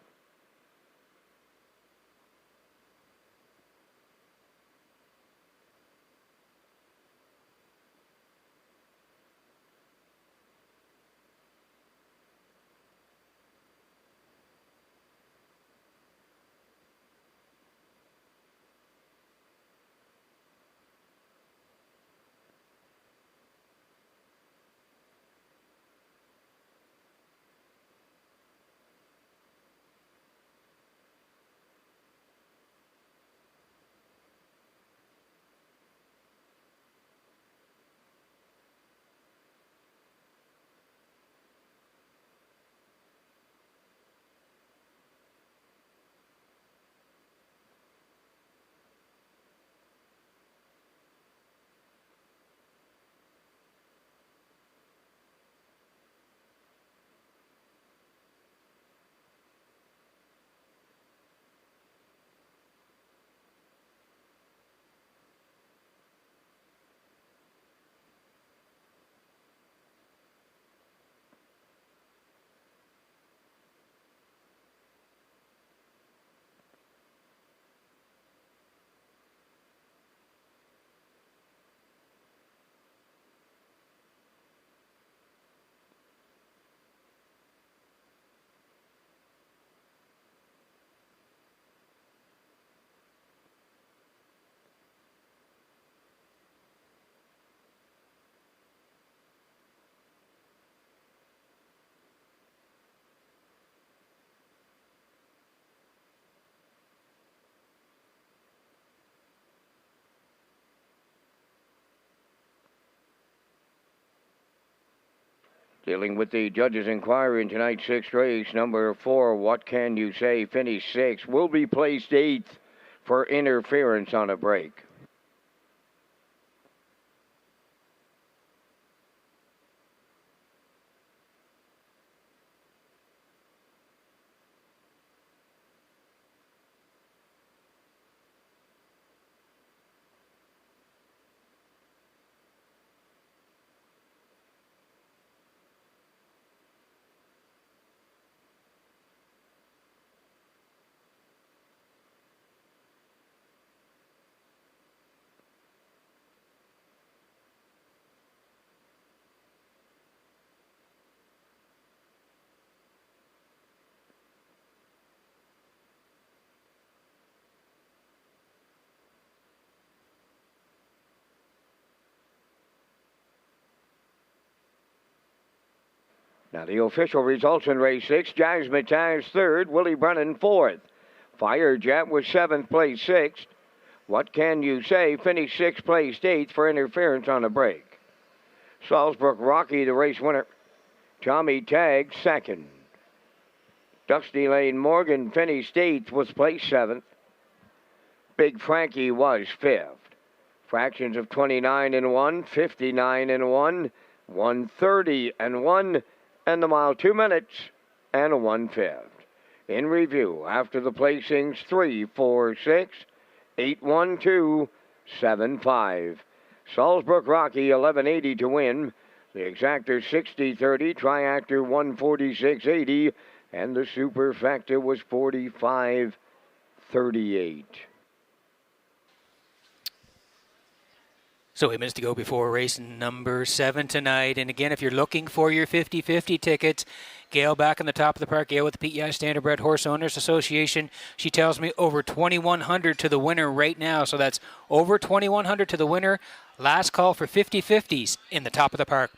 Dealing with the judges' inquiry in tonight's 6th race, number 4, What Can You Say, finished 6th, will be placed 8th for interference on a break. Now the official results in race 6, Jasmine Taz 3rd, Willie Brennan 4th. Fire Jet was 7th, place 6th. What Can You Say finished 6th, placed 8th for interference on a break. Salzburg Rocky, the race winner. Tommy Tagg 2nd. Dusty Lane Morgan finished 8th, was placed 7th. Big Frankie was 5th. Fractions of 29 and 1, 59 and 1, 130 and 1, and the mile 2 minutes and a 1/5. In review, after the placings 3, 4, 6, 8, 1, 2, 7, 5. Salzburg Rocky 1180 to win. The exactor 60-30, triactor 146.80, and the superfecta was 45.38.
So 8 minutes to go before race number 7 tonight. And again, if you're looking for your 50-50 tickets, Gail back on the top of the park. Gail with the PEI Standardbred Horse Owners Association. She tells me over 2,100 to the winner right now. So that's over 2,100 to the winner. Last call for 50-50s in the top of the park.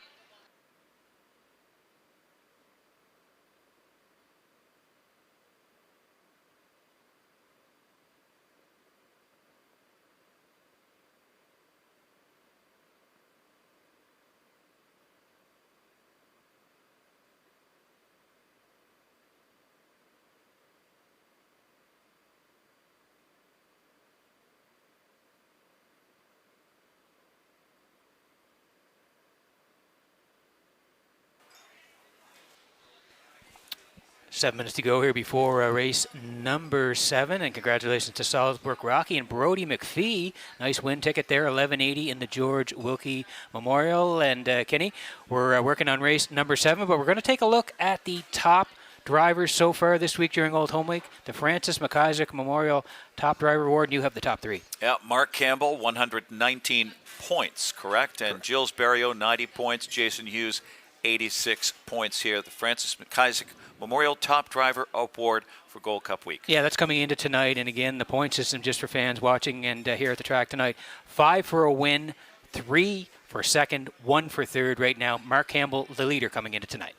7 minutes to go here before race number 7, and congratulations to Salzburg Rocky and Brody McPhee. Nice win ticket there, $11.80 in the George Wilkie Memorial. And Kenny, we're working on race number 7, but we're going to take a look at the top drivers so far this week during Old Home Week. The Francis McIsaac Memorial Top Driver Award, and you have the top 3.
Yeah, Mark Campbell, 119 points, correct? And Gilles Barrio, 90 points. Jason Hughes, 86 points here. The Francis McIsaac Memorial Top Driver Award for Gold Cup Week.
Yeah, that's coming into tonight. And again, the point system just for fans watching and here at the track tonight. 5 for a win, 3 for second, 1 for third right now. Mark Campbell, the leader, coming into tonight.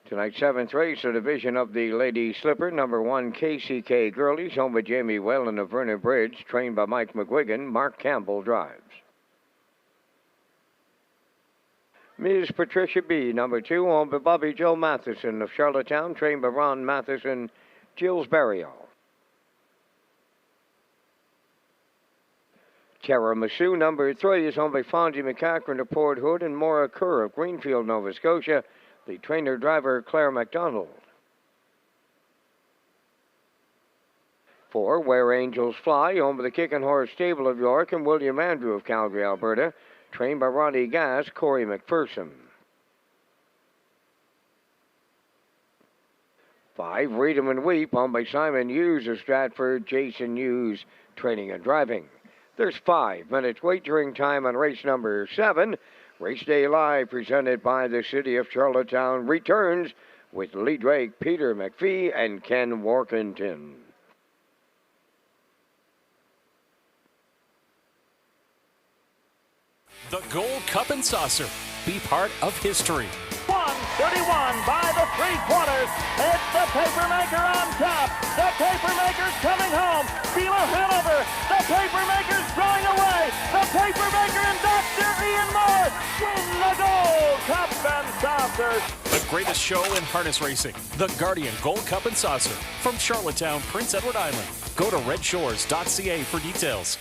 Tonight's 7th race, a division of the Lady Slipper, number 1 KCK Girlies, owned by Jamie Whalen of Vernon Bridge, trained by Mike McGuigan. Mark Campbell drives. Ms. Patricia B, number 2, owned by Bobby Joe Matheson of Charlottetown, trained by Ron Matheson, Gilles Barrio. Tiramisu, number 3, is owned by Fonzie McCachran of Port Hood and Maura Kerr of Greenfield, Nova Scotia, the trainer-driver Claire MacDonald. 4, Where Angels Fly, owned by the Kick and Horse Stable of York and William Andrew of Calgary, Alberta, trained by Ronnie Gass, Corey McPherson. 5, Read 'em and Weep, owned by Simon Hughes of Stratford, Jason Hughes, training and driving. There's 5 minutes wagering time on race number 7. Race Day Live, presented by the City of Charlottetown, returns with Lee Drake, Peter McPhee, and Ken Workington.
The Gold Cup and Saucer. Be part of history.
131 by the 3/4. It's the Papermaker on top. The Papermaker's coming home. Beeler Hanover. The Papermaker's drawing away. The Papermaker and Dr. Ian Moore win the Gold Cup and Saucer.
The greatest show in harness racing. The Guardian Gold Cup and Saucer. From Charlottetown, Prince Edward Island. Go to Redshores.ca for details.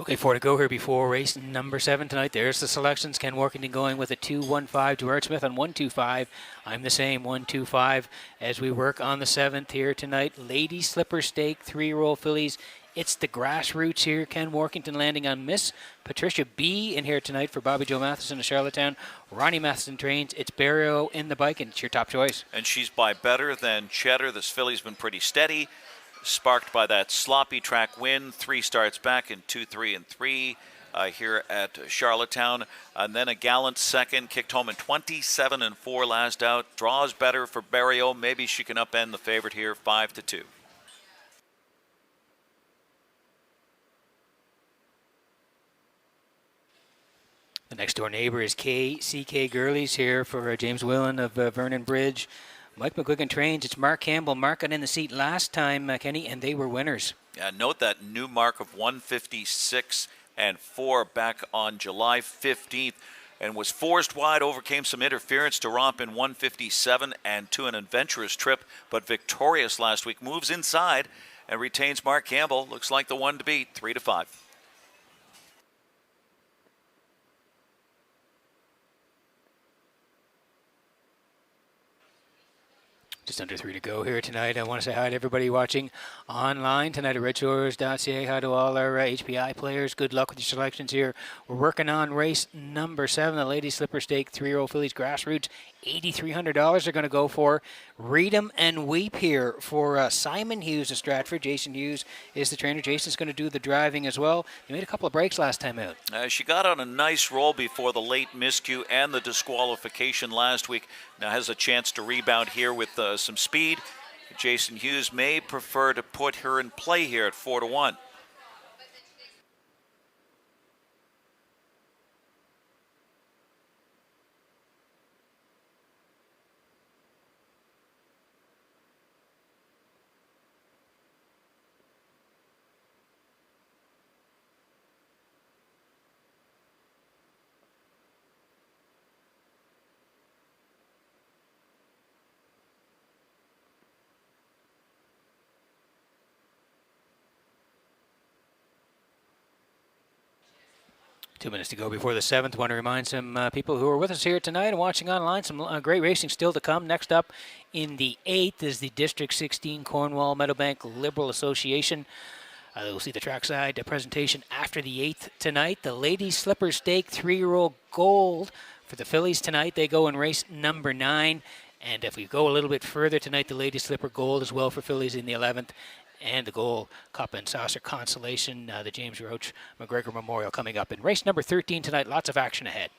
Okay, 4 to go here before race number 7 tonight. There's the selections. Ken Workington going with a 2-1-5. Gerard Smith on 1-2-5. I'm the same, 1-2-5. As we work on the 7th here tonight. Lady Slipper Stake, 3-year-old fillies. It's the grassroots here. Ken Workington landing on Miss Patricia B in here tonight for Bobby Joe Matheson of Charlottetown. Ronnie Matheson trains. It's Barrio in the bike, and it's your top choice.
And she's by better than Cheddar. This filly's been pretty steady. Sparked by that sloppy track win, 3 starts back in 2, 3, and 3 here at Charlottetown. And then a gallant second, kicked home in 27 and 4 last out. Draws better for Barrio. Maybe she can upend the favorite here, 5-2.
The next door neighbor is KCK Girlies here for James Whelan of Vernon Bridge. Mike McGuigan trains. It's Mark Campbell. Mark got in the seat last time, Kenny, and they were winners.
Yeah, note that new mark of 156 and 4 back on July 15th, and was forced wide, overcame some interference to romp in 157 and to an adventurous trip, but victorious last week. Moves inside and retains Mark Campbell. Looks like the one to beat, 3-5.
Just under 3 to go here tonight. I want to say hi to everybody watching online tonight at Redshores.ca. Hi to all our HPI players. Good luck with your selections here. We're working on race number 7, the Lady Slipper Stake 3-year-old fillies grassroots. $8,300 are going to go for. Read 'em and Weep here for Simon Hughes of Stratford. Jason Hughes is the trainer. Jason's going to do the driving as well. He made a couple of breaks last time out.
She got on a nice roll before the late miscue and the disqualification last week. Now has a chance to rebound here with some speed. Jason Hughes may prefer to put her in play here at 4-1.
2 minutes to go before the 7th. Want to remind some people who are with us here tonight and watching online, some great racing still to come. Next up in the 8th is the District 16 Cornwall Meadowbank Liberal Association. We'll see the trackside presentation after the 8th tonight. The Ladies Slipper Stake 3-year-old gold for the fillies tonight. They go in race number 9. And if we go a little bit further tonight, the Ladies Slipper gold as well for fillies in the 11th. And the Gold Cup and Saucer Consolation, the James Roach McGregor Memorial coming up in race number 13 tonight. Lots of action ahead.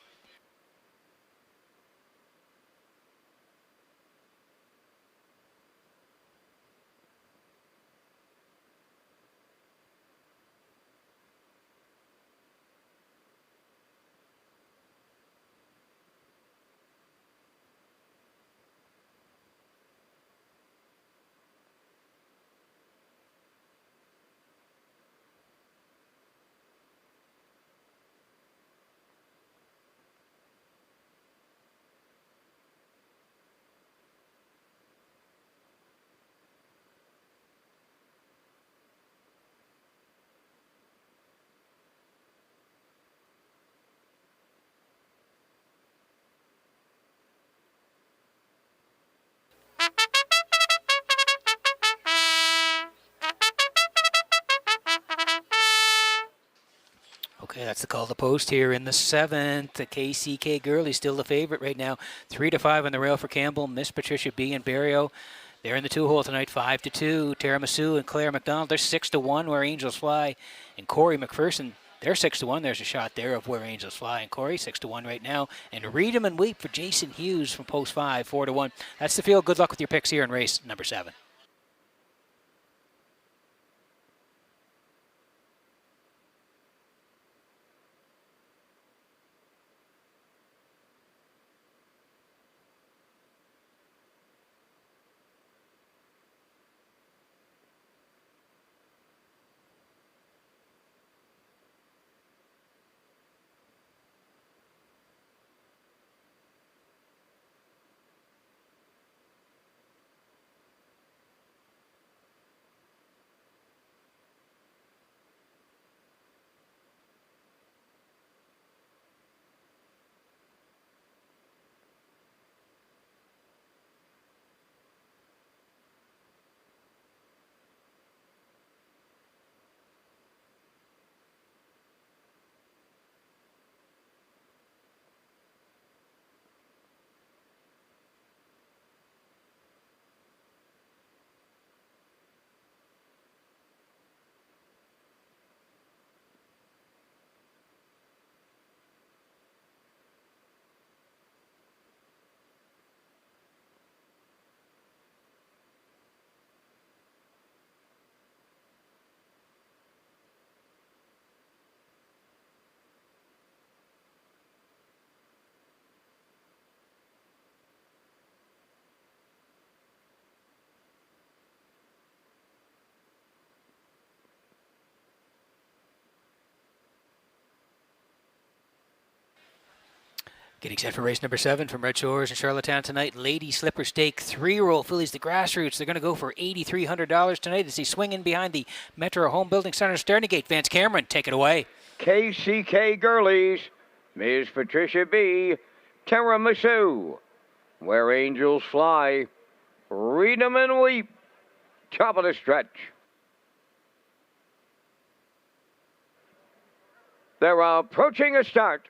Okay, that's the call to post here in the 7th. The KCK Girlie still the favorite right now. 3-5 on the rail for Campbell. Miss Patricia B. and Barrio. They're in the 2-hole tonight, 5-2. Tiramisu and Claire McDonald, they're 6-1 Where Angels Fly. And Corey McPherson, they're 6-1. There's a shot there of Where Angels Fly. And Corey, 6-1 right now. And Read 'em and Weep for Jason Hughes from post 5, 4-1. That's the field. Good luck with your picks here in race number 7. Getting set for race number 7 from Red Shores in Charlottetown tonight. Lady Slipper Stake 3-year-old fillies, the Grassroots. They're going to go for $8,300 tonight as he swing in behind the Metro Home Building Center starting gate. Vance Cameron, take it away.
KCK Girlies, Ms. Patricia B., Tiramisu, Where Angels Fly, Read 'em and Weep, top of the stretch. They're approaching a start.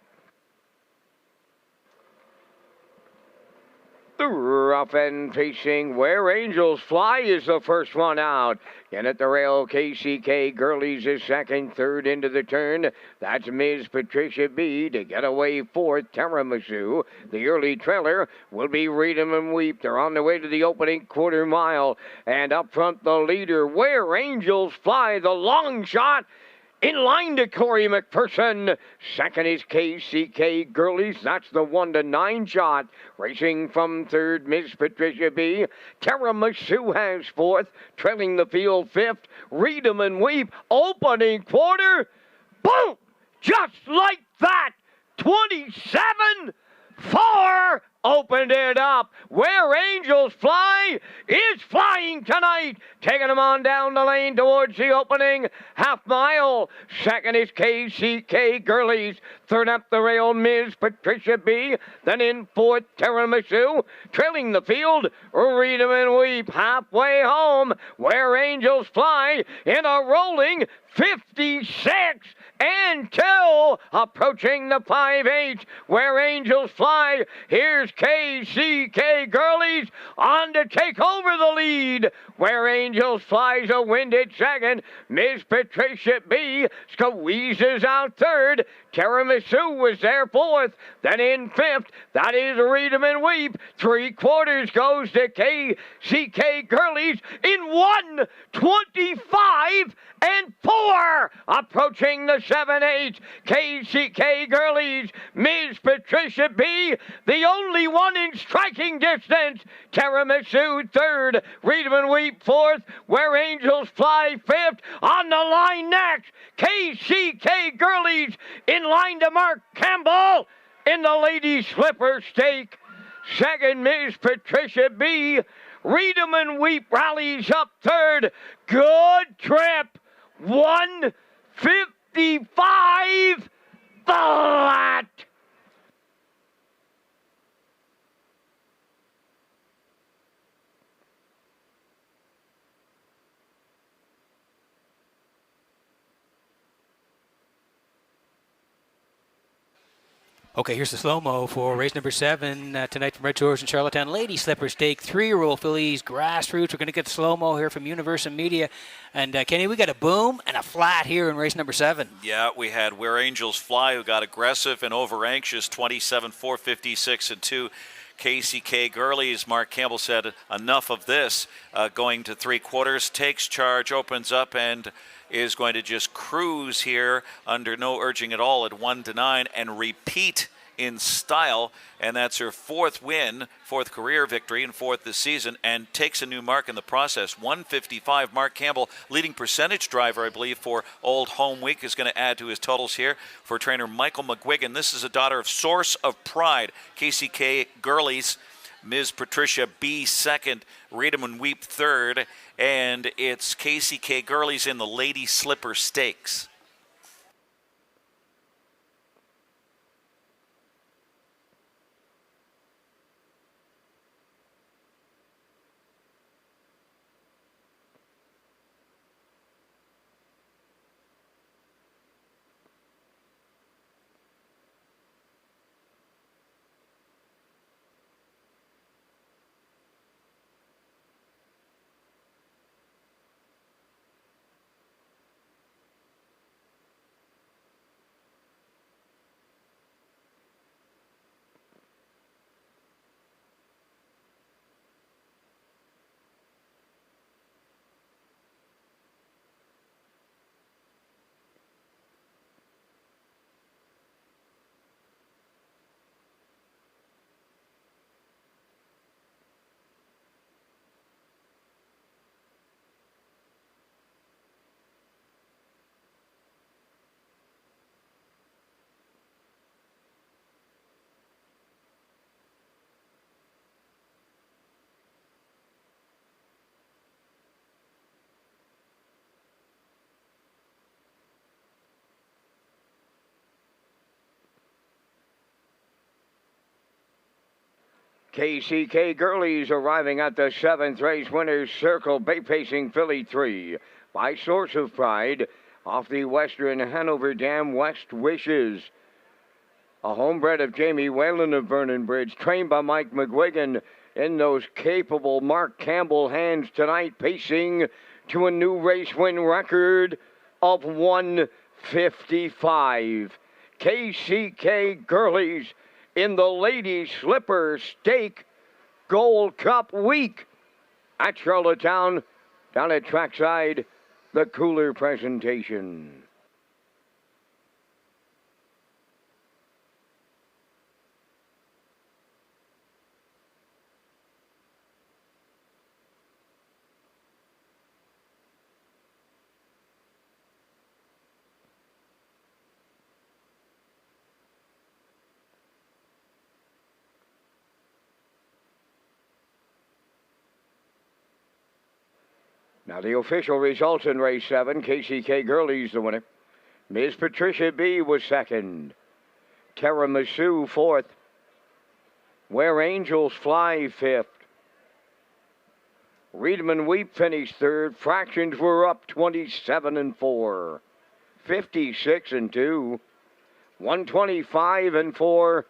The rough and pacing Where Angels Fly is the first one out. In at the rail, KCK Girlies is second, third into the turn. That's Ms. Patricia B. to get away fourth, Tiramisu. The early trailer will be Read 'em and Weep. They're on the way to the opening quarter mile. And up front, the leader, Where Angels Fly, the long shot. In line to Corey McPherson. Second is KCK Girlies. That's the 1-9 shot. Racing from third, Miss Patricia B. Tiramisu has fourth. Trailing the field fifth. Read 'em and Weep. Opening quarter. Boom! Just like that. 27 for opened it up. Where Angels Fly is flying tonight, taking them on down the lane towards the opening half mile. Second is KCK Girlies. Third up the rail, Ms. Patricia B. Then in fourth, Tiramisu. Trailing the field, Read 'em and Weep. Halfway home, Where Angels Fly in a rolling 56 and 2, approaching the 5-8, Where Angels Fly. Here's KCK Girlies on to take over the lead. Where Angels Fly's a wind at second. Miss Patricia B squeezes out third. Tiramisu was there fourth. Then in fifth, that is Read 'em and Weep. 3/4 goes to KCK Girlies in 1:25 and 4, approaching the 7-8. KCK Girlies, Ms. Patricia B, the only one in striking distance. Tiramisu third, Read 'em and Weep fourth, Where Angels Fly fifth. On the line next, KCK Girlies in line to Mark Campbell in the Lady Slipper Stake. Second, Ms. Patricia B. Read 'em and Weep rallies up third. Good trip. 1:55 flat.
Okay, here's the slow-mo for race number 7 tonight from Redshores and Charlottetown. Lady Slipper Stake, 3-year-old fillies, grassroots. We're going to get the slow-mo here from Universal Media. And, Kenny, we got a boom and a flat here in race number 7.
Yeah, we had Where Angels Fly, who got aggressive and over-anxious, 27, 456 and 2. KCK Girlies, Mark Campbell said, enough of this. Going to 3/4, takes charge, opens up, and is going to just cruise here under no urging at all at 1-9 and repeat in style. And that's her fourth win, fourth career victory, and fourth this season, and takes a new mark in the process. 155. Mark Campbell, leading percentage driver, I believe, for Old Home Week, is going to add to his totals here for trainer Michael McGuigan. This is a daughter of Source of Pride. KCK Girlies, Ms. Patricia B. second, Read 'em and Weep third, and it's KCK Girlies in the Lady Slipper Stakes.
KCK Girlies arriving at the 7th race winner's circle, bay-pacing filly 3 by Source of Pride off the Western Hanover Dam West Wishes. A homebred of Jamie Whalen of Vernon Bridge, trained by Mike McGuigan in those capable Mark Campbell hands tonight, pacing to a new race win record of 1:55. KCK Girlies in the Lady Slipper Stake Gold Cup week at Charlottetown, down at trackside, the Cooler presentation. Now the official results in race 7, KCK Gurley's the winner. Miss Patricia B was second. Tiramisu fourth. Where Angels Fly fifth. Reedman Weep finished third. Fractions were up 27-4. 56-2. 125-4.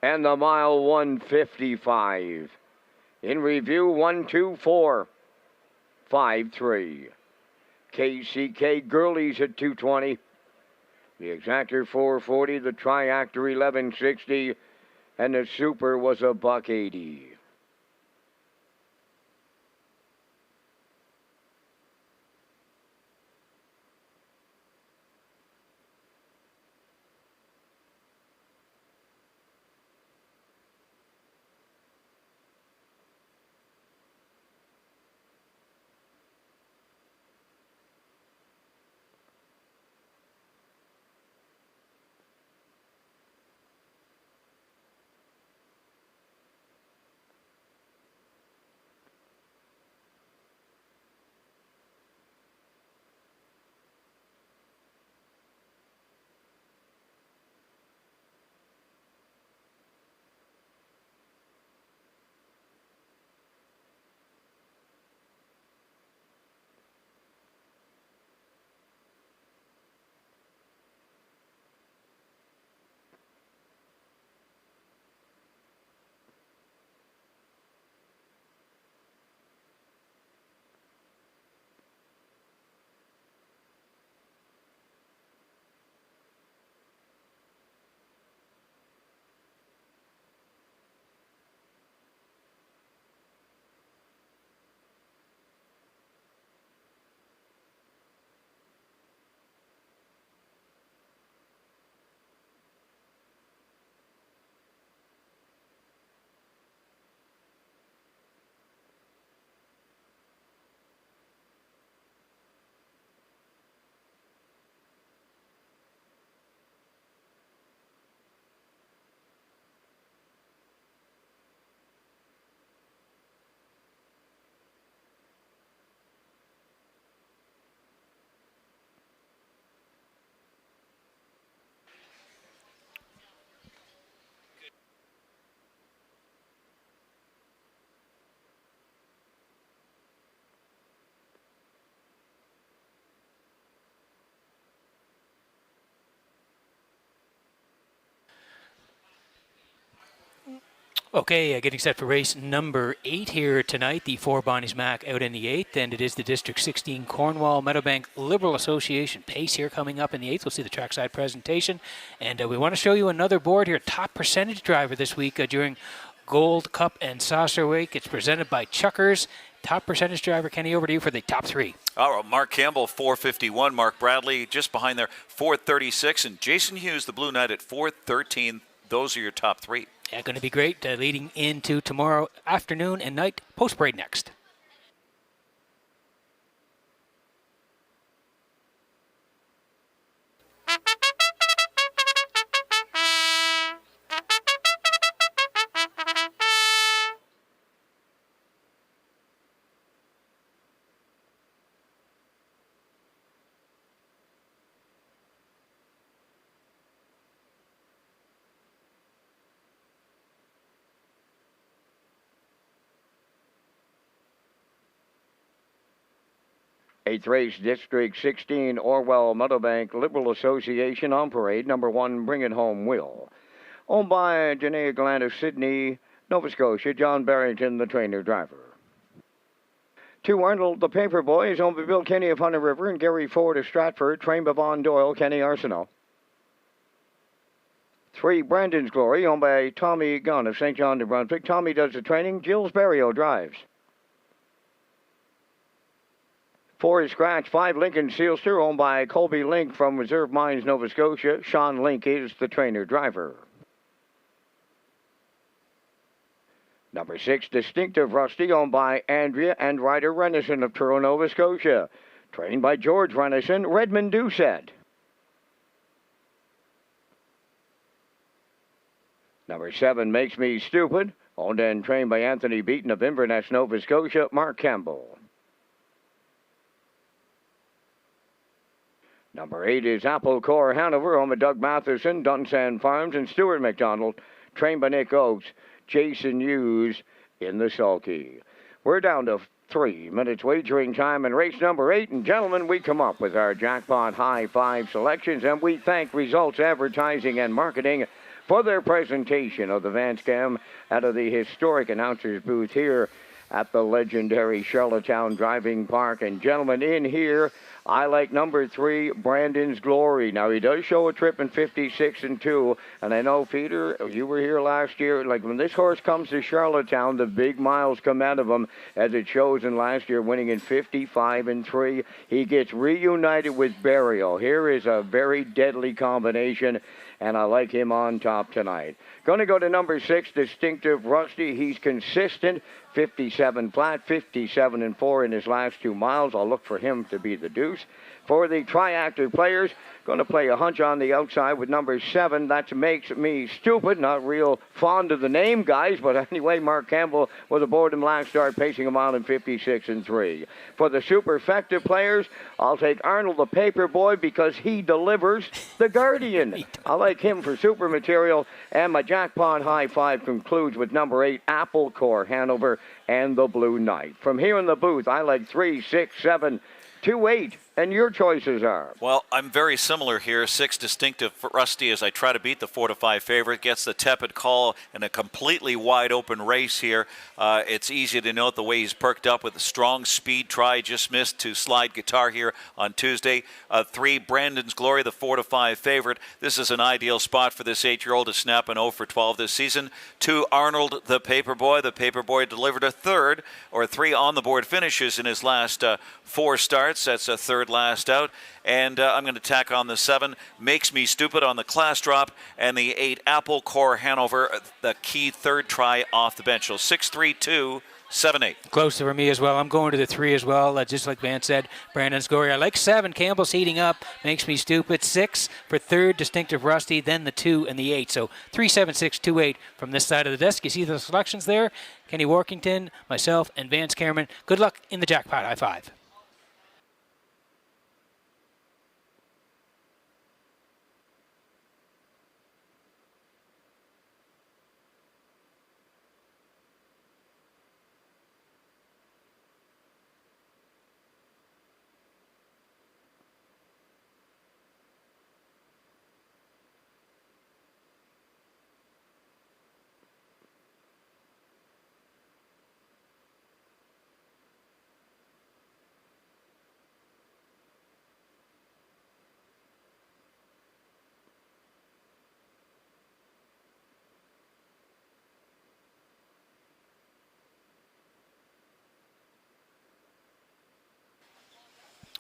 And the mile 155. In review, 124. 5-3. KCK Gurley's at 220. The exactor 440, the triactor 1160, and the super was $180.
Okay, getting set for race number 8 here tonight. The 4 Bonnie's Mac out in the 8th, and it is the District 16 Cornwall Meadowbank Liberal Association pace here coming up in the 8th. We'll see the trackside presentation, and we want to show you another board here. Top percentage driver this week during Gold Cup and Saucer Week. It's presented by Chuckers. Top percentage driver, Kenny, over to you for the top 3.
All right, Mark Campbell, 451. Mark Bradley just behind there, 436. And Jason Hughes, the Blue Knight, at 413. Those are your top 3.
Yeah, going to be great leading into tomorrow afternoon and night. Post parade next.
Eighth race, District 16, Orwell Meadowbank Liberal Association on parade. Number 1, Bring It Home Will. Owned by Janae Gland of Sydney, Nova Scotia, John Barrington, the trainer-driver. 2, Arnold, the Paper Boys, owned by Bill Kenny of Hunter River and Gary Ford of Stratford, trained by Von Doyle, Kenny Arsenault. 3, Brandon's Glory, owned by Tommy Gunn of St. John, New Brunswick. Tommy does the training, Gilles Barrio drives. 4 is Scratch, 5, Lincoln Sealster, owned by Colby Link from Reserve Mines, Nova Scotia. Sean Link is the trainer-driver. Number 6, Distinctive Rusty, owned by Andrea and Ryder Renison of Truro, Nova Scotia. Trained by George Renison, Redmond Doucette. Number 7, Makes Me Stupid, owned and trained by Anthony Beaton of Inverness, Nova Scotia. Mark Campbell. Number 8 is Apple Core Hanover, home of Doug Matheson, Dunsand Farms, and Stuart McDonald, trained by Nick Oakes, Jason Hughes in the sulky. We're down to 3 minutes wagering time in race number 8, and gentlemen, we come up with our jackpot high five selections, and we thank Results Advertising and Marketing for their presentation of the Van Scam out of the historic announcer's booth here at the legendary Charlottetown Driving Park. And gentlemen, in here, I like number 3, Brandon's Glory. Now, he does show a trip in 56-2, and I know, Peter, you were here last year. Like, when this horse comes to Charlottetown, the big miles come out of him, as it shows in last year, winning in 55-3. He gets reunited with Burial. Here is a very deadly combination, and I like him on top tonight. Going to go to number 6, Distinctive Rusty. He's consistent, 57 flat, 57-4 in his last 2 miles. I'll look for him to be the deuce. For the triactive players, going to play a hunch on the outside with number 7. That makes me stupid. Not real fond of the name, guys, but anyway, Mark Campbell was aboard him last start, pacing him out in 56-3. For the super-effective players, I'll take Arnold the Paperboy because he delivers the Guardian. I like him for super material, and my jackpot high five concludes with number 8, Apple Core Hanover and the Blue Knight. From here in the booth, I like 3, 6, 7, 2, 8, and your choices are?
Well, I'm very similar here. 6, Distinctive Rusty, as I try to beat the 4-5 favorite, gets the tepid call in a completely wide open race here. It's easy to note the way he's perked up with a strong speed try, just missed to slide guitar here on Tuesday. 3, Brandon's Glory, the 4-5 favorite. This is an ideal spot for this 8-year-old to snap an 0 for 12 this season. 2, Arnold the Paperboy. The Paperboy delivered a 3 on the board finishes in his last 4 starts. That's a 3rd last out. And I'm going to tack on the 7, Makes Me Stupid on the class drop, and the 8, Apple Core Hanover, the key 3rd try off the bench. So 6, 3, 2, 7, 8.
Close for me as well. I'm going to the 3 as well. Just like Van said, Brandon's Glory. I like 7. Campbell's heating up. Makes Me Stupid. 6 for 3rd, Distinctive Rusty. Then the 2 and the 8. So 3, 7, 6, 2, 8 from this side of the desk. You see the selections there? Kenny Workington, myself, and Vance Cameron. Good luck in the jackpot. High five.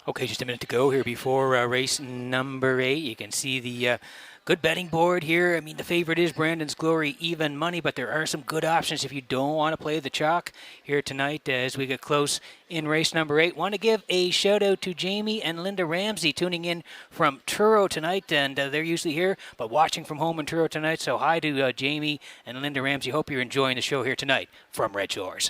Okay, just a minute to go here before race number 8. You can see the good betting board here. I mean, the favorite is Brandon's Glory, even money, but there are some good options if you don't want to play the chalk here tonight as we get close in race number 8. Want to give a shout out to Jamie and Linda Ramsey tuning in from Truro tonight, and they're usually here, but watching from home in Truro tonight. So hi to Jamie and Linda Ramsey. Hope you're enjoying the show here tonight from Red Shores.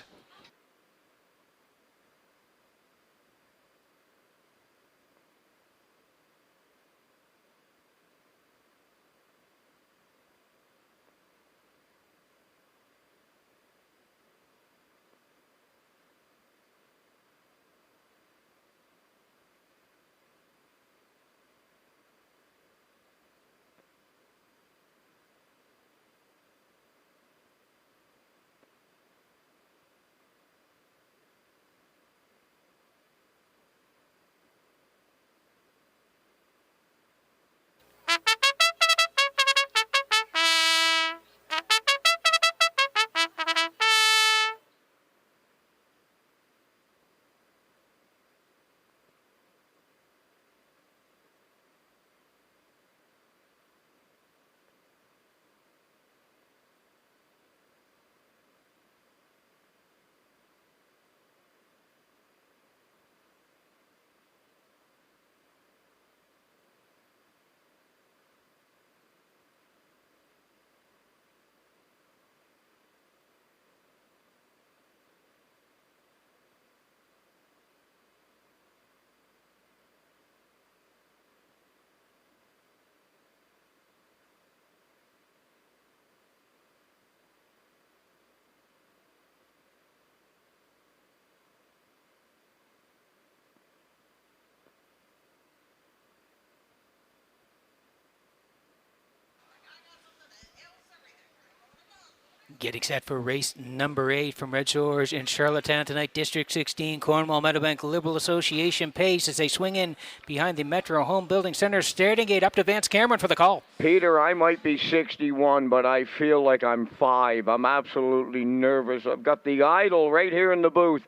Getting set for race number 8 from Red Shores in Charlottetown tonight. District 16, Cornwall Meadowbank Liberal Association pace as they swing in behind the Metro Home Building Center. Starting gate up to Vance Cameron for the call.
Peter, I might be 61, but I feel like I'm 5. I'm absolutely nervous. I've got the idol right here in the booth.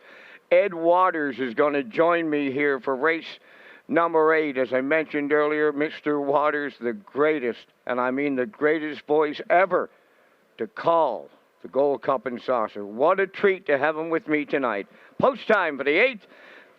Ed Waters is going to join me here for race number 8. As I mentioned earlier, Mr. Waters, the greatest, and I mean the greatest voice ever to call the Gold Cup and Saucer. What a treat to have him with me tonight. Post time for the 8th.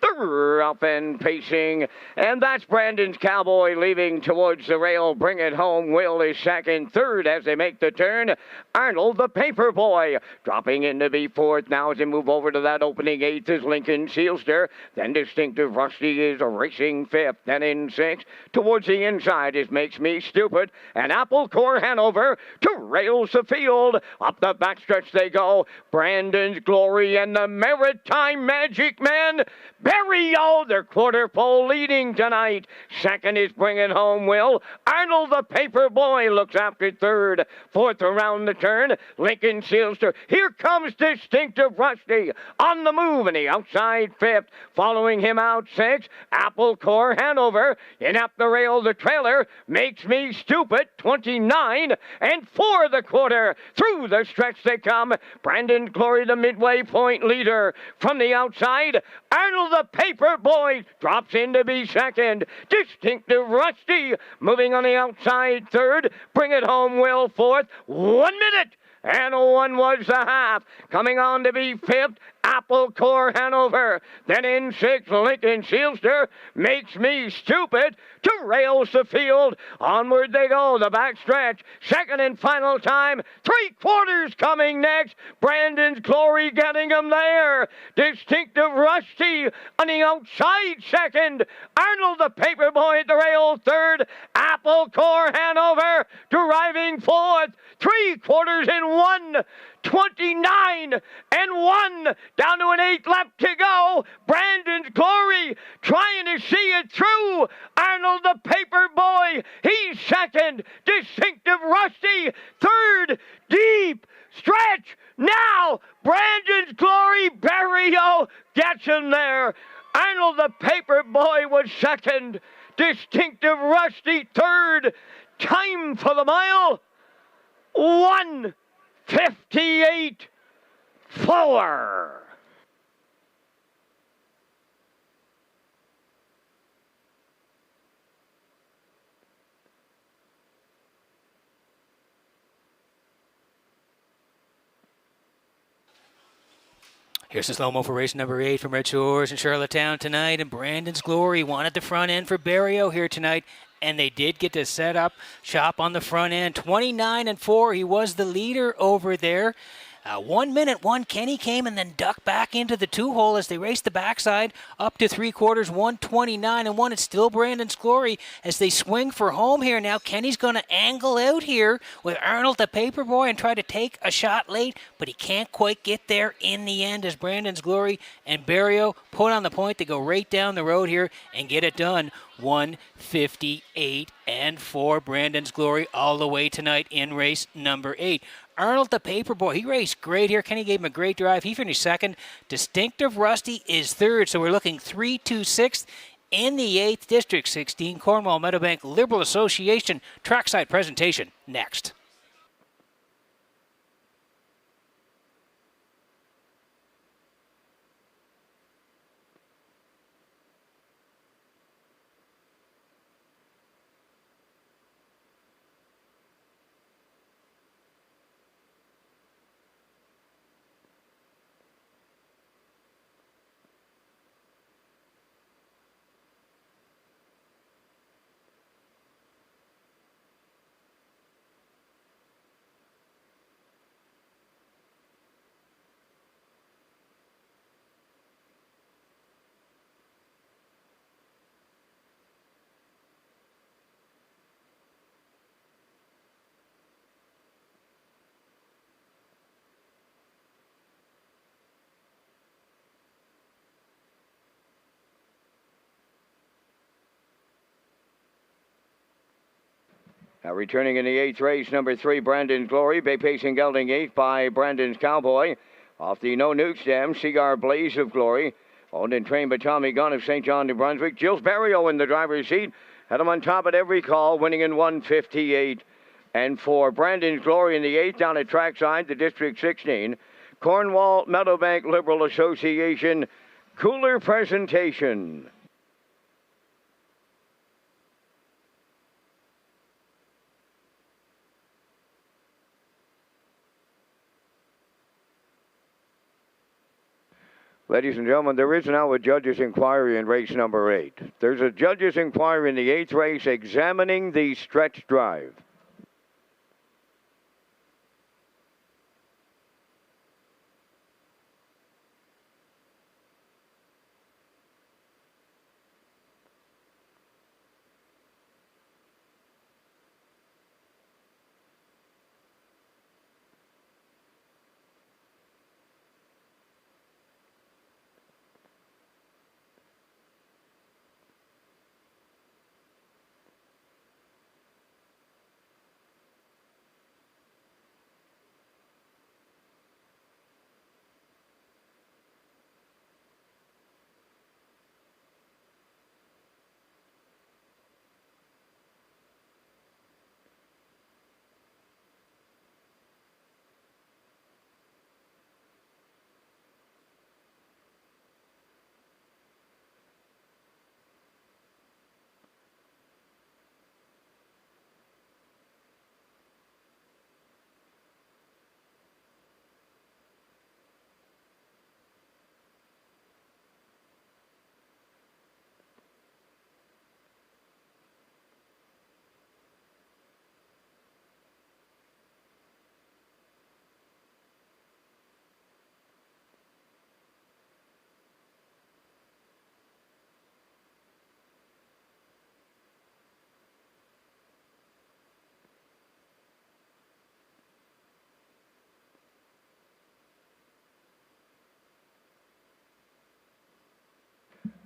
They're up and pacing, and that's Brandon's Cowboy leaving towards the rail. Bring It Home Will is second. Third as they make the turn, Arnold the Paper Boy dropping in to be fourth. Now as they move over to that opening 8th is Lincoln Sealster. Then Distinctive Rusty is racing 5th. Then in 6th towards the inside is Makes Me Stupid, and Apple Core Hanover to rails the field. Up the backstretch they go. Brandon's Glory and the Maritime Magic Man Berrio, their quarter pole leading tonight. Second is Bring It Home Will. Arnold the Paper Boy looks after third. Fourth around the turn, Lincoln Sealster. Here comes Distinctive Rusty on the move in the outside 5th. Following him out 6th, Apple Core Hanover. In up the rail, the trailer Makes Me Stupid, 29 and 4 the quarter. Through the stretch they come. Brandon's Glory, the midway point leader. From the outside, Arnold the Paper Boy drops in to be second. Distinctive Rusty moving on the outside third. Bring It Home Will fourth. 1 minute and 1 was the half. Coming on to be 5th, Apple Core Hanover. Then in 6th, Lincoln Sealster. Makes Me Stupid to rails the field. Onward they go, the backstretch. Second and final time. 3/4 coming next. Brandon's Glory getting him there. Distinctive Rusty on the outside second. Arnold the Paper Boy at the rail third. Apple Core Hanover driving fourth. 3/4 in 1. 29 and 1 down to an 8 left to go. Brandon's Glory trying to see it through. Arnold the Paper Boy, he's second. Distinctive Rusty third. Deep stretch now. Brandon's Glory, Berrio gets him there. Arnold the Paper Boy was second. Distinctive Rusty third. Time for the mile 1:58.4.
Here's the slow-mo for race number 8 from Red Shores in Charlottetown tonight. And Brandon's Glory wanted the front end for Berrio here tonight. And they did get to set up shop on the front end. 29 and 4. He was the leader over there. 1 minute, 1. Kenny came and then ducked back into the 2-hole as they raced the backside up to 3/4, 1:29 and 1. It's still Brandon's Glory as they swing for home here. Now Kenny's going to angle out here with Arnold the Paper Boy and try to take a shot late, but he can't quite get there in the end as Brandon's Glory and Berrio put on the point to go right down the road here and get it done. 1:58 and 4. Brandon's Glory all the way tonight in race number 8. Arnold the Paper Boy, he raced great here. Kenny gave him a great drive. He finished second. Distinctive Rusty is third. So we're looking 3-2-6 in the 8th. District 16, Cornwall Meadowbank Liberal Association trackside presentation next.
Returning in the 8th race, number 3, Brandon's Glory. Bay Pacing gelding 8 by Brandon's Cowboy. Off the No Nuke stem, Cigar Blaze of Glory. Owned and trained by Tommy Gunn of St. John, New Brunswick. Jill's Barrio in the driver's seat. Had him on top at every call, winning in 1:58. And for Brandon's Glory in the 8th, down at trackside, the District 16, Cornwall Meadowbank Liberal Association Cooler Presentation. Ladies and gentlemen, there is now a judge's inquiry in race number 8. There's a judge's inquiry in the 8th race examining the stretch drive.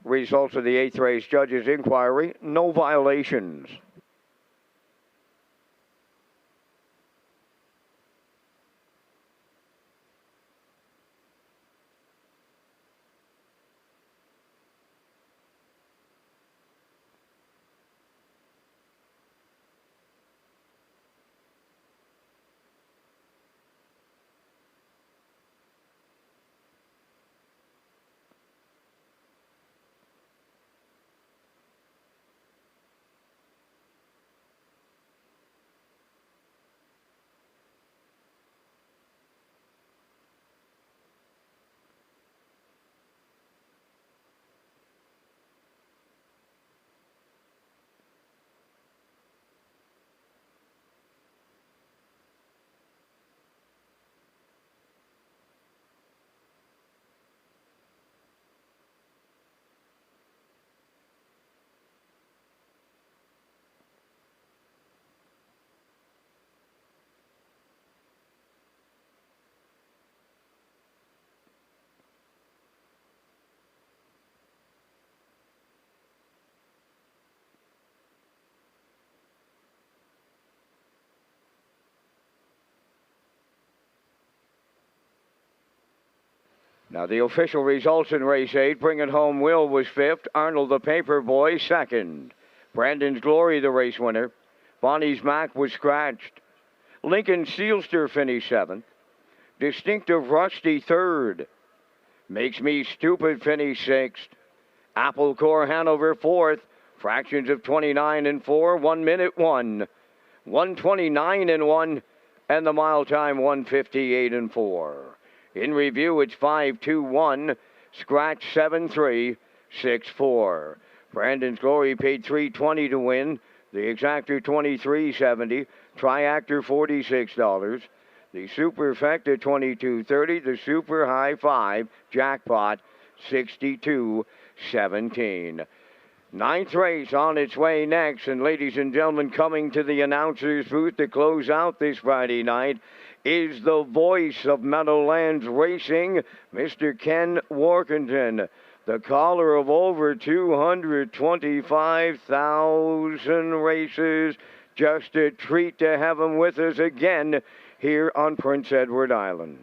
Results of the 8th race judge's inquiry, no violations. Now the official results in race 8, Bring It Home Will was 5th, Arnold the Paper Boy 2nd, Brandon's Glory the race winner, Bonnie's Mac was scratched, Lincoln Sealster finished 7th, Distinctive Rusty 3rd, Makes Me Stupid finished 6th, Apple Core Hanover 4th, fractions of 29 and 4, 1 minute 1, 129 and 1, and the mile time 158 and 4. In review, it's 5-2-1, scratch 7-3, 6-4. Brandon's Glory paid $3.20 to win. The exactor $23.70. Triactor $46. The Superfecta $22.30. The Super High 5 jackpot $62.17. 9th race on its way next, and ladies and gentlemen, coming to the announcer's booth to close out this Friday night is the voice of Meadowlands Racing, Mr. Ken Workington, the caller of over 225,000 races Just a treat to have him with us again here on Prince Edward Island.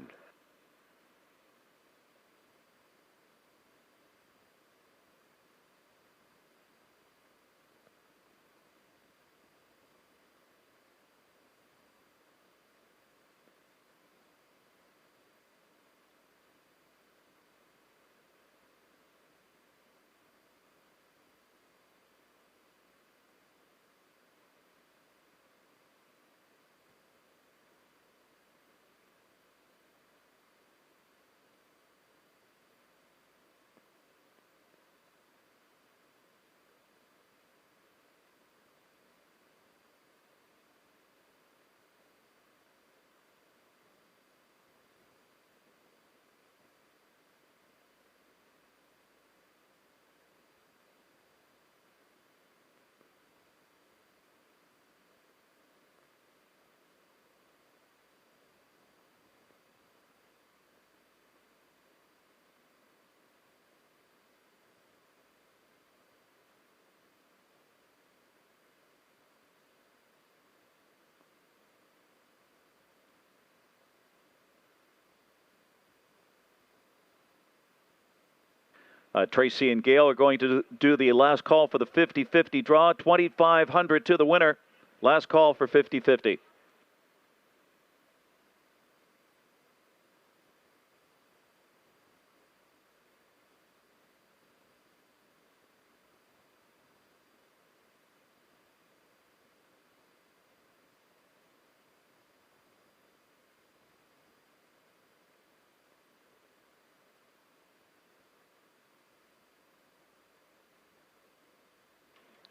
Tracy and Gail are going to do the last call for the 50-50 draw. $2,500 to the winner. Last call for 50-50.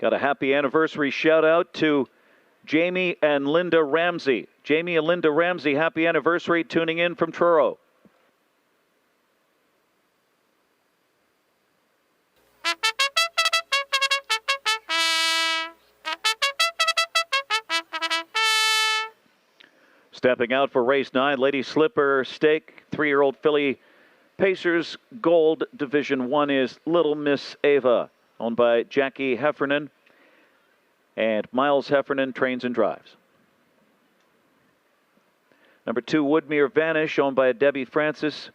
Got a happy anniversary shout out to Jamie and Linda Ramsey. Jamie and Linda Ramsey, happy anniversary, tuning in from Truro. Stepping out for race 9, Lady Slipper Stake, 3-year-old filly Pacers Gold. Division 1 is Little Miss Ava, owned by Jackie Heffernan, and Miles Heffernan trains and drives. Number 2, Woodmere Vanish, owned by Debbie Francis.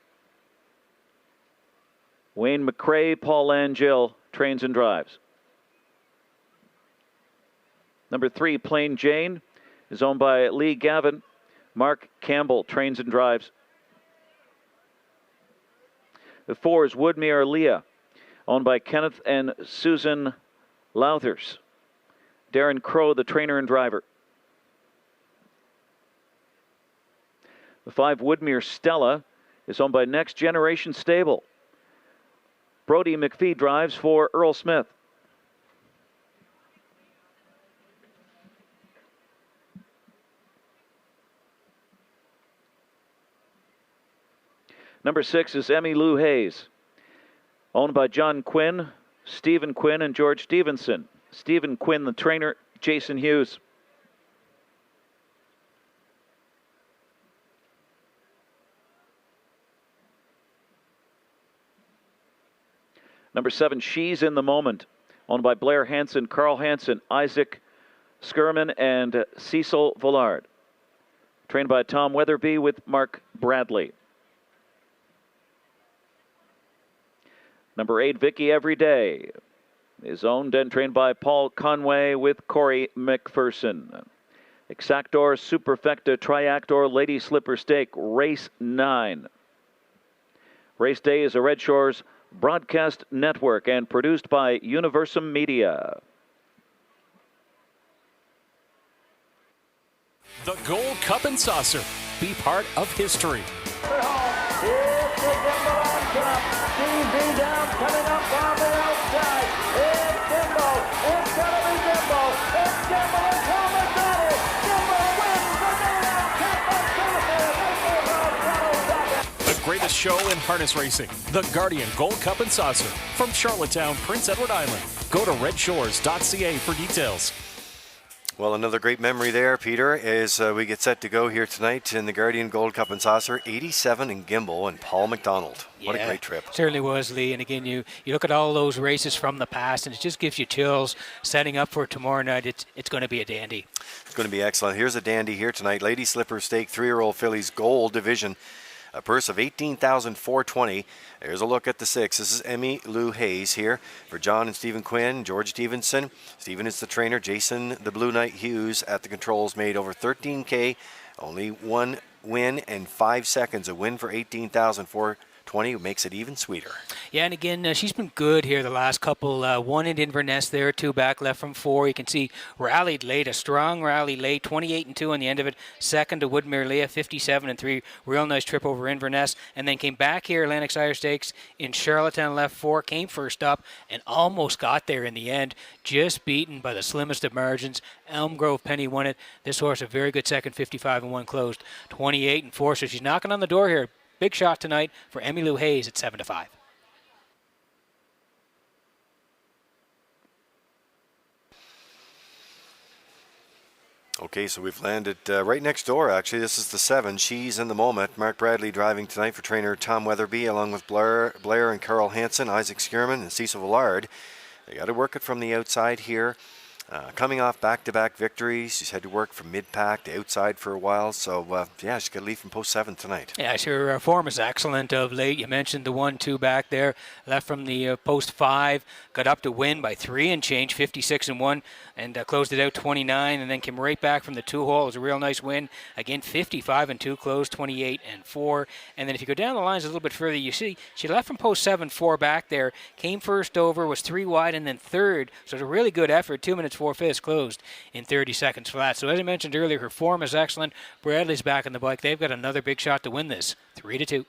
Wayne McCrae, Paul Angel trains and drives. Number 3, Plain Jane, is owned by Lee Gavin. Mark Campbell trains and drives. The 4 is Woodmere Leah, owned by Kenneth and Susan Louthers. Darren Crow, the trainer and driver. The 5, Woodmere Stella, is owned by Next Generation Stable. Brody McPhee drives for Earl Smith. Number 6 is Emmy Lou Hayes, owned by John Quinn, Stephen Quinn, and George Stevenson. Stephen Quinn, the trainer, Jason Hughes. Number 7, She's in the Moment, owned by Blair Hansen, Carl Hansen, Isaac Skirman, and Cecil Villard. Trained by Tom Weatherby with Mark Bradley. Number 8, Vicky Everyday, is owned and trained by Paul Conway with Corey McPherson. Exactor, Superfecta, Triactor, Lady Slipper Stake, Race 9. Race Day is a Red Shores broadcast network and produced by Universum Media.
The Gold Cup and Saucer. Be part of history.
It's the Dimble on top. DV down, coming up on the outside. It's Dimble. It's going to be Dimble. It's Dimble and Thomas got it. Dimble wins the Gold
The greatest show in harness racing. The Guardian Gold Cup and Saucer. From Charlottetown, Prince Edward Island. Go to Redshores.ca for details.
Well, another great memory there, Peter, as we get set to go here tonight in the Guardian Gold Cup and Saucer. 87 in Gimbal and Paul McDonald. What a great trip.
Certainly was, Lee. And again, you look at all those races from the past, and it just gives you chills setting up for tomorrow night. It's going to be a dandy.
It's going to be excellent. Here's a dandy here tonight. Lady Slipper Stake 3-year-old fillies Gold Division. A purse of $18,420. There's a look at the 6. This is Emmy Lou Hayes here for John and Stephen Quinn, George Stevenson. Stephen is the trainer. Jason the Blue Knight Hughes at the controls, made over 13K. Only one win and 5 seconds. A win for $18,420 makes it even sweeter.
Yeah, and again, she's been good here the last couple. One in Inverness there, 2 back, left from 4. You can see rallied late, a strong rally late, 28-2 on the end of it. Second to Woodmere Leah, 57-3. Real nice trip over Inverness. And then came back here, Atlantic Sire Stakes in Charlottetown, left 4. Came first up and almost got there in the end. Just beaten by the slimmest of margins. Elm Grove Penny won it. This horse a very good second, 55-1 closed, 28-4. So she's knocking on the door here. Big shot tonight for Emmy Lou Hayes at 7-5.
Okay, so we've landed right next door, actually. This is the 7. She's in the moment. Mark Bradley driving tonight for trainer Tom Weatherby, along with Blair and Carl Hansen, Isaac Skierman, and Cecil Villard. They got to work it from the outside here. Coming off back-to-back victories. She's had to work from mid-pack to outside for a while. So, yeah, she's got to lead from post 7 tonight.
Yeah, her form is excellent of late. You mentioned the 1-2 back there. Left from the post 5. Got up to win by 3 and change, 56-1. And closed it out 29. And then came right back from the 2-hole. It was a real nice win. Again, 55-2. Closed 28-4. And then if you go down the lines a little bit further, you see she left from post 7, 4 back there. Came first over, was 3 wide, and then third. So it was a really good effort. 2 minutes 4/5 closed in 30 seconds flat. So as I mentioned earlier, her form is excellent. Bradley's back on the bike. They've got another big shot to win this, 3-2.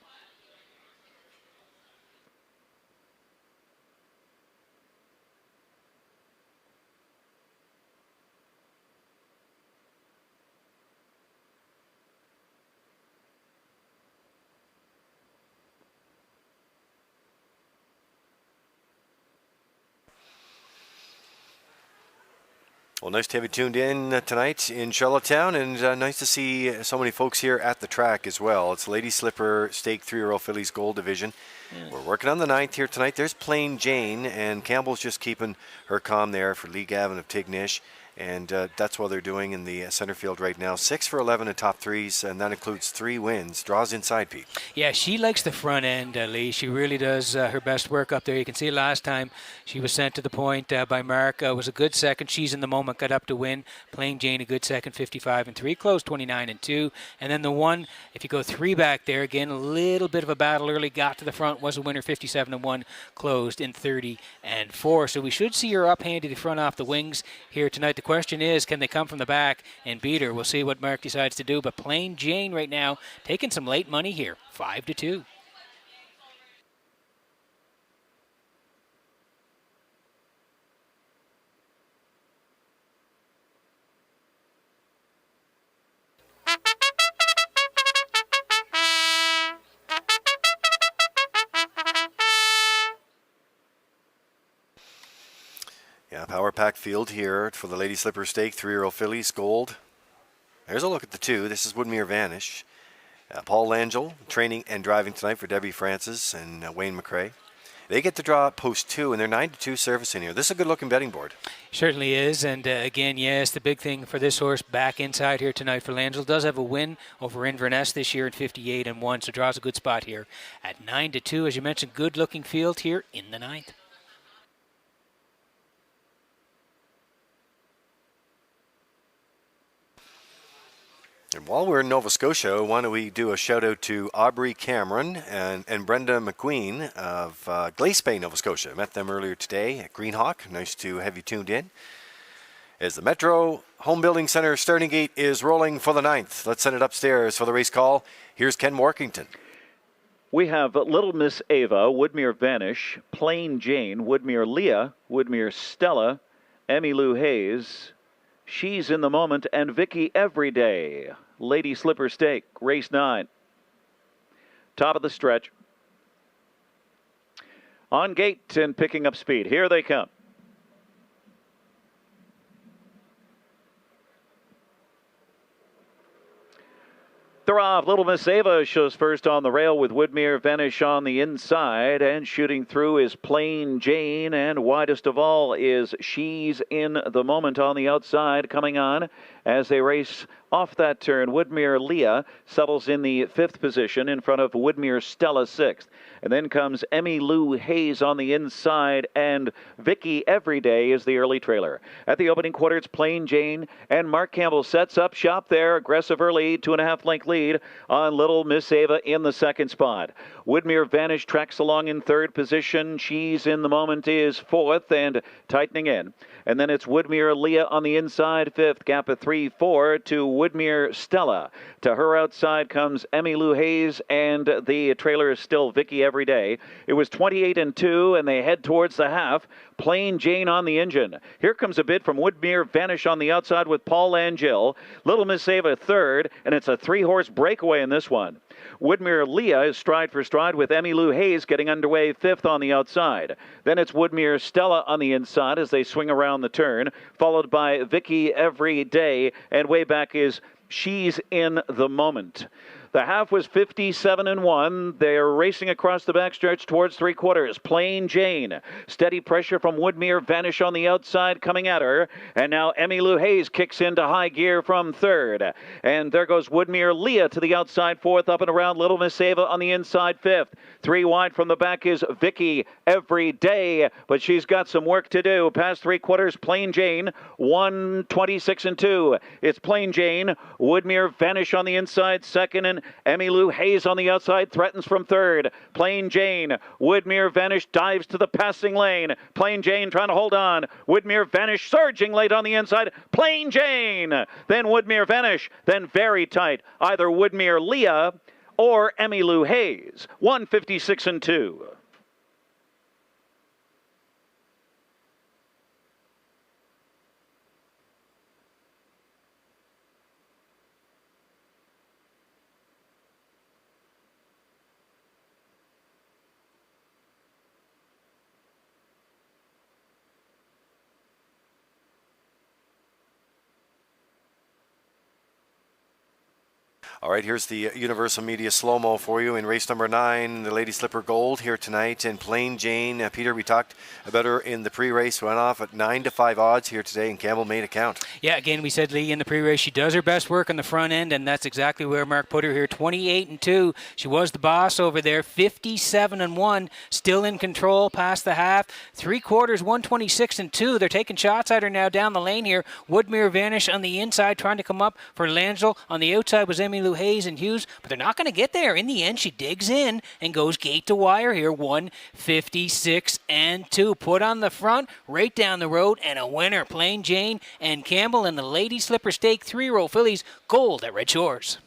Well, nice to have you tuned in tonight in Charlottetown, and nice to see so many folks here at the track as well. It's Lady Slipper Stake 3-year-old fillies Gold Division. Yeah. We're working on the 9th here tonight. There's Plain Jane, and Campbell's just keeping her calm there for Lee Gavin of Tignish. And that's what they're doing in the center field right now. 6 for 11 in top 3s, and that includes 3 wins. Draws inside, Pete.
Yeah, she likes the front end, Lee. She really does her best work up there. You can see last time she was sent to the point by Mark. Was a good second. She's in the moment, got up to win. Plain Jane, a good second, 55-3. Closed 29-2. And then the one, if you go 3 back there, again, a little bit of a battle early. Got to the front, was a winner, 57-1. Closed in 30-4. So we should see her up-handed the front off the wings here tonight. The question is, can they come from the back and beat her? We'll see what Mark decides to do. But Plain Jane right now taking some late money here, 5-2.
Yeah, power pack field here for the Lady Slipper Stake 3-year-old fillies Gold. There's a look at the 2. This is Woodmere Vanish. Paul Langell training and driving tonight for Debbie Francis and Wayne McRae. They get to draw post 2, and they're 9-2 service in here. This is a good-looking betting board.
Certainly is, and again, yes, the big thing for this horse back inside here tonight for Langell. Does have a win over Inverness this year at 58-1, so draws a good spot here at 9-2. As you mentioned, good-looking field here in the 9th.
And while we're in Nova Scotia, why don't we do a shout-out to Aubrey Cameron and Brenda McQueen of Glace Bay, Nova Scotia. Met them earlier today at Greenhawk. Nice to have you tuned in. As the Metro Home Building Center starting gate is rolling for the 9th. Let's send it upstairs for the race call. Here's Ken Morkington.
We have Little Miss Ava, Woodmere Vanish, Plain Jane, Woodmere Leah, Woodmere Stella, Emmy Lou Hayes, She's in the Moment, and Vicky Everyday. Lady Slipper Stake, race 9. Top of the stretch. On gate and picking up speed. Here they come. They're off. Little Miss Ava shows first on the rail with Woodmere Vanish on the inside. And shooting through is Plain Jane. And widest of all is She's in the Moment on the outside coming on as they race off that turn. Woodmere Leah settles in the 5th position in front of Woodmere Stella 6th. And then comes Emmy Lou Hayes on the inside, and Vicky Everyday is the early trailer. At the opening quarter, it's Plain Jane, and Mark Campbell sets up shop there. Aggressive early, 2.5 length lead on Little Miss Ava in the 2nd spot. Woodmere Vanish tracks along in 3rd position. She's in the Moment is 4th and tightening in. And then it's Woodmere Leah on the inside, 5th, gap of 3-4 to Woodmere Stella. To her outside comes Emmy Lou Hayes, and the trailer is still Vicky Everyday. It was 28-2, and they head towards the half. Plain Jane on the engine. Here comes a bid from Woodmere Vanish on the outside with Paul Langell. Little Miss Ava 3rd, and it's a 3-horse breakaway in this one. Woodmere Leah is stride for stride with Emmy Lou Hayes getting underway 5th on the outside. Then it's Woodmere Stella on the inside as they swing around the turn, followed by Vicky Everyday, and way back is She's in the Moment. The half was 57-1. They're racing across the backstretch towards 3/4. Plain Jane. Steady pressure from Woodmere Vanish on the outside coming at her. And now Emmy Lou Hayes kicks into high gear from 3rd. And there goes Woodmere Leah to the outside 4th, up and around Little Miss Ava on the inside 5th. 3 wide from the back is Vicky Everyday, but she's got some work to do. Past 3/4, Plain Jane, 1:26-2. It's Plain Jane. Woodmere Vanish on the inside 2nd, and Emmy Lou Hayes on the outside threatens from 3rd. Plain Jane. Woodmere Vanish dives to the passing lane. Plain Jane trying to hold on. Woodmere Vanish surging late on the inside. Plain Jane. Then Woodmere Vanish. Then very tight. Either Woodmere Leah or Emmy Lou Hayes. 1:56-2.
All right, here's the Universal Media slow-mo for you in race number 9, the Lady Slipper Gold here tonight. And Plain Jane, Peter, we talked about her in the pre-race, went off at 9-5 odds here today, and Campbell made a count.
Yeah, again, we said, Lee, in the pre-race, she does her best work on the front end, and that's exactly where Mark put her here. 28-2. She was the boss over there. 57-1, still in control past the half. 3/4, 1:26-2. They're taking shots at her now down the lane here. Woodmere Vanish on the inside, trying to come up for Langell. On the outside was Emmy Lou Hayes and Hughes, but they're not going to get there. In the end, she digs in and goes gate to wire here. 1:56-2. Put on the front, right down the road, and a winner. Plain Jane and Campbell and the Lady Slipper Stake 3-year-old fillies gold at Red Shores.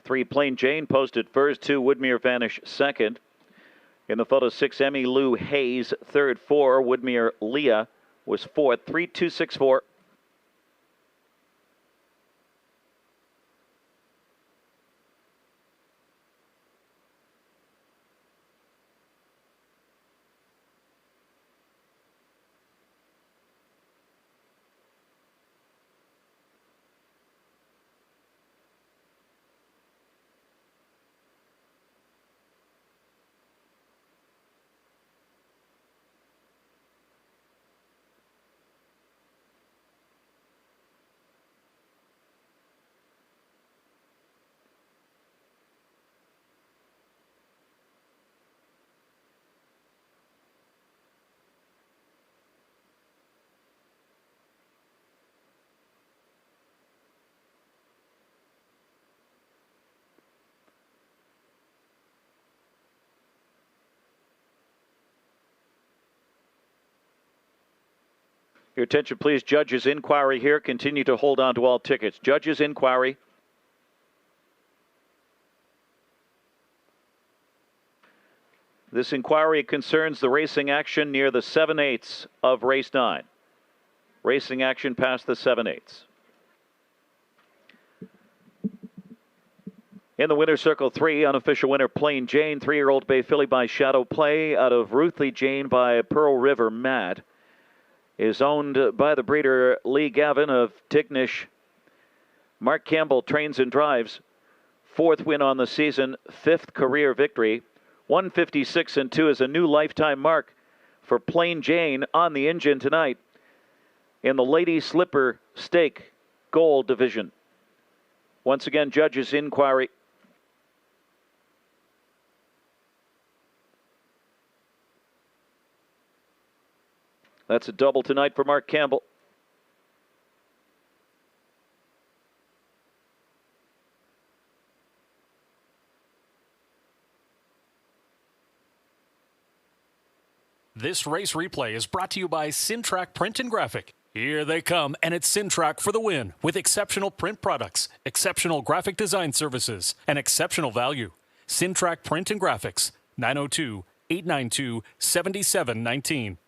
3 Plain Jane posted first, 2 Woodmere Vanish second. In the photo, 6 Emmy Lou Hayes third, 4 Woodmere Leah was fourth. 3-2-6-4. Your attention, please. Judges' inquiry here. Continue to hold on to all tickets. Judges' inquiry. This inquiry concerns the racing action near the 7/8 of race 9. Racing action past the 7/8. In the winner's circle 3, unofficial winner Plain Jane, 3-year-old bay filly by Shadow Play out of Ruthly Jane by Pearl River Mad, is owned by the breeder Lee Gavin of Tignish Mark Campbell trains and drives. 4th win on the season, 5th career victory. 156-2 is a new lifetime mark for Plain Jane on the engine tonight in the Lady Slipper Stake Gold Division. Once again, judges' inquiry. That's a double tonight for Mark Campbell.
This race replay is brought to you by Sintrack Print and Graphic. Here they come, and it's Sintrack for the win with exceptional print products, exceptional graphic design services, and exceptional value. Sintrack Print and Graphics, 902-892-7719.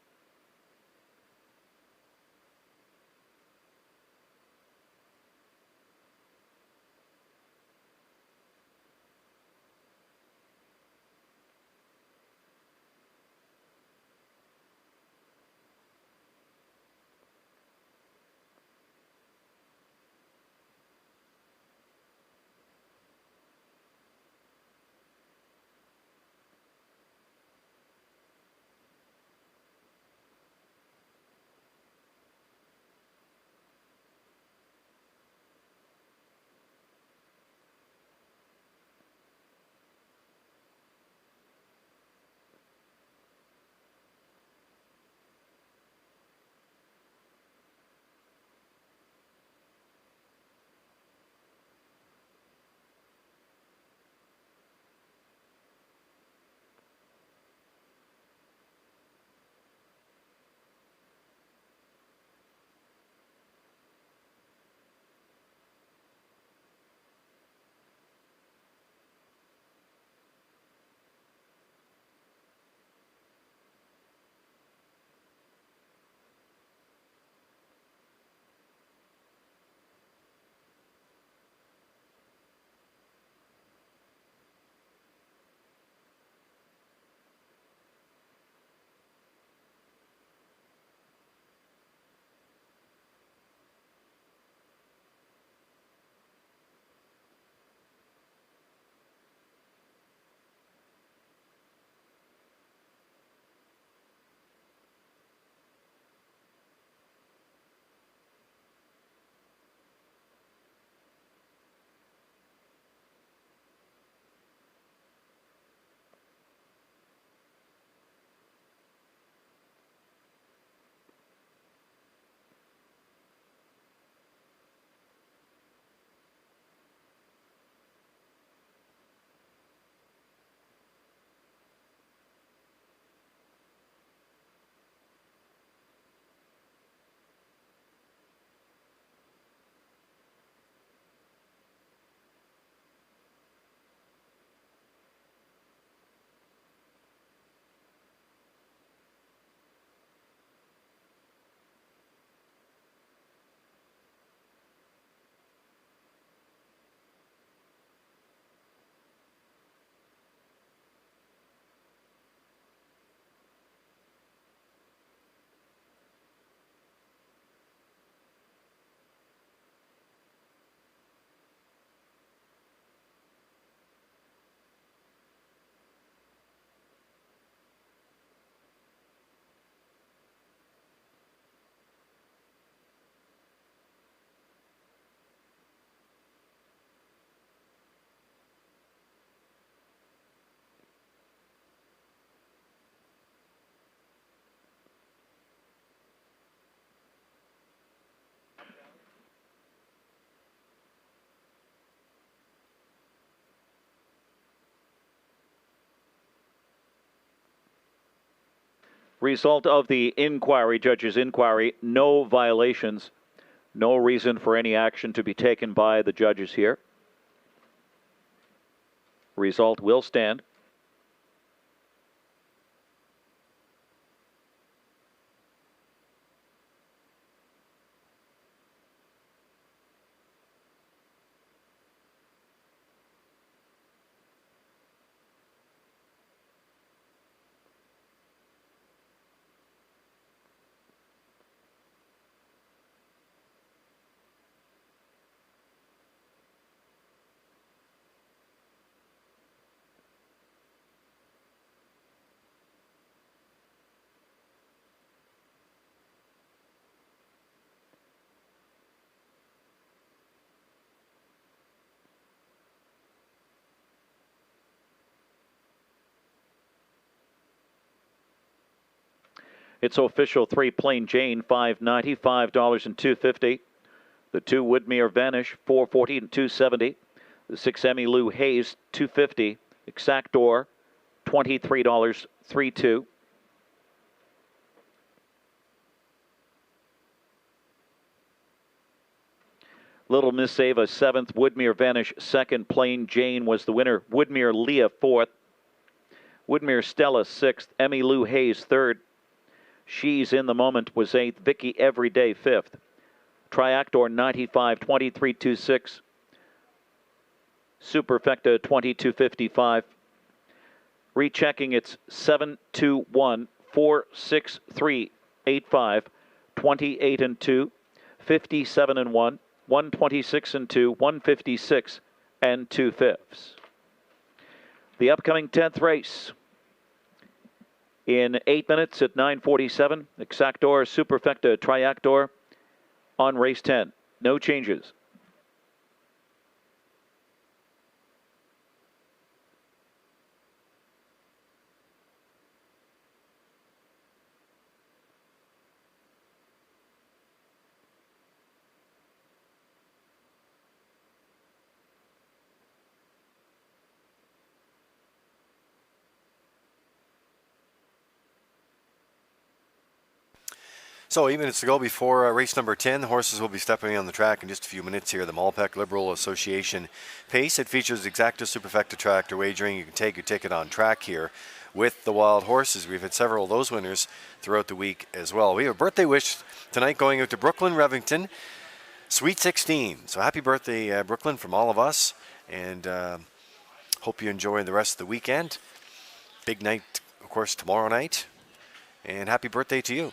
Result of the inquiry, judge's inquiry, no violations. No reason for any action to be taken by the judges here. Result will stand. It's official 3 Plain Jane, $5.90, $5 and $2.50. The 2 Woodmere Vanish, $4.40 and $2.70. The 6 Emmy Lou Hayes, $2.50. Exactor, $23, $3.2. Little Miss Ava, 7th. Woodmere Vanish, 2nd. Plain Jane was the winner. Woodmere Leah, 4th. Woodmere Stella, 6th. Emmy Lou Hayes, 3rd. She's in the Moment was 8th. Vicky Everyday, 5th. Triactor, 95, 23.26. Superfecta, 22.55. Rechecking, it's 7-2-1, 4-6-3, 8-5, 28 and 2, 57 and 1. 126 and 2, 156 and 2/5. The upcoming 10th race in 8 minutes at 9:47. Exactor, Superfecta, Triactor on race 10. No changes.
So 8 minutes to go before race number 10. The horses will be stepping on the track in just a few minutes here. The Malpeque Liberal Association Pace. It features Exacta Superfecta tractor wagering. You can take your ticket on track here with the wild horses. We've had several of those winners throughout the week as well. We have a birthday wish tonight going out to Brooklyn Revington, Sweet 16. So happy birthday, Brooklyn, from all of us. And hope you enjoy the rest of the weekend. Big night, of course, tomorrow night. And happy birthday to you.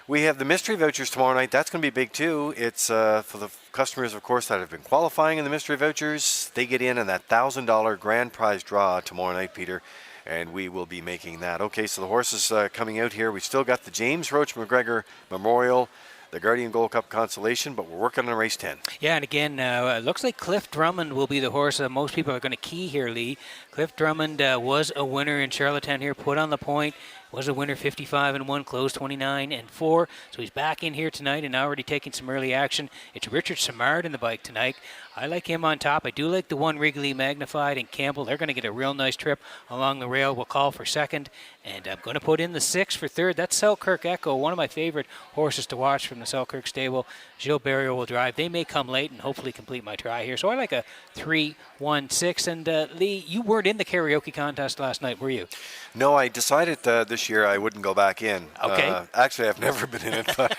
We have the mystery vouchers tomorrow night. That's going to be big too. It's for the customers, of course, that have been qualifying in the mystery vouchers. They get in that $1,000 grand prize draw tomorrow night, Peter, and we will be making that. Okay, so the horses coming out here. We've still got the James Roach McGregor Memorial, the Guardian Gold Cup Consolation, but we're working on race 10.
Yeah, and again, it looks like Cliff Drummond will be the horse most people are going to key here, Lee. Cliff Drummond was a winner in Charlottetown here, put on the point. Was a winner, 55 and 1, closed 29 and 4. So he's back in here tonight and already taking some early action. It's Richard Simard in the bike tonight. I like him on top. I do like the 1 Wrigley Magnified and Campbell. They're going to get a real nice trip along the rail. We'll call for second. And I'm going to put in the 6 for third. That's Selkirk Echo, one of my favorite horses to watch from the Selkirk stable. Gilles Barrier will drive. They may come late and hopefully complete my try here. So I like a 3-1-6. And Lee, you weren't in the karaoke contest last night, were you?
No, I decided this year I wouldn't go back in.
Okay.
Actually, I've never been in it, but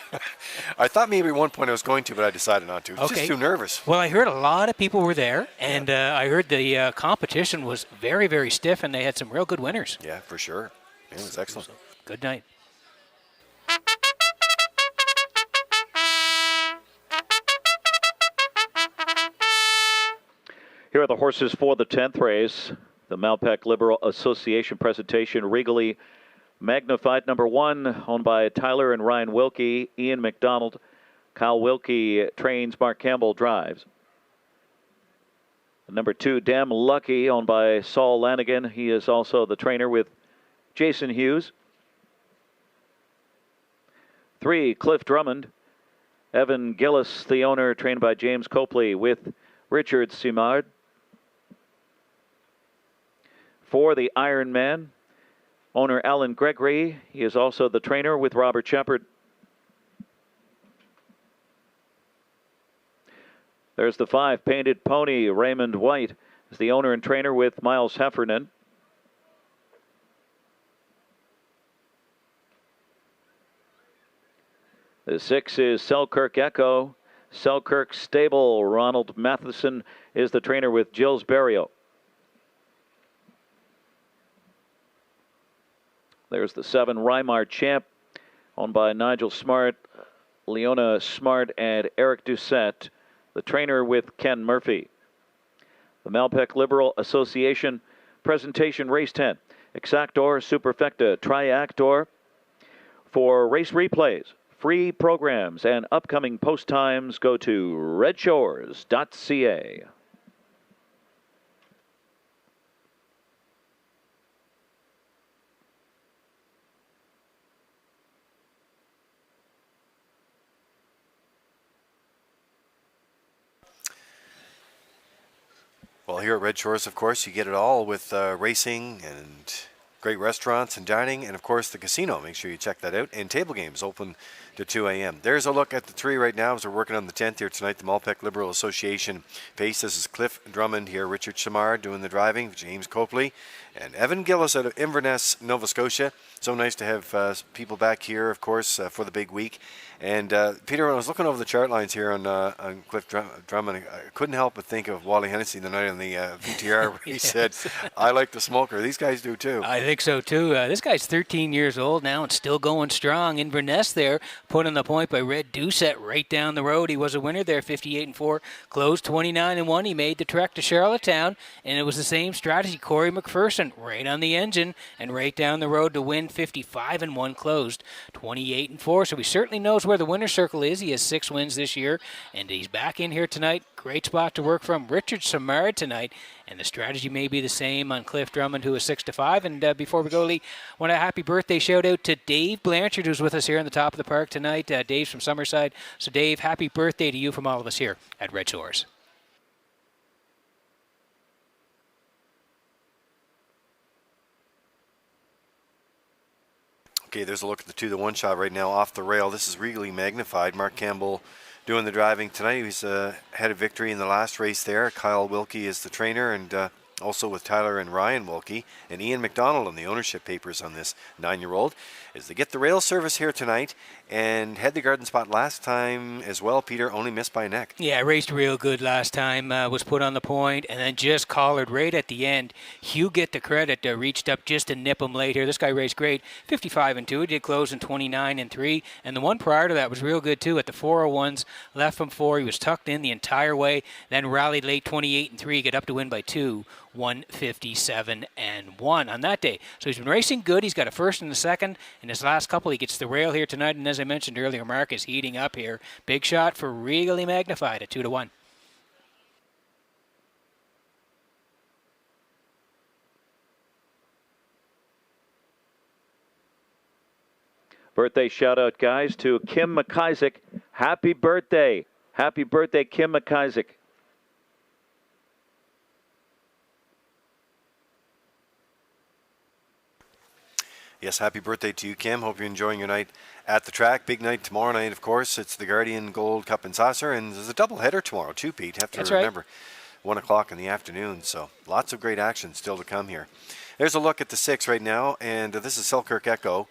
I thought maybe at one point I was going to, but I decided not to. I was just too nervous.
Well, I heard a lot of people were there, and I heard the competition was very, very stiff, and they had some real good winners.
Yeah, for sure. It was excellent.
Good night.
Here are the horses for the 10th race. The Malpeque Liberal Association presentation, regally magnified. Number 1, owned by Tyler and Ryan Wilkie. Ian McDonald. Kyle Wilkie trains. Mark Campbell drives. Number 2, Damn Lucky, owned by Saul Lanigan. He is also the trainer with Jason Hughes. 3, Cliff Drummond. Evan Gillis, the owner, trained by James Copley with Richard Simard. 4, the Iron Man, owner Alan Gregory. He is also the trainer with Robert Shepard. There's the 5, Painted Pony. Raymond White is the owner and trainer with Miles Heffernan. The 6 is Selkirk Echo. Selkirk Stable. Ronald Matheson is the trainer with Gilles Barrier. There's the 7, Rymar Champ, owned by Nigel Smart, Leona Smart, and Eric Doucette, the trainer with Ken Murphy. The Malpeque Liberal Association presentation, race 10. Exactor, Superfecta, Triactor. For race replays, free programs, and upcoming post times, go to Redshores.ca.
Well, here at Red Shores, of course, you get it all with racing and great restaurants and dining, and of course the casino. Make sure you check that out. And table games open to 2 a.m. There's a look at the three right now as we're working on the 10th here tonight. The Malpeque Liberal Association pace. This is Cliff Drummond here, Richard Chamard doing the driving, James Copley, and Evan Gillis out of Inverness, Nova Scotia. So nice to have people back here, of course, for the big week. And Peter, when I was looking over the chart lines here on Cliff Drummond, I couldn't help but think of Wally Hennessy the night on the VTR where he said, "I like the smoker." These guys do too.
I think so too. This guy's 13 years old now and still going strong. Inverness there, put on the point by Red Doucette right down the road. He was a winner there, 58-4, closed 29-1. He made the trek to Charlottetown, and it was the same strategy. Corey McPherson right on the engine and right down the road to win, 55-1, closed 28-4. So he certainly knows where the winner's circle is. He has 6 wins this year, and he's back in here tonight. Great spot to work from. Richard Samard tonight, and the strategy may be the same on Cliff Drummond, who is 6-5. And before we go, Lee, I want a happy birthday shout out to Dave Blanchard, who's with us here on the top of the park tonight. Dave's from Summerside. So, Dave, happy birthday to you from all of us here at Red Shores.
Okay, there's a look at the 2-1 shot right now off the rail. This is really magnified. Mark Campbell doing the driving tonight. He's had a victory in the last race there. Kyle Wilkie is the trainer, and also with Tyler and Ryan Wilkie and Ian McDonald on the ownership papers on this 9-year-old. As they get the rail service here tonight and had the garden spot last time as well, Peter, only missed by a neck.
Yeah, raced real good last time, was put on the point, and then just collared right at the end. Hugh get the credit, reached up just to nip him late here. This guy raced great, 55-2. He did close in 29-3, and the one prior to that was real good too. At the 401s, left from 4, he was tucked in the entire way, then rallied late 28-3, get up to win by 2. 157-1 on that day. So he's been racing good. He's got a first and a second. In his last couple, he gets the rail here tonight. And as I mentioned earlier, Mark is heating up here. Big shot for Regally Magnified at 2-1.
Birthday shout out, guys, to Kim McIsaac. Happy birthday. Happy birthday, Kim McIsaac.
Yes, happy birthday to you, Kim. Hope you're enjoying your night at the track. Big night tomorrow night, of course. It's the Guardian Gold Cup and Saucer, and there's a double header tomorrow too, Pete. Have to remember. Right. 1 o'clock in the afternoon, so lots of great action still to come here. There's a look at the 6 right now, and this is Selkirk Echo.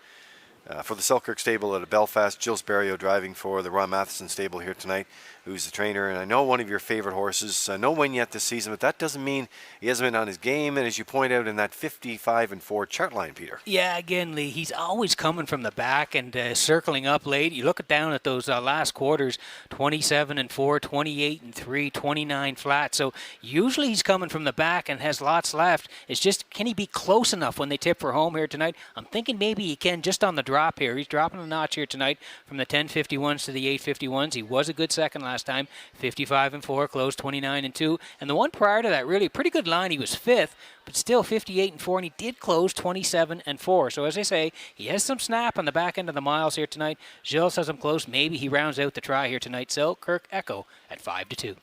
For the Selkirk stable at Belfast, Jill Sparrow driving for the Ron Matheson stable here tonight, who's the trainer. And I know one of your favorite horses. No win yet this season, but that doesn't mean he hasn't been on his game. And as you point out in that 55-4 chart line, Peter.
Yeah, again, Lee, he's always coming from the back and circling up late. You look down at those last quarters, 27-4, 28-3, 29 flat. So usually he's coming from the back and has lots left. It's just, can he be close enough when they tip for home here tonight? I'm thinking maybe he can just on the drop here. He's dropping a notch here tonight from the 10.51s to the 8.51s. He was a good second last time, 55-4, closed 29-2. And the one prior to that, really pretty good line. He was 5th, but still 58-4, and he did close 27-4. So as I say, he has some snap on the back end of the miles here tonight. Gilles says him close. Maybe he rounds out the try here tonight. Selkirk Echo at 5-2.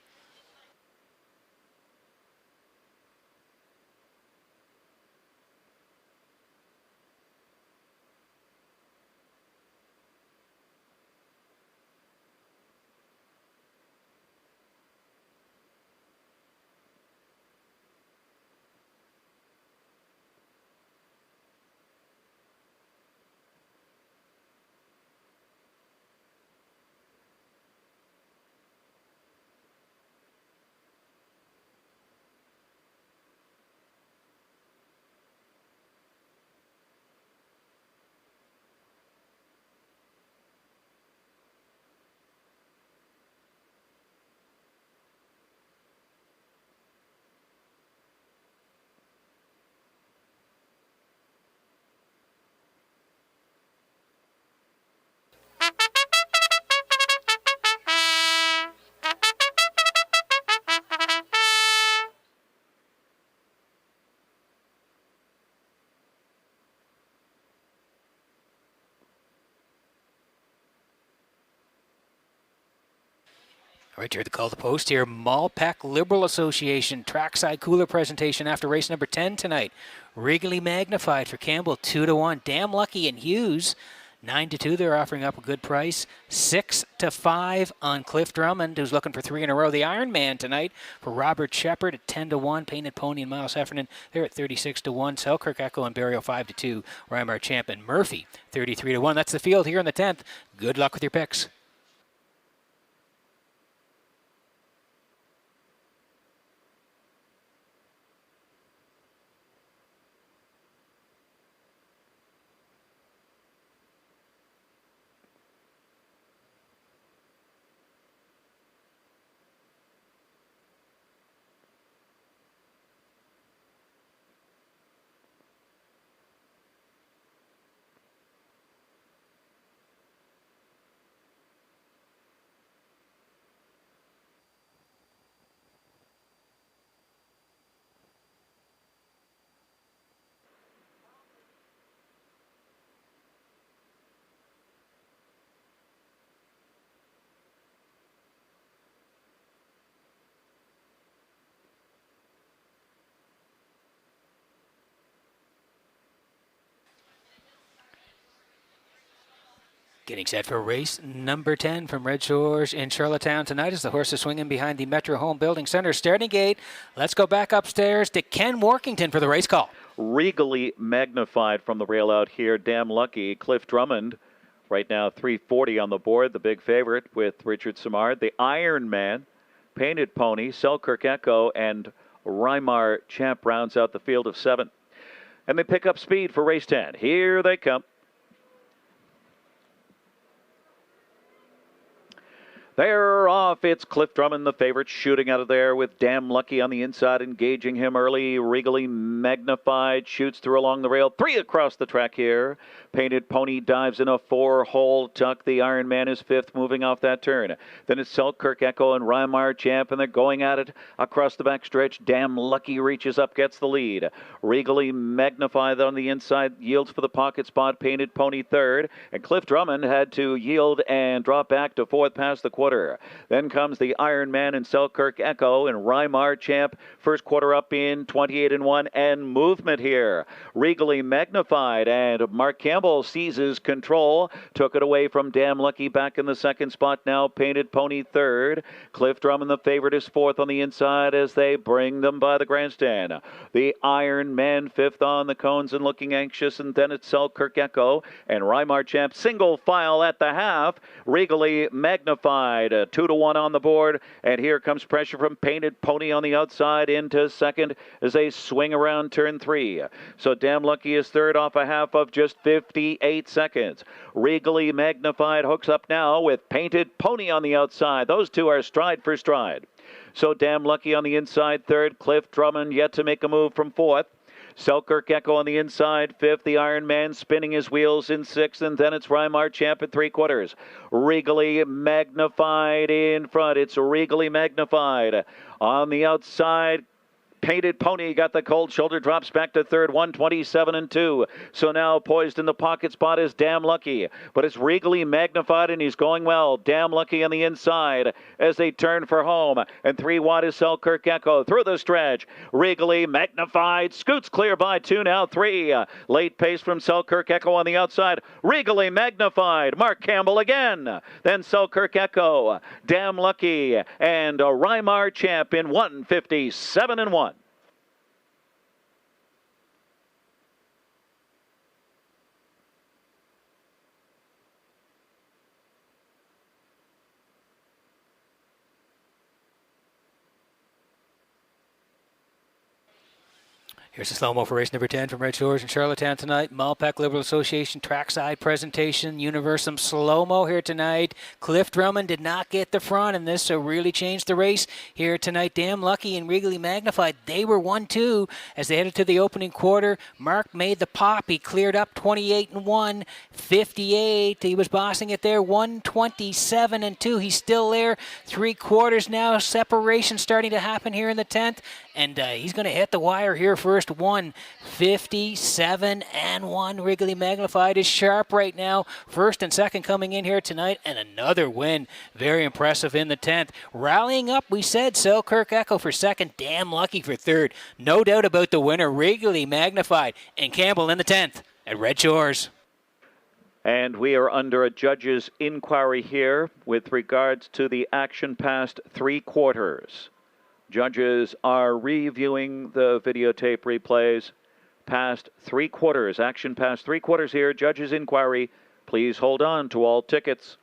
Right here, the call to post here. Malpac Liberal Association trackside cooler presentation after race number 10 tonight. Wrigley Magnified for Campbell, 2-1. Damn Lucky and Hughes, 9-2. They're offering up a good price. 6-5 on Cliff Drummond, who's looking for 3 in a row. The Iron Man tonight for Robert Shepard at 10-1. Painted Pony and Miles Heffernan, they're at 36-1. Selkirk Echo and Burial 5-2. Rymar Champ and Murphy, 33-1. That's the field here in the 10th. Good luck with your picks. Getting set for race number 10 from Redshores in Charlottetown tonight as the horses swinging behind the Metro Home Building Center starting gate. Let's go back upstairs to Ken Workington for the race call.
Regally Magnified from the rail out here. Damn Lucky. Cliff Drummond right now 340 on the board. The big favorite with Richard Simard. The Iron Man, Painted Pony, Selkirk Echo, and Rymar Champ rounds out the field of 7. And they pick up speed for race 10. Here they come. They're off. It's Cliff Drummond, the favorite, shooting out of there with Damn Lucky on the inside, engaging him early. Regally Magnified shoots through along the rail. 3 across the track here. Painted Pony dives in a 4-hole tuck. The Iron Man is 5th, moving off that turn. Then it's Selkirk Echo and Rymar Champ, and they're going at it across the backstretch. Damn Lucky reaches up, gets the lead. Regally Magnified on the inside yields for the pocket spot. Painted Pony 3rd, and Cliff Drummond had to yield and drop back to 4th past the quarter. Then comes the Iron Man and Selkirk Echo and Rymar Champ. First quarter up in 28-1 and movement here. Regally Magnified and Mark Campbell seizes control. Took it away from Damn Lucky back in the second spot now. Painted Pony 3rd. Cliff Drummond, the favorite, is 4th on the inside as they bring them by the grandstand. The Iron Man 5th on the cones and looking anxious, and then it's Selkirk Echo and Rymar Champ single file at the half. Regally Magnified 2-1 on the board, and here comes pressure from Painted Pony on the outside into second as they swing around turn 3. So Damn Lucky is 3rd off a half of just 58 seconds. Regally Magnified hooks up now with Painted Pony on the outside. Those two are stride for stride. So Damn Lucky on the inside 3rd. Cliff Drummond yet to make a move from 4th. Selkirk Echo on the inside 5th. The Iron Man spinning his wheels in 6th, and then it's Rymar Champ at 3/4. Regally Magnified in front. It's Regally Magnified on the outside. Painted Pony got the cold shoulder, drops back to 3rd, 127-2. So now poised in the pocket spot is Damn Lucky, but it's Regally Magnified, and he's going well. Damn Lucky on the inside as they turn for home, and 3 wide is Selkirk Echo through the stretch. Regally Magnified scoots clear by 2, now 3. Late pace from Selkirk Echo on the outside. Regally Magnified, Mark Campbell again. Then Selkirk Echo, Damn Lucky, and Rymar Champ in 157-1.
Here's a slow-mo for race number 10 from Red Shores in Charlottetown tonight. Malpac Liberal Association trackside presentation. Universum slow-mo here tonight. Cliff Drummond did not get the front in this, so really changed the race here tonight. Damn Lucky and Regally Magnified, they were 1-2 as they headed to the opening quarter. Mark made the pop. He cleared up 28-1, 58. He was bossing it there, 127-2. He's still there. 3/4 now. Separation starting to happen here in the 10th. and he's going to hit the wire here first. 157-1. Wrigley Magnified is sharp right now. First and second coming in here tonight, and another win. Very impressive in the 10th. Rallying up, we said so. Kirk Echo for second. Damn Lucky for third. No doubt about the winner. Wrigley Magnified and Campbell in the 10th at Red Shores.
And we are under a judge's inquiry here with regards to the action past 3/4. Judges are reviewing the videotape replays past 3/4. Action past 3/4 here. Judge's inquiry. Please hold on to all tickets.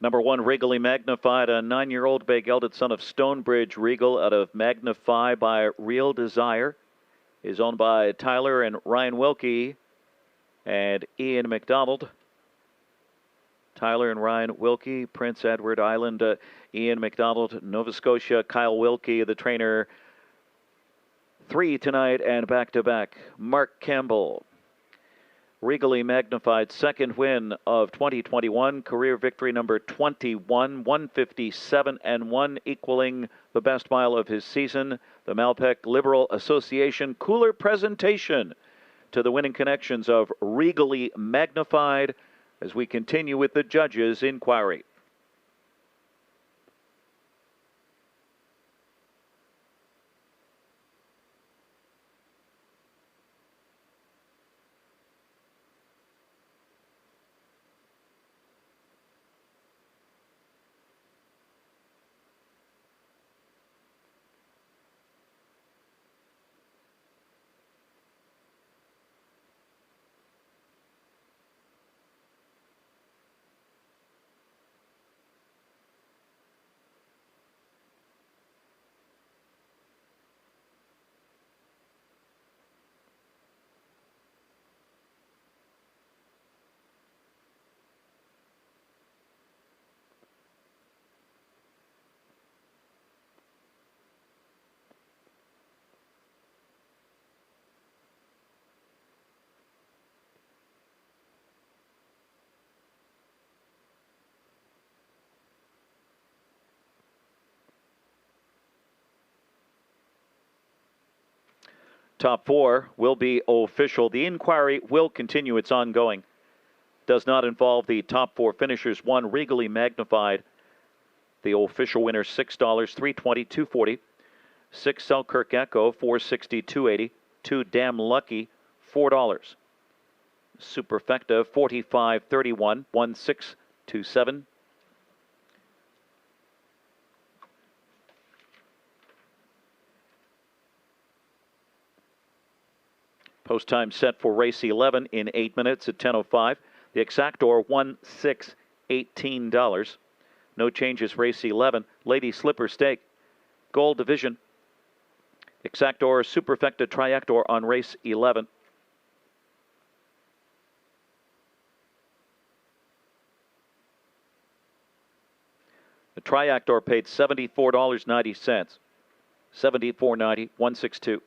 Number 1, Wrigley Magnified, a 9-year-old bay gelded son of Stonebridge Regal out of Magnify by Real Desire, is owned by Tyler and Ryan Wilkie and Ian McDonald. Tyler and Ryan Wilkie, Prince Edward Island, Ian McDonald, Nova Scotia, Kyle Wilkie, the trainer. 3 tonight and back-to-back. Mark Campbell. Regally Magnified, second win of 2021, career victory number 21, 157-1, equaling the best mile of his season. The Malpec Liberal Association cooler presentation to the winning connections of Regally Magnified as we continue with the judges' inquiry. Top 4 will be official. The inquiry will continue. It's ongoing. Does not involve the top 4 finishers. 1, Regally Magnified. The official winner, $6, $320, $240. 6, Selkirk Echo, $460, $280. 2, Damn Lucky, $4. Superfecta, $45, $31, $1627. Post time set for race 11 in 8 minutes at 10:05. The Exactor, $1,618. No changes, race 11. Lady Slipper Stake, Gold Division. Exactor, Superfecta, Triactor on race 11. The Triactor paid $74.90. $74.90, 162.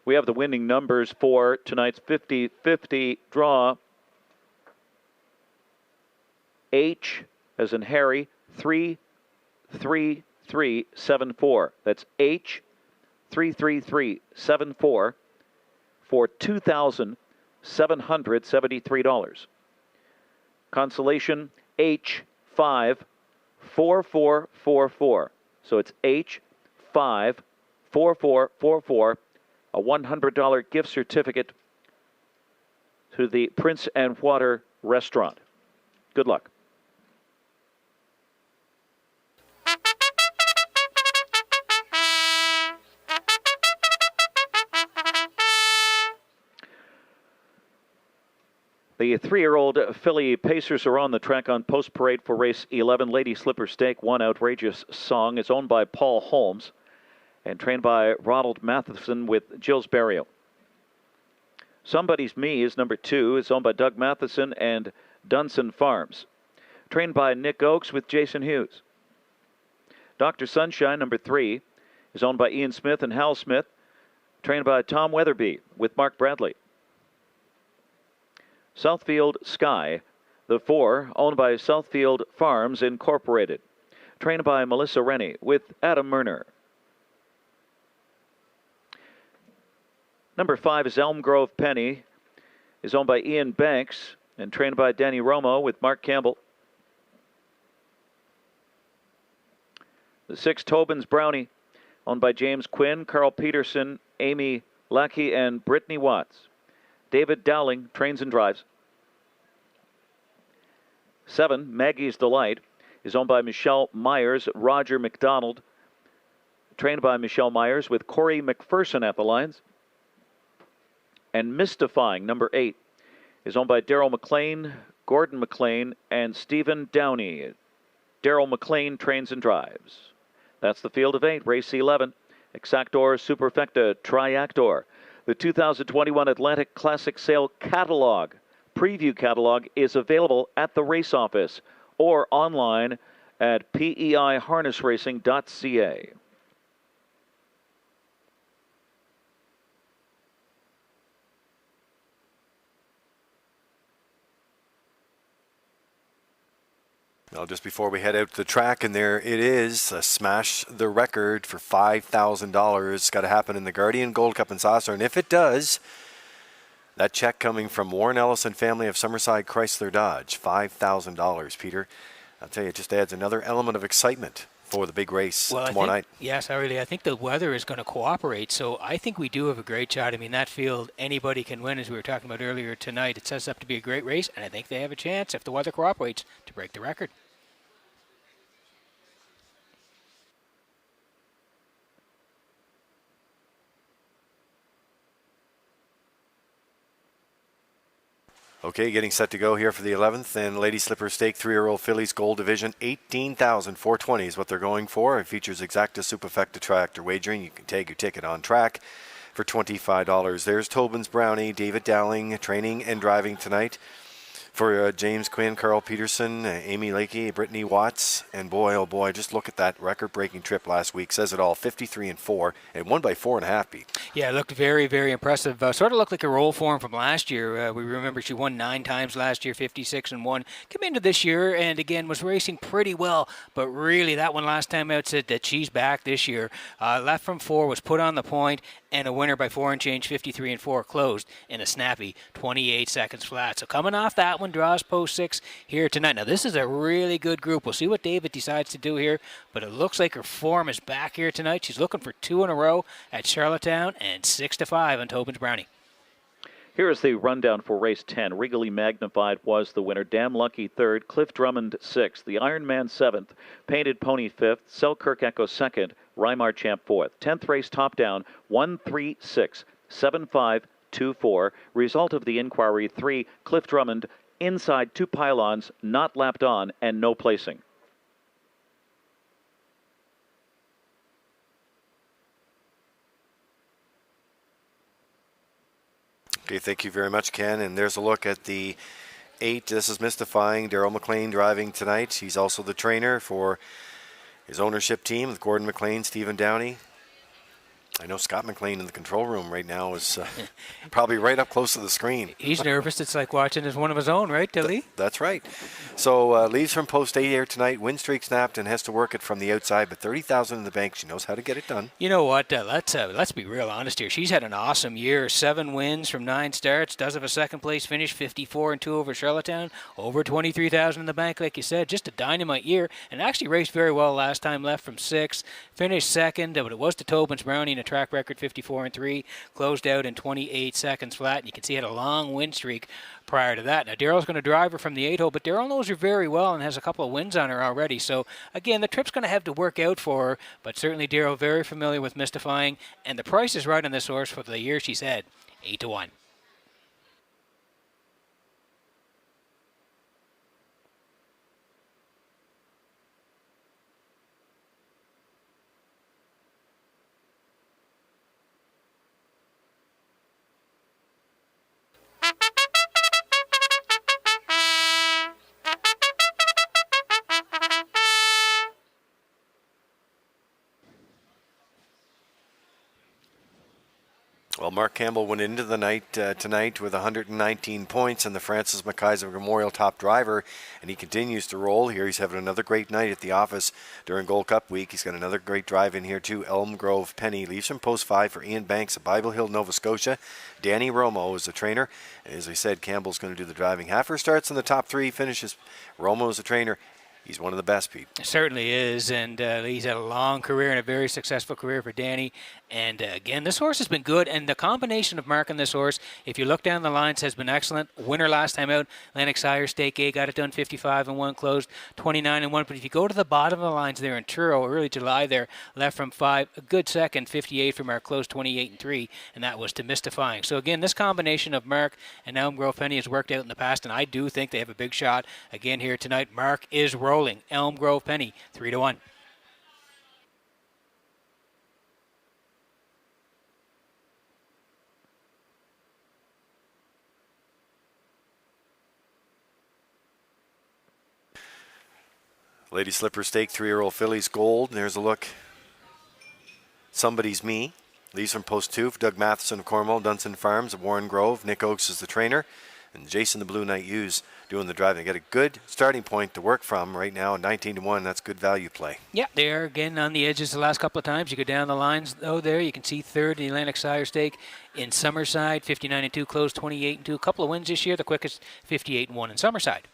We have the winning numbers for tonight's 50-50 draw. H, as in Harry, 33374. That's H, 33374 for $2,773. Consolation H5 4444. So it's H5 4444, a $100 gift certificate to the Prince and Water restaurant. Good luck. The 3-year-old filly Pacers are on the track on post parade for race 11. Lady Slipper Stake, One Outrageous Song. It's owned by Paul Holmes and trained by Ronald Matheson with Gilles Barrio. Somebody's Me is number 2. It's owned by Doug Matheson and Dunson Farms. Trained by Nick Oakes with Jason Hughes. Dr. Sunshine, number 3, is owned by Ian Smith and Hal Smith. Trained by Tom Weatherby with Mark Bradley. Southfield Sky, the 4, owned by Southfield Farms Incorporated. Trained by Melissa Rennie with Adam Murner. Number 5 is Elm Grove Penny, is owned by Ian Banks and trained by Danny Romo with Mark Campbell. The 6, Tobin's Brownie, owned by James Quinn, Carl Peterson, Amy Lackey, and Brittany Watts. David Dowling trains and drives. 7, Maggie's Delight, is owned by Michelle Myers, Roger McDonald, trained by Michelle Myers with Corey McPherson at the lines. And Mystifying, number 8, is owned by Daryl McLean, Gordon McLean, and Stephen Downey. Daryl McLean trains and drives. That's the field of 8, race 11. Exactor, Superfecta, Triactor. The 2021 Atlantic Classic Sale Catalog, Preview Catalog, is available at the race office or online at peiharnessracing.ca.
Well, just before we head out to the track, and there it is, smash the record for $5,000. It's got to happen in the Guardian Gold Cup and Saucer, and if it does, that check coming from Warren Ellison family of Summerside Chrysler Dodge, $5,000, Peter. I'll tell you, it just adds another element of excitement for the big race tomorrow night.
Yes, I think the weather is going to cooperate, so I think we do have a great shot. I mean, that field, anybody can win, as we were talking about earlier tonight. It sets up to be a great race, and I think they have a chance, if the weather cooperates, to break the record.
Okay, getting set to go here for the 11th, and Lady Slipper Stake 3-year-old fillies Gold Division, $18,420 is what they're going for. It features Exacta Superfecta Tractor wagering. You can take your ticket on track for $25. There's Tobin's Brownie, David Dowling training and driving tonight for James Quinn, Carl Peterson, Amy Lakey, Brittany Watts, and boy, oh boy, just look at that record-breaking trip last week. Says it all, 53-4, and won by 4.5, Pete.
Yeah, it looked very, very impressive. Sort of looked like a roll form from last year. We remember she won 9 times last year, 56-1. Came into this year and again was racing pretty well, but really that one last time out said that she's back this year. Left from 4, was put on the point, and a winner by 4 and change, 53-4, closed in a snappy 28 seconds flat. So coming off that one, draws post 6 here tonight. Now this is a really good group. We'll see what David decides to do here, but it looks like her form is back here tonight. She's looking for 2 in a row at Charlottetown and 6-5 on Tobin's Brownie.
Here is the rundown for race 10. Regally Magnified was the winner. Damn Lucky 3rd. Cliff Drummond 6th. The Iron Man 7th. Painted Pony 5th. Selkirk Echo 2nd. Rymar Champ 4th. 10th race top down 136-7524. Result of the inquiry 3. Cliff Drummond inside 2 pylons, not lapped on, and no placing.
Okay, thank you very much, Ken. And there's a look at the 8. This is Mystifying. Daryl McLean driving tonight. He's also the trainer for his ownership team with Gordon McLean, Stephen Downey. I know Scott McLean in the control room right now is probably right up close to the screen.
He's nervous. It's like watching as one of his own, right, Dilly?
That's right. So leaves from post 8 here tonight. Win streak snapped and has to work it from the outside, but 30,000 in the bank. She knows how to get it done.
You know what? Let's be real honest here. She's had an awesome year. 7 wins from 9 starts. Does have a second place finish. 54-2 over Charlottetown. Over 23,000 in the bank, like you said. Just a dynamite year, and actually raced very well last time. Left from 6, finished second, but it was to Tobin's Brownie in a track record 54-3. Closed out in 28 seconds flat. And you can see had a long win streak prior to that. Now, Daryl's going to drive her from the 8-hole, but Daryl knows her very well and has a couple of wins on her already. So, again, the trip's going to have to work out for her, but certainly Daryl very familiar with Mystifying, and the price is right on this horse for the year she's had, 8-1.
Well, Mark Campbell went into the night tonight with 119 points and the Francis McKaiser Memorial top driver, and he continues to roll here. He's having another great night at the office during Gold Cup week. He's got another great drive in here too. Elm Grove Penny leaves from post 5 for Ian Banks of Bible Hill, Nova Scotia. Danny Romo is the trainer. As I said, Campbell's going to do the driving. Half her starts in the top 3, finishes. Romo is the trainer. He's one of the best, Pete.
Certainly is, and he's had a long career and a very successful career for Danny. And again, this horse has been good, and the combination of Mark and this horse, if you look down the lines, has been excellent. Winner last time out, Atlantic Sire Stake A, got it done 55-1, closed 29-1. But if you go to the bottom of the lines there in Truro, early July there, left from 5, a good second, 58 from Mark, closed 28-3, and that was to Mystifying. So again, this combination of Mark and Elm Grove Penny has worked out in the past, and I do think they have a big shot again here tonight. Mark is rolling. Elm Grove Penny, 3-1.
Lady Slipper Stake, 3-year-old fillies gold. There's a look. Somebody's Me. Leaves from post 2 for Doug Matheson of Cornwall, Dunson Farms of Warren Grove. Nick Oakes is the trainer. And Jason the Blue Knight Hughes doing the driving. Got a good starting point to work from right now, 19-1. That's good value play.
Yeah, they are again on the edges the last couple of times. You go down the lines, though, there. You can see third in the Atlantic Sire Stake in Summerside, 59-2, closed 28-2. A couple of wins this year, the quickest 58-1 in Summerside.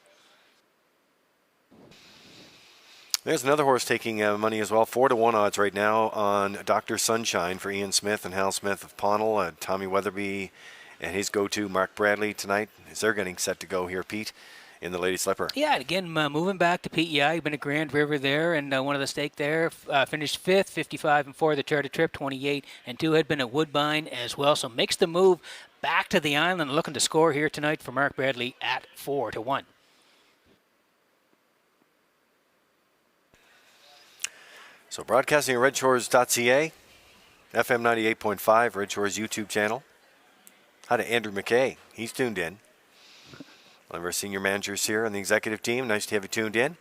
There's another horse taking money as well. 4-1 odds right now on Dr. Sunshine for Ian Smith and Hal Smith of Pownell. Tommy Weatherby and his go-to Mark Bradley tonight as they're getting set to go here, Pete, in the Lady Slipper.
Yeah, and again, moving back to PEI, been a Grand River there, and one of the stake there, finished 5th, 55-4, the charter trip, 28-2, had been at Woodbine as well, so makes the move back to the island, looking to score here tonight for Mark Bradley at 4-1.
So broadcasting at Redshores.ca, FM 98.5, Redshores YouTube channel. Hi to Andrew McKay. He's tuned in. One of our senior managers here on the executive team. Nice to have you tuned in.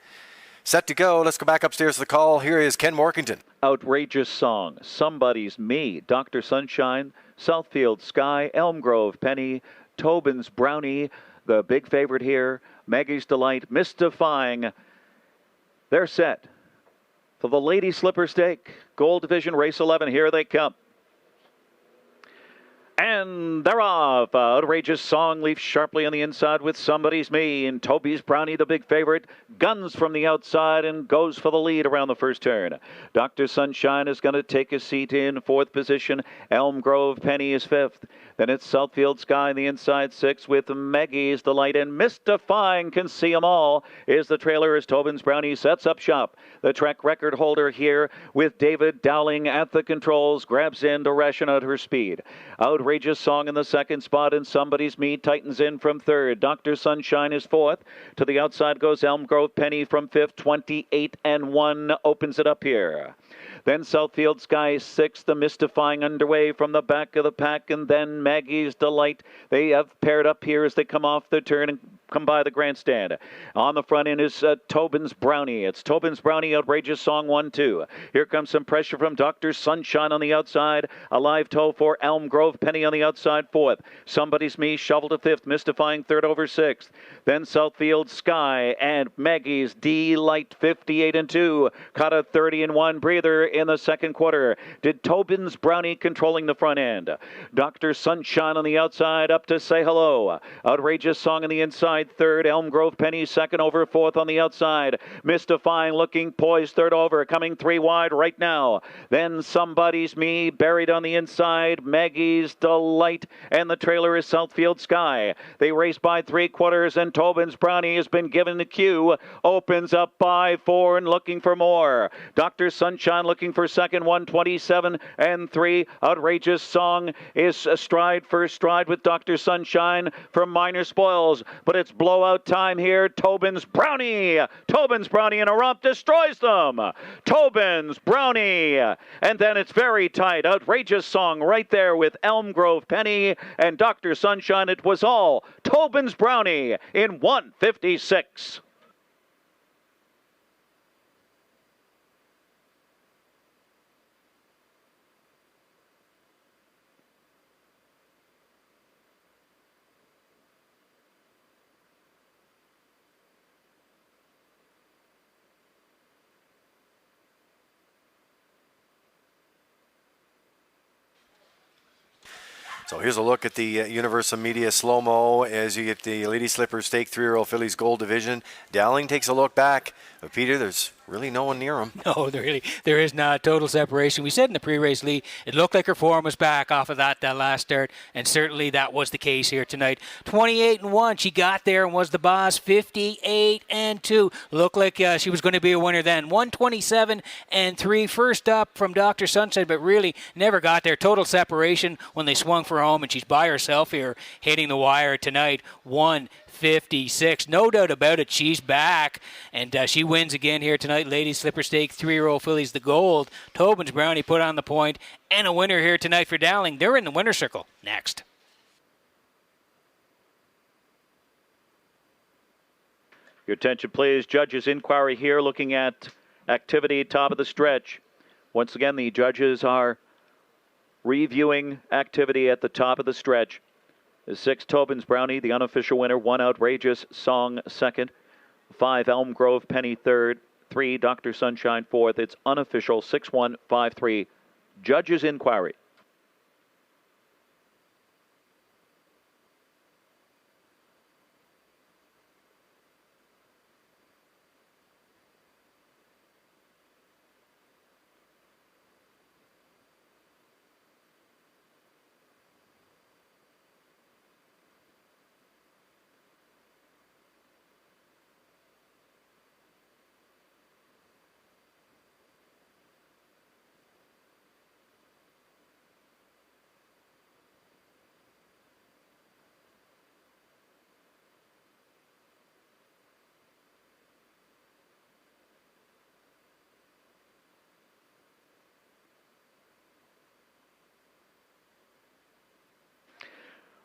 Set to go. Let's go back upstairs to the call. Here is Ken Morkington.
Outrageous Song, Somebody's Me, Dr. Sunshine, Southfield Sky, Elm Grove Penny, Tobin's Brownie, the big favorite here, Maggie's Delight, Mystifying. They're set for the Lady Slipper Stake, Gold Division Race 11. Here they come. And they're off. Outrageous Song leaps sharply on the inside with Somebody's Me. And Toby's Brownie, the big favorite, guns from the outside and goes for the lead around the first turn. Dr. Sunshine is going to take a seat in 4th position. Elm Grove Penny is 5th. Then it's Southfield Sky in the inside 6 with Maggie's Delight. And Mystifying can see them all is the trailer as Tobin's Brownie sets up shop. The track record holder here with David Dowling at the controls grabs in to ration out her speed. Outrageous Song in the 2nd spot, and Somebody's Me tightens in from 3rd. Dr. Sunshine is 4th. To the outside goes Elm Grove Penny from 5th. 28-1 opens it up here. Then Southfield Sky 6th, the Mystifying underway from the back of the pack, and then Maggie's Delight. They have paired up here as they come off the turn and come by the grandstand. On the front end is Tobin's Brownie. It's Tobin's Brownie, Outrageous Song 1-2. Here comes some pressure from Dr. Sunshine on the outside. A live toe for Elm Grove Penny on the outside, fourth. Somebody's Me, Shovel to fifth, Mystifying third over sixth. Then Southfield Sky and Maggie's D-Light 58-2. Caught a 30-1 breather in the second quarter. Did Tobin's Brownie controlling the front end. Dr. Sunshine on the outside up to Say Hello. Outrageous Song on the inside, third. Elm Grove Penny second over, fourth on the outside. Mystifying looking poised, third over, coming three wide right now. Then Somebody's Me, buried on the inside. Maggie's Delight, and the trailer is Southfield Sky. They race by three quarters, and Tobin's Brownie has been given the cue. Opens up by four and looking for more. Dr. Sunshine looking for second, 1:27.3. Outrageous Song is stride first stride with Dr. Sunshine from Minor Spoils, but it's blowout time here. Tobin's Brownie in a romp destroys them. Tobin's Brownie, and then it's very tight. Outrageous Song right there with Elm Grove Penny and Dr. Sunshine. It was all Tobin's Brownie in 1:56.
So here's a look at the Universal Media slow-mo as you get the Lady Slipper Stake 3-year-old fillies Gold Division. Dowling takes a look back. But Peter, there's really no one near him.
No, there is not. Total separation. We said in the pre-race, Lee, it looked like her form was back off of that last start, and certainly that was the case here tonight. 28-1. She got there and was the boss. 58-2. Looked like she was going to be a winner then. 127-3. First up from Dr. Sunshine, but really never got there. Total separation when they swung for home, and she's by herself here hitting the wire tonight. 1:56. No doubt about it. She's back, and she wins again here tonight. Lady Slipper Stake 3-year-old fillies the gold. Tobin's Brownie put on the point, and a winner here tonight for Dowling. They're in the winner's circle next.
Your attention, please. Judges' inquiry here looking at activity top of the stretch. Once again, the judges are reviewing activity at the top of the stretch. The 6, Tobin's Brownie, the unofficial winner. 1, Outrageous Song, second. 5, Elm Grove Penny, third. 3, Dr. Sunshine, fourth. It's unofficial, 6-1-5-3. Judges' inquiry.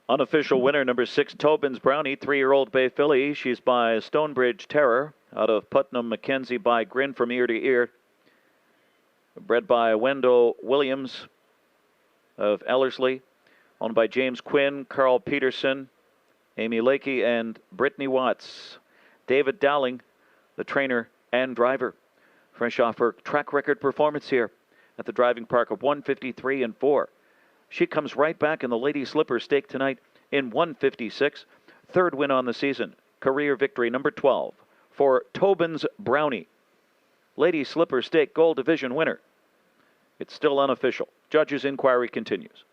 Unofficial winner, number 6, Tobin's Brownie, 3-year-old bay filly. She's by Stonebridge Terror, out of Putnam Mackenzie by Grin from Ear to Ear. Bred by Wendell Williams of Ellerslie. Owned by James Quinn, Carl Peterson, Amy Lakey, and Brittany Watts. David Dowling, the trainer and driver. Fresh off her track record performance here at the driving park of 1:53-4. She comes right back in the Lady Slipper Stake tonight in 1:56. Third win on the season. Career victory number 12 for Tobin's Brownie. Lady Slipper Stake Gold Division winner. It's still unofficial. Judges' inquiry continues.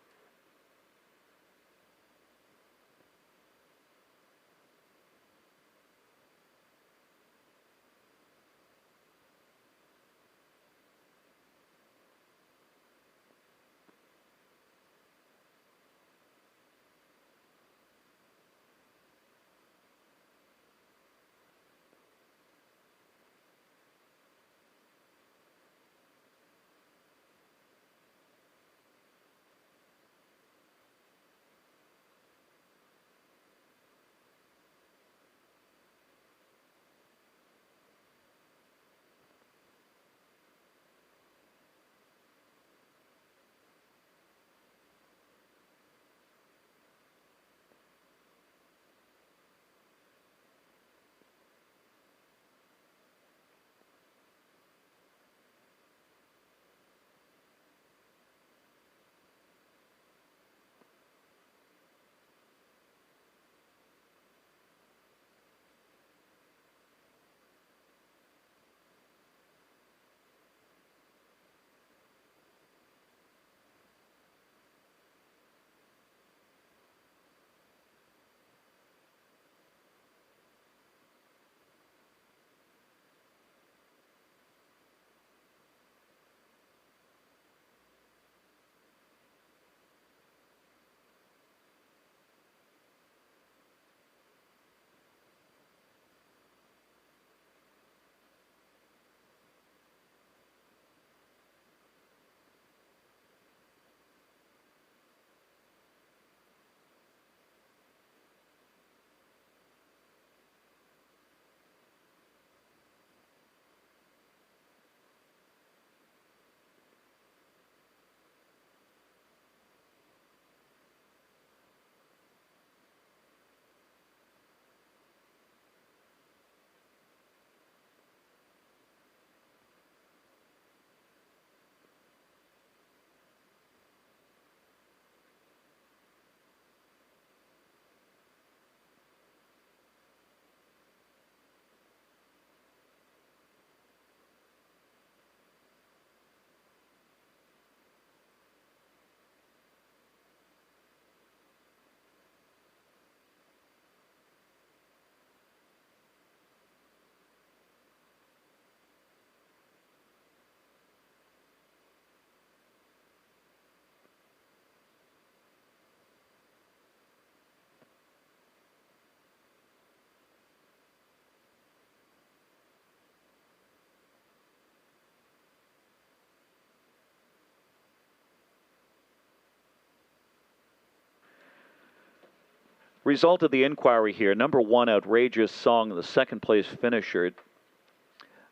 Result of the inquiry here, number 1, Outrageous Song, the second place finisher,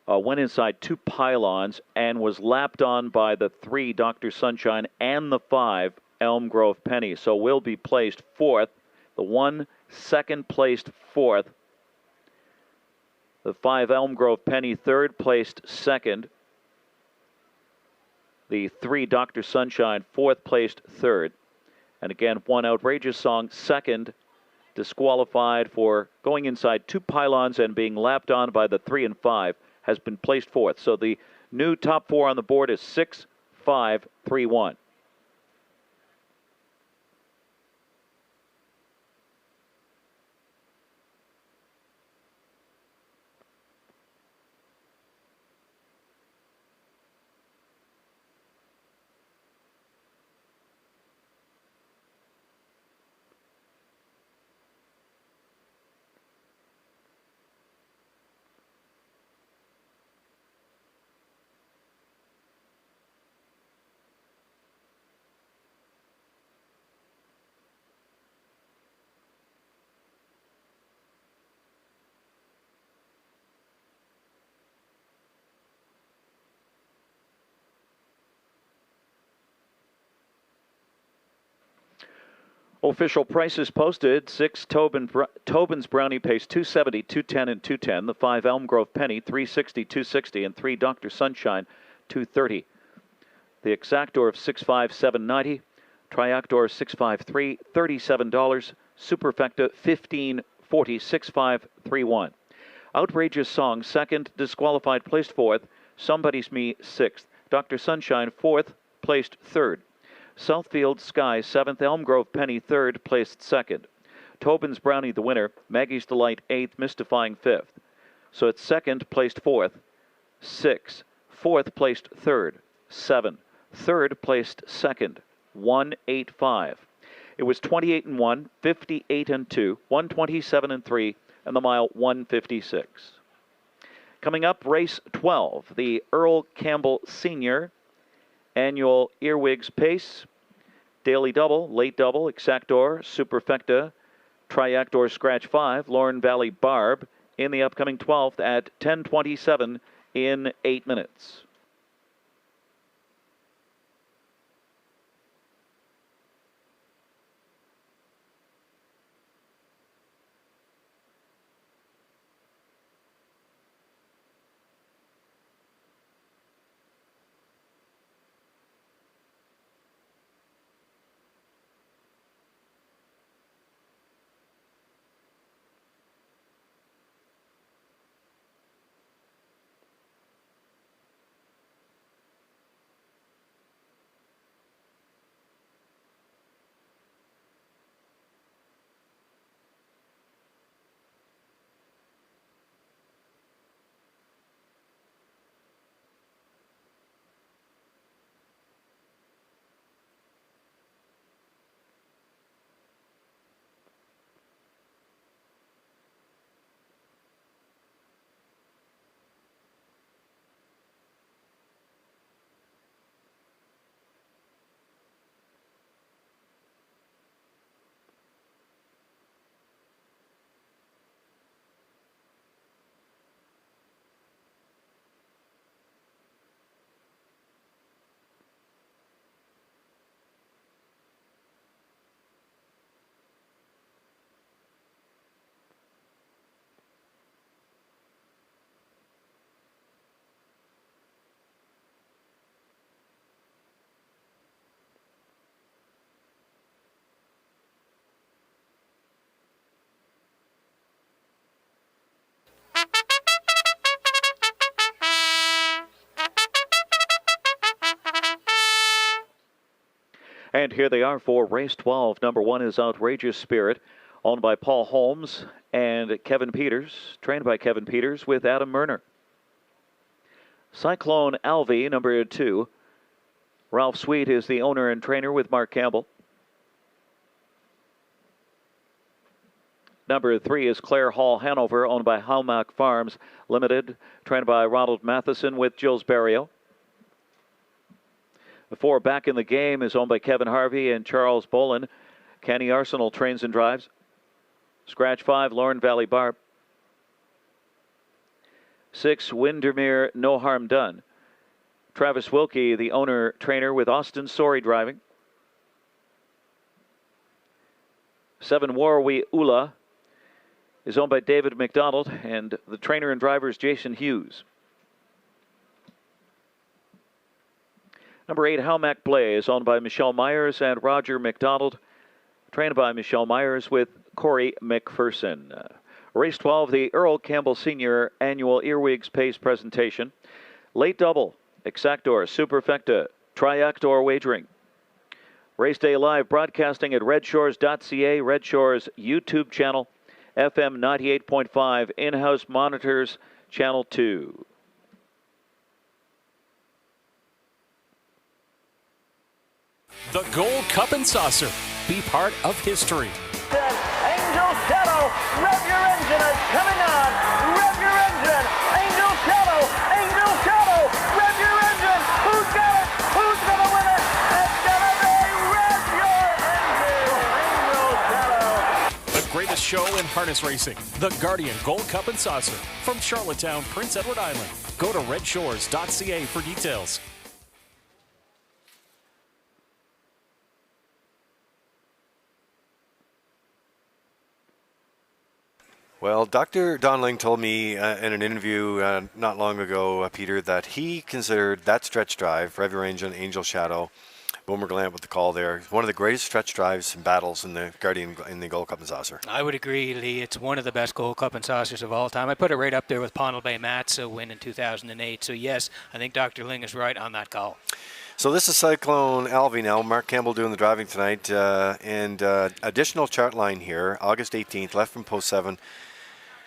went inside 2 pylons and was lapped on by the 3, Dr. Sunshine, and the 5, Elm Grove Penny. So will be placed 4th. The 1, second placed 4th. The 5, Elm Grove Penny, third placed 2nd. The 3, Dr. Sunshine, 4th placed 3rd. And again, 1, Outrageous Song, 2nd, disqualified for going inside 2 pylons and being lapped on by the 3 and 5, has been placed 4th. So the new top 4 on the board is 6, 5, 3, 1. Official prices posted. 6, Tobin's Brownie pays $270, $210, and $210. The 5, Elm Grove Penny, $360, $260, and 3, Dr. Sunshine, $230. The Exactor of $6.5, $790. Triactor $653, $37. Superfecta $1540, $6531. Outrageous Song, 2nd, disqualified, placed 4th. Somebody's Me, 6th. Dr. Sunshine, 4th, placed 3rd. Southfield Sky, 7th. Elm Grove Penny, 3rd, placed 2nd. Tobin's Brownie, the winner. Maggie's Delight, 8th. Mystifying, 5th. So it's 2nd, placed 4th. 6. 4th, placed 3rd. 7. 3rd, placed 2nd. 185. It was 28 and 1, 58 and 2, 127 and 3, and the mile 156. Coming up, race 12, the Earl Campbell Sr. Annual Earwigs Pace, Daily Double, Late Double, Exactor, Superfecta, Triactor Scratch 5, Lorne Valley Barb in the upcoming 12th at 10:27 in 8 minutes. And here they are for race 12. Number 1 is Outrageous Spirit, owned by Paul Holmes and Kevin Peters, trained by Kevin Peters with Adam Murner. Cyclone Alvey, number 2. Ralph Sweet is the owner and trainer with Mark Campbell. Number 3 is Clare Hall Hanover, owned by Hallmark Farms Limited, trained by Ronald Matheson with Jules Barrio. The 4 Back in the Game is owned by Kevin Harvey and Charles Bolin. Canny Arsenal trains and drives. Scratch 5, Lauren Valley Bar. 6, Windermere No Harm Done. Travis Wilkie, the owner-trainer with Austin Sorey driving. 7, Warwi Ula is owned by David McDonald, and the trainer and driver is Jason Hughes. Number 8, Howmack Blay is owned by Michelle Myers and Roger McDonald, trained by Michelle Myers with Corey McPherson. Race 12, the Earl Campbell Sr. Annual Earwigs Pace Presentation. Late double, Exactor, Superfecta, Triactor Wagering. Race day live broadcasting at Redshores.ca, Red Shores YouTube channel, FM 98.5, in-house monitors, channel 2.
The Gold Cup and Saucer. Be part of history.
Angel Shadow, rev your engine, it's coming on. Rev your engine, Angel Shadow, Angel Shadow, rev your engine. Who's got it? Who's gonna win it? It's gonna be rev your engine, Angel Shadow.
The greatest show in harness racing. The Guardian Gold Cup and Saucer. From Charlottetown, Prince Edward Island. Go to Redshores.ca for details.
Well, Dr. Donling told me in an interview not long ago, Peter, that he considered that stretch drive, Rev Your Engine, Angel Shadow, Boomer Gallant with the call there, one of the greatest stretch drives and battles in the Guardian in the Gold Cup and Saucer.
I would agree, Lee. It's one of the best Gold Cup and Saucers of all time. I put it right up there with Ponnell Bay Mat's win in 2008. So, yes, I think Dr. Ling is right on that call.
So this is Cyclone Alvy now. Mark Campbell doing the driving tonight. And additional chart line here, August 18th, left from post 7.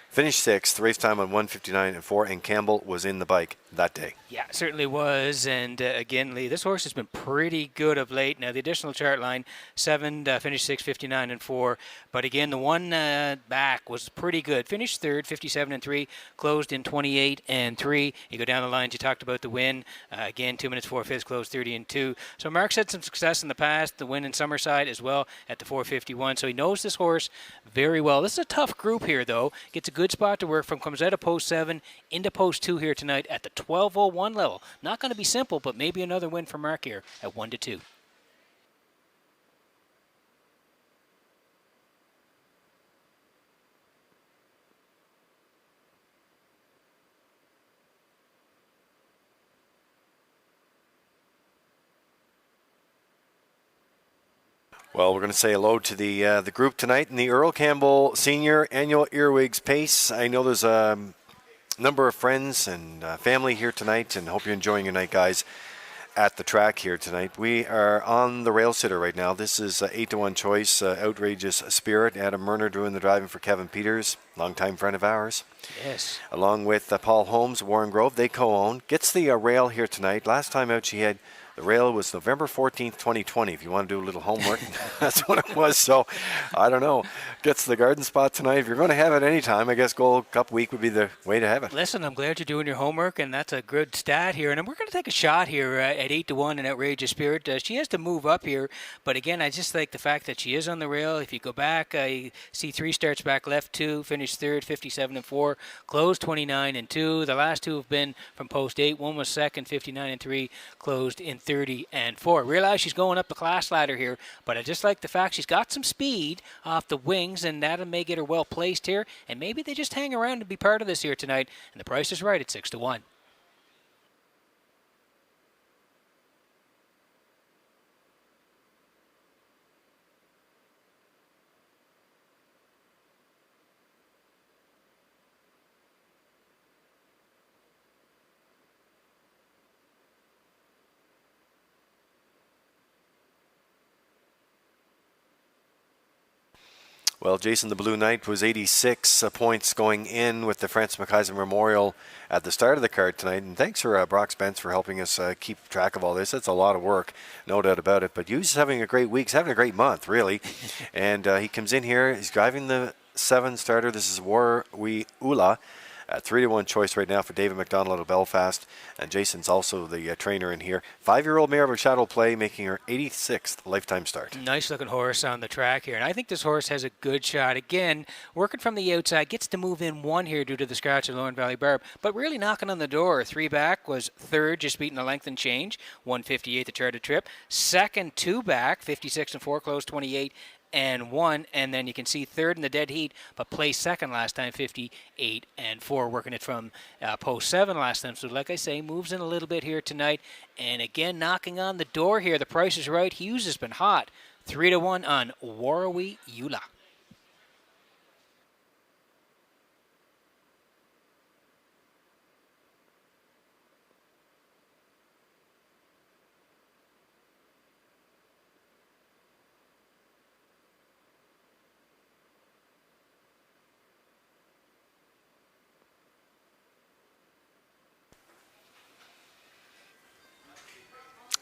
Finished 6th, race time on 1:59.4, and Campbell was in the bike that day.
Yeah, it certainly was. And again, Lee, this horse has been pretty good of late. Now, the additional chart line, 7, finished 6:59.4. But again, the one back was pretty good. Finished 3rd, 57.3, closed in 28.3. You go down the lines, you talked about the win. Again, 2 minutes 4 fifths, closed 30.2. So Mark's had some success in the past, the win in Summerside as well at the 4:51. So he knows this horse very well. This is a tough group here, though. Gets a good spot to work from, comes out of post 7 into post 2 here tonight at the 12:01 level. Not going to be simple, but maybe another win for Mark here at 1-2.
Well, we're going to say hello to the group tonight in the Earl Campbell Senior Annual Earwigs Pace. I know there's a number of friends and family here tonight, and hope you're enjoying your night, guys, at the track here tonight. We are on the rail sitter right now. This is 8-1 choice, Outrageous Spirit. Adam Murner doing the driving for Kevin Peters, longtime friend of ours.
Yes.
Along with Paul Holmes, Warren Grove, they co-own. Gets the rail here tonight. Last time out she had the rail was November 14th, 2020. If you want to do a little homework, that's when it was. So, I don't know. Gets the garden spot tonight. If you're going to have it any time, I guess Gold Cup week would be the way to have it.
Listen, I'm glad you're doing your homework, and that's a good stat here. And we're going to take a shot here at 8-1 in Outrageous Spirit. She has to move up here, but again, I just like the fact that she is on the rail. If you go back, I see 3 starts back, left 2, finished 3rd, 57.4, closed 29.2. The last 2 have been from post 8. One was 2nd, 59.3, closed in 30.4. Realize she's going up the class ladder here, but I just like the fact she's got some speed off the wings, and that may get her well placed here, and maybe they just hang around to be part of this here tonight, and the price is right at 6-1.
Well, Jason the Blue Knight was 86 points going in with the Francis McKaiser Memorial at the start of the card tonight. And thanks for Brock Spence for helping us keep track of all this. It's a lot of work, no doubt about it. But he's having a great week. He's having a great month, really. And he comes in here. He's driving the 7 starter. This is Warwi Ula. 3-1 choice right now for David McDonald out of Belfast. And Jason's also the trainer in here. 5-year-old mare of Shadow Play, making her 86th lifetime start.
Nice looking horse on the track here. And I think this horse has a good shot. Again, working from the outside, gets to move in one here due to the scratch of Lorne Valley Barb. But really knocking on the door. 3 back was third, just beating the length and change. 158 the charted trip. Second, 2 back, 56 and 4, close 28 and 1, and then you can see third in the dead heat, but placed second last time, 58 and 4, working it from post 7 last time. So like I say, moves in a little bit here tonight, and again knocking on the door here. The price is right. Hughes has been hot. 3-1 on Warrawee Eula.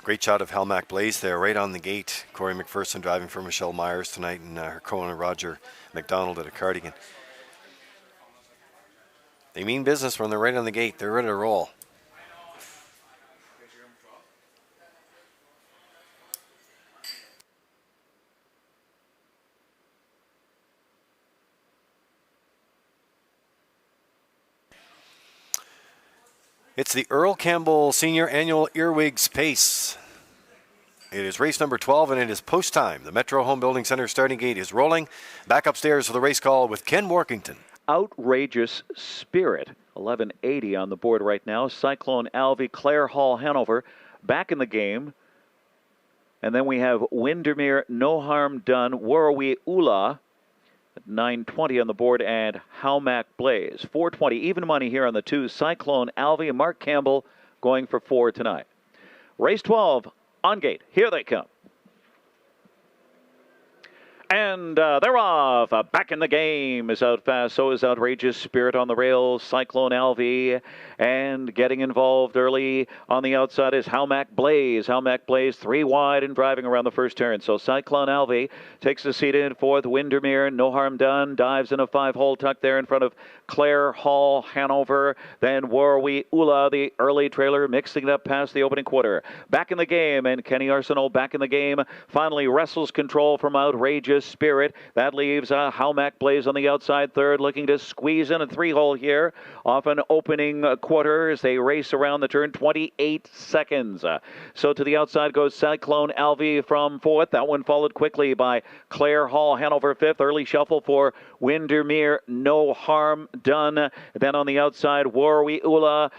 Great shot of Halmac Blaze there, right on the gate. Corey McPherson driving for Michelle Myers tonight, and her co-owner Roger McDonald at a cardigan. They mean business when they're right on the gate. They're ready to roll. It's the Earl Campbell Senior Annual Earwigs Pace. It is race number 12, and it is post time. The Metro Home Building Center starting gate is rolling. Back upstairs for the race call with Ken Workington.
Outrageous Spirit, 1180 on the board right now. Cyclone Alvey, Clare Hall, Hanover, back in the game. And then we have Windermere, No Harm Done, Warrawee Ula, at 920 on the board, and Halmac Blaze. 420, even money here on the 2. Cyclone Alvey and Mark Campbell going for 4 tonight. Race 12 on gate. Here they come. And they're off. Back in the game is out fast. So is Outrageous Spirit on the rails. Cyclone Alvey. And getting involved early on the outside is Halmac Blaze. Halmac Blaze 3 wide and driving around the first turn. So Cyclone Alvey takes the seat in fourth. Windermere, No Harm Done, dives in a 5-hole tuck there in front of Clare Hall, Hanover. Then Warrawee Ula, the early trailer, mixing it up past the opening quarter. Back in the game, and Kenny Arsenault back in the game. Finally wrestles control from Outrageous Spirit. That leaves Halmac Blaze on the outside third, looking to squeeze in a 3-hole here off an opening quarter as they race around the turn. 28 seconds. So to the outside goes Cyclone Alvey from fourth. That one followed quickly by Clare Hall, Hanover fifth. Early shuffle for Windermere, No Harm Done. Then on the outside, Warrawee Ula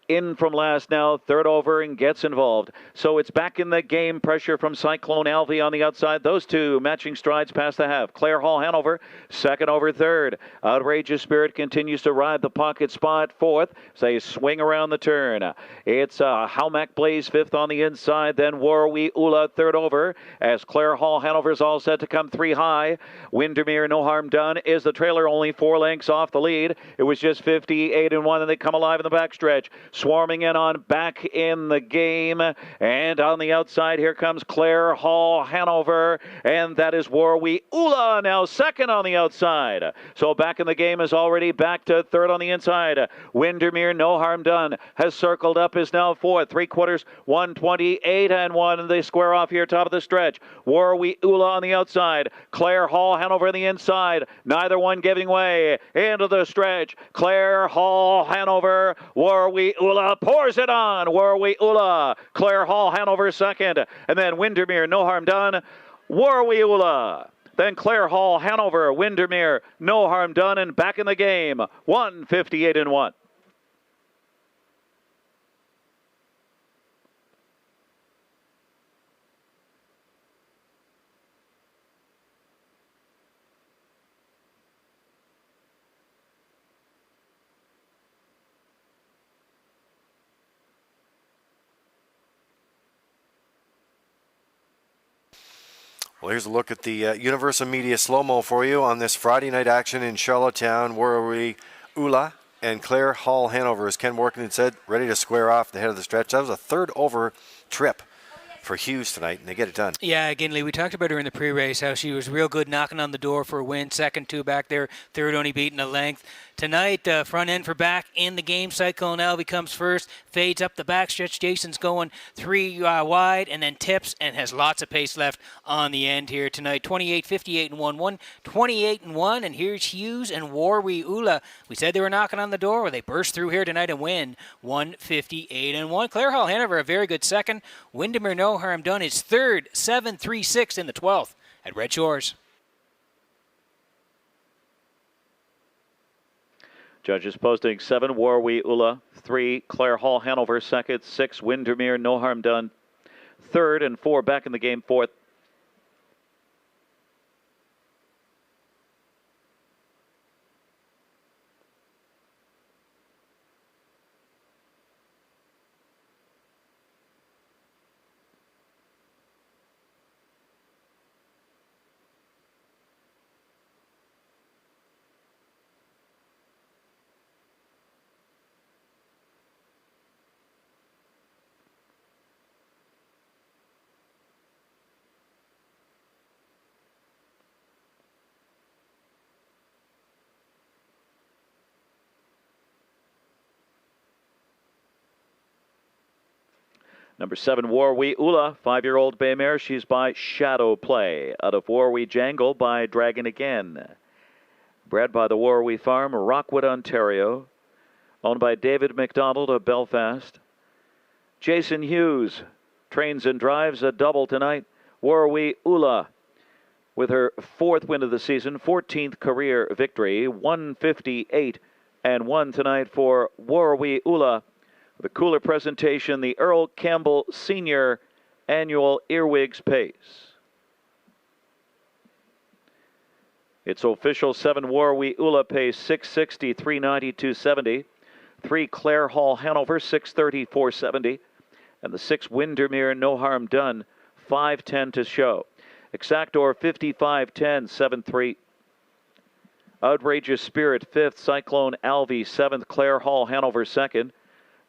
in from last now, third over and gets involved. So it's back in the game. Pressure from Cyclone Alvey on the outside. Those two matching strides past the half. Clare Hall, Hanover, second over third. Outrageous Spirit continues to ride the pocket spot fourth. So they swing around the turn. It's Halmac Blaze fifth on the inside. Then Warrawee Ula third over as Clare Hall, Hanover's all set to come 3 high. Windermere, No Harm Done is the trailer, only 4 lengths off the lead. It was just 58 and 1, and they come alive in the backstretch. Swarming in on back in the game. And on the outside, here comes Clare Hall, Hanover. And that is Warrawee Ula now second on the outside. So back in the game is already back to third on the inside. Windermere, No Harm Done, has circled up, is now fourth. 3/4, 128 and 1. And they square off here, top of the stretch. Warrawee Ula on the outside. Clare Hall, Hanover on the inside. Neither one giving way into the stretch. Clare Hall, Hanover. Warrawee Ula pours it on. Warrawee Ula. Clare Hall, Hanover second. And then Windermere, No Harm Done. Warrawee Ula. Then Clare Hall, Hanover, Windermere, No Harm Done, and back in the game. 158 and 1.
Well, here's a look at the Universal Media slow-mo for you on this Friday night action in Charlottetown. Warrawee Ula and Clare Hall, Hanover, as Ken Workington said, ready to square off the head of the stretch. That was a third over trip for Hughes tonight, and they get it done.
Yeah, Ginley, we talked about her in the pre-race, how she was real good knocking on the door for a win. Second, two back there. Third, only beating a length. Tonight, front end for back in the game. Cyclone Alvey comes first, fades up the backstretch. Jason's going three wide and then tips and has lots of pace left on the end here tonight. 28, 58 and 1, 28 and 1. And here's Hughes and Warwi Ula. We said they were knocking on the door. Well, they burst through here tonight and win 158 and 1. Claire Hall Hanover, a very good second. Windermere No Harm Done is third, 7-3-6 in the 12th at Red Shores.
Judges posting 7, Warwi Ula. 3, Claire Hall Hanover. Second. 6, Windermere No Harm Done. Third, and 4 back in the game. Fourth. Number 7, Warwi Ula, 5-year-old bay mare. She's by Shadow Play. Out of Warwi Jangle by Dragon Again. Bred by the Warwi Farm, Rockwood, Ontario. Owned by David McDonald of Belfast. Jason Hughes trains and drives a double tonight. Warwi Ula with her 4th win of the season, 14th career victory, 158 and 1 tonight for Warwi Ula. The cooler presentation, the Earl Campbell Senior Annual Earwigs Pace. Its official 7 Warwi Ula pace, 660, 390, 270. 3 Claire Hall Hanover, 630, 470. And the 6 Windermere No Harm Done, 510 to show. Exactor 5510, 73. Outrageous Spirit 5th. Cyclone Alvey 7th. Claire Hall Hanover 2nd.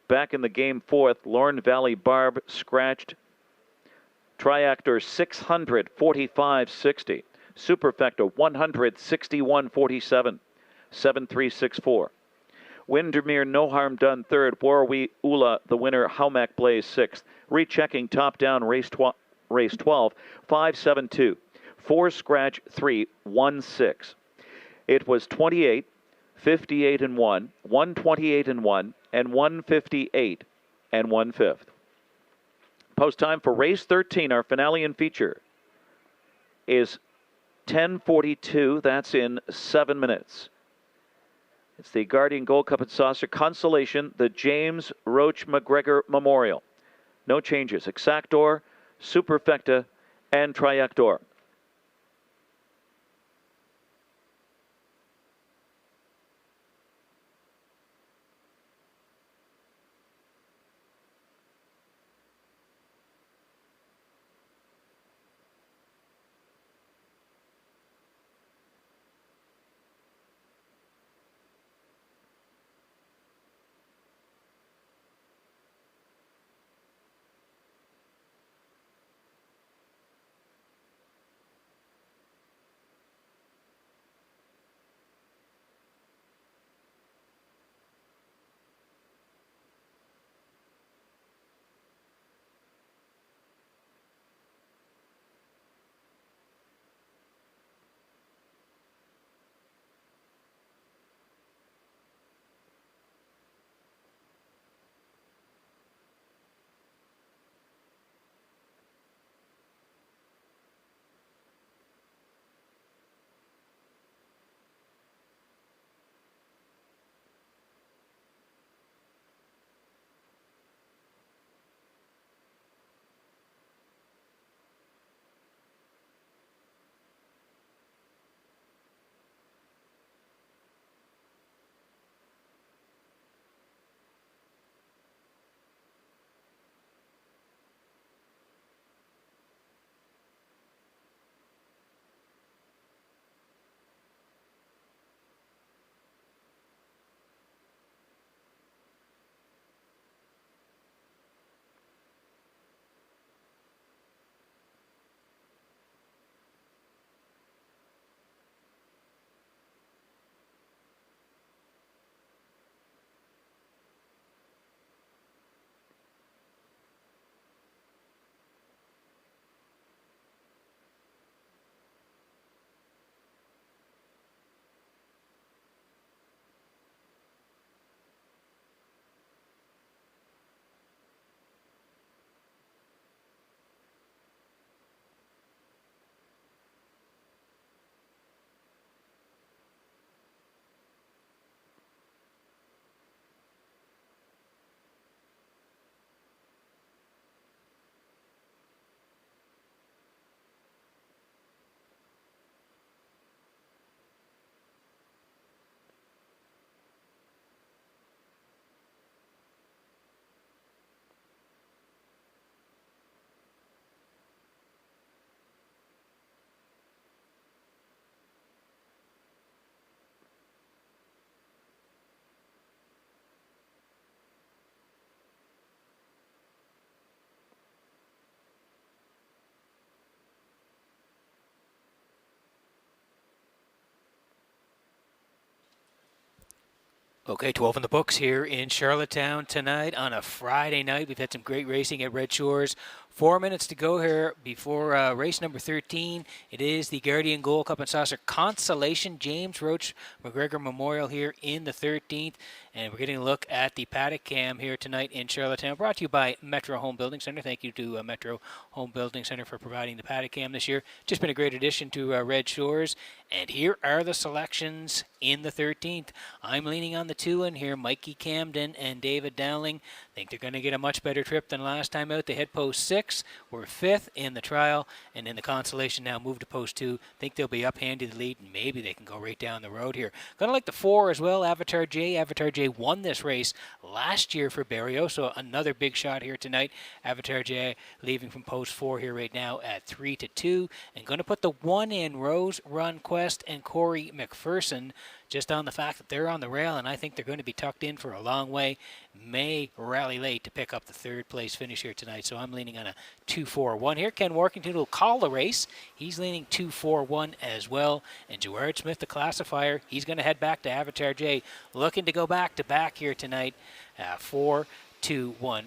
Back in the game 4th, Lorne Valley Barb scratched. Triactor 600, 45.60. Superfecta 161.47. 7364. Windermere No Harm Done 3rd. Warwi Ula the winner. Haumac Blaze 6th. Rechecking top down race 12. 572. 4 scratch 3 1-6. It was 28, 58 and 1, 128 and 1, and 158 and 1/5. Post time for race 13, our finale and feature, is 10:42. That's in 7 minutes. It's the Guardian Gold Cup and Saucer Consolation, the James Roach McGregor Memorial. No changes. Exactor, Superfecta, and Triactor.
Okay, 12 in the books here in Charlottetown tonight on a Friday night. We've had some great racing at Red Shores. 4 minutes to go here before race number 13. It is the Guardian Gold Cup and Saucer Consolation James Roach McGregor Memorial here in the 13th. And we're getting a look at the paddock cam here tonight in Charlottetown. Brought to you by Metro Home Building Center. Thank you to Metro Home Building Center for providing the paddock cam this year. Just been a great addition to Red Shores. And here are the selections in the 13th. I'm leaning on the 2 in here, Mikey Camden and David Dowling. Think they're going to get a much better trip than last time out. They had post 6, were 5th in the trial, and in the consolation now moved to post 2. Think they'll be up handy the lead, and maybe they can go right down the road here. Going to like the 4 as well, Avatar J. Avatar J won this race last year for Barrio, so another big shot here tonight. Avatar J leaving from post 4 here right now at 3-2, and going to put the 1 in Rose Run Quest and Corey McPherson, just on the fact that they're on the rail, and I think they're going to be tucked in for a long way. May rally late to pick up the 3rd place finish here tonight, so I'm leaning on a 2-4-1 here. Ken Workington will call the race. He's leaning 2-4-1 as well. And Gerard Smith, the classifier, he's going to head back to Avatar J, looking to go back-to-back here tonight. 4-2-1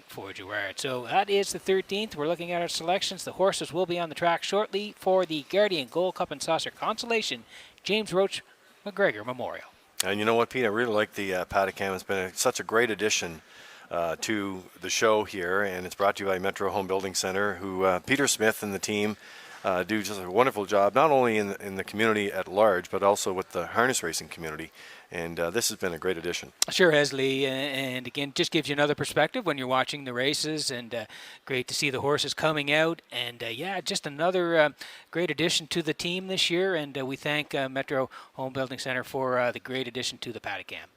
for Gerard. So that is the 13th. We're looking at our selections. The horses will be on the track shortly for the Guardian Gold Cup and Saucer Consolation James Roach McGregor Memorial.
And you know what, Pete? I really like the paddock cam. It's been such a great addition to the show here, and it's brought to you by Metro Home Building Center, who Peter Smith and the team do just a wonderful job, not only in the community at large, but also with the harness racing community. And this has been a great addition.
Sure has, Lee. And again, just gives you another perspective when you're watching the races. And great to see the horses coming out. And yeah, just another great addition to the team this year. And we thank Metro Home Building Center for the great addition to the paddock cam.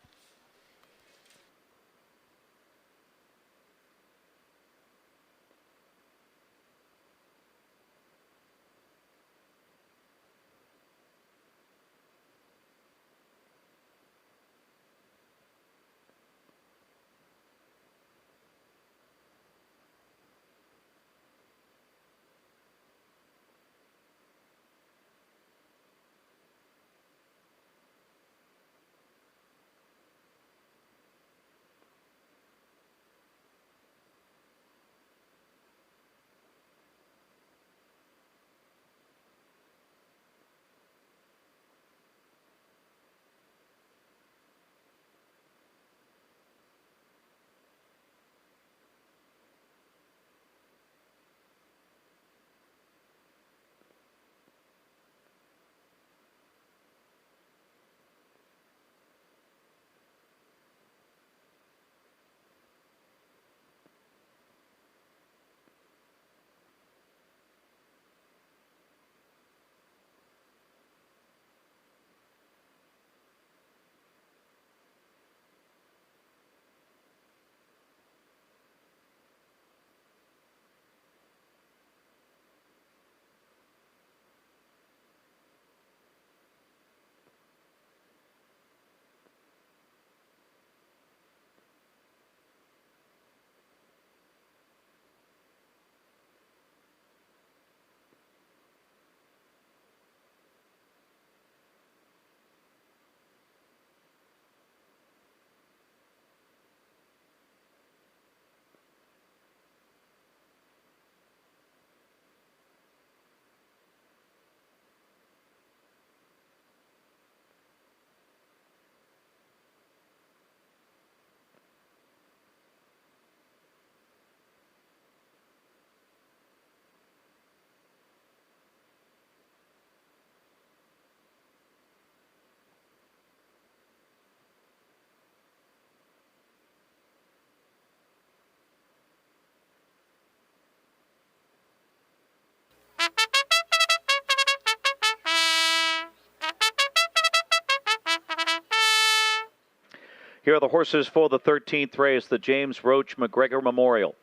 Here are the horses for the 13th race, the James Roach McGregor Memorial.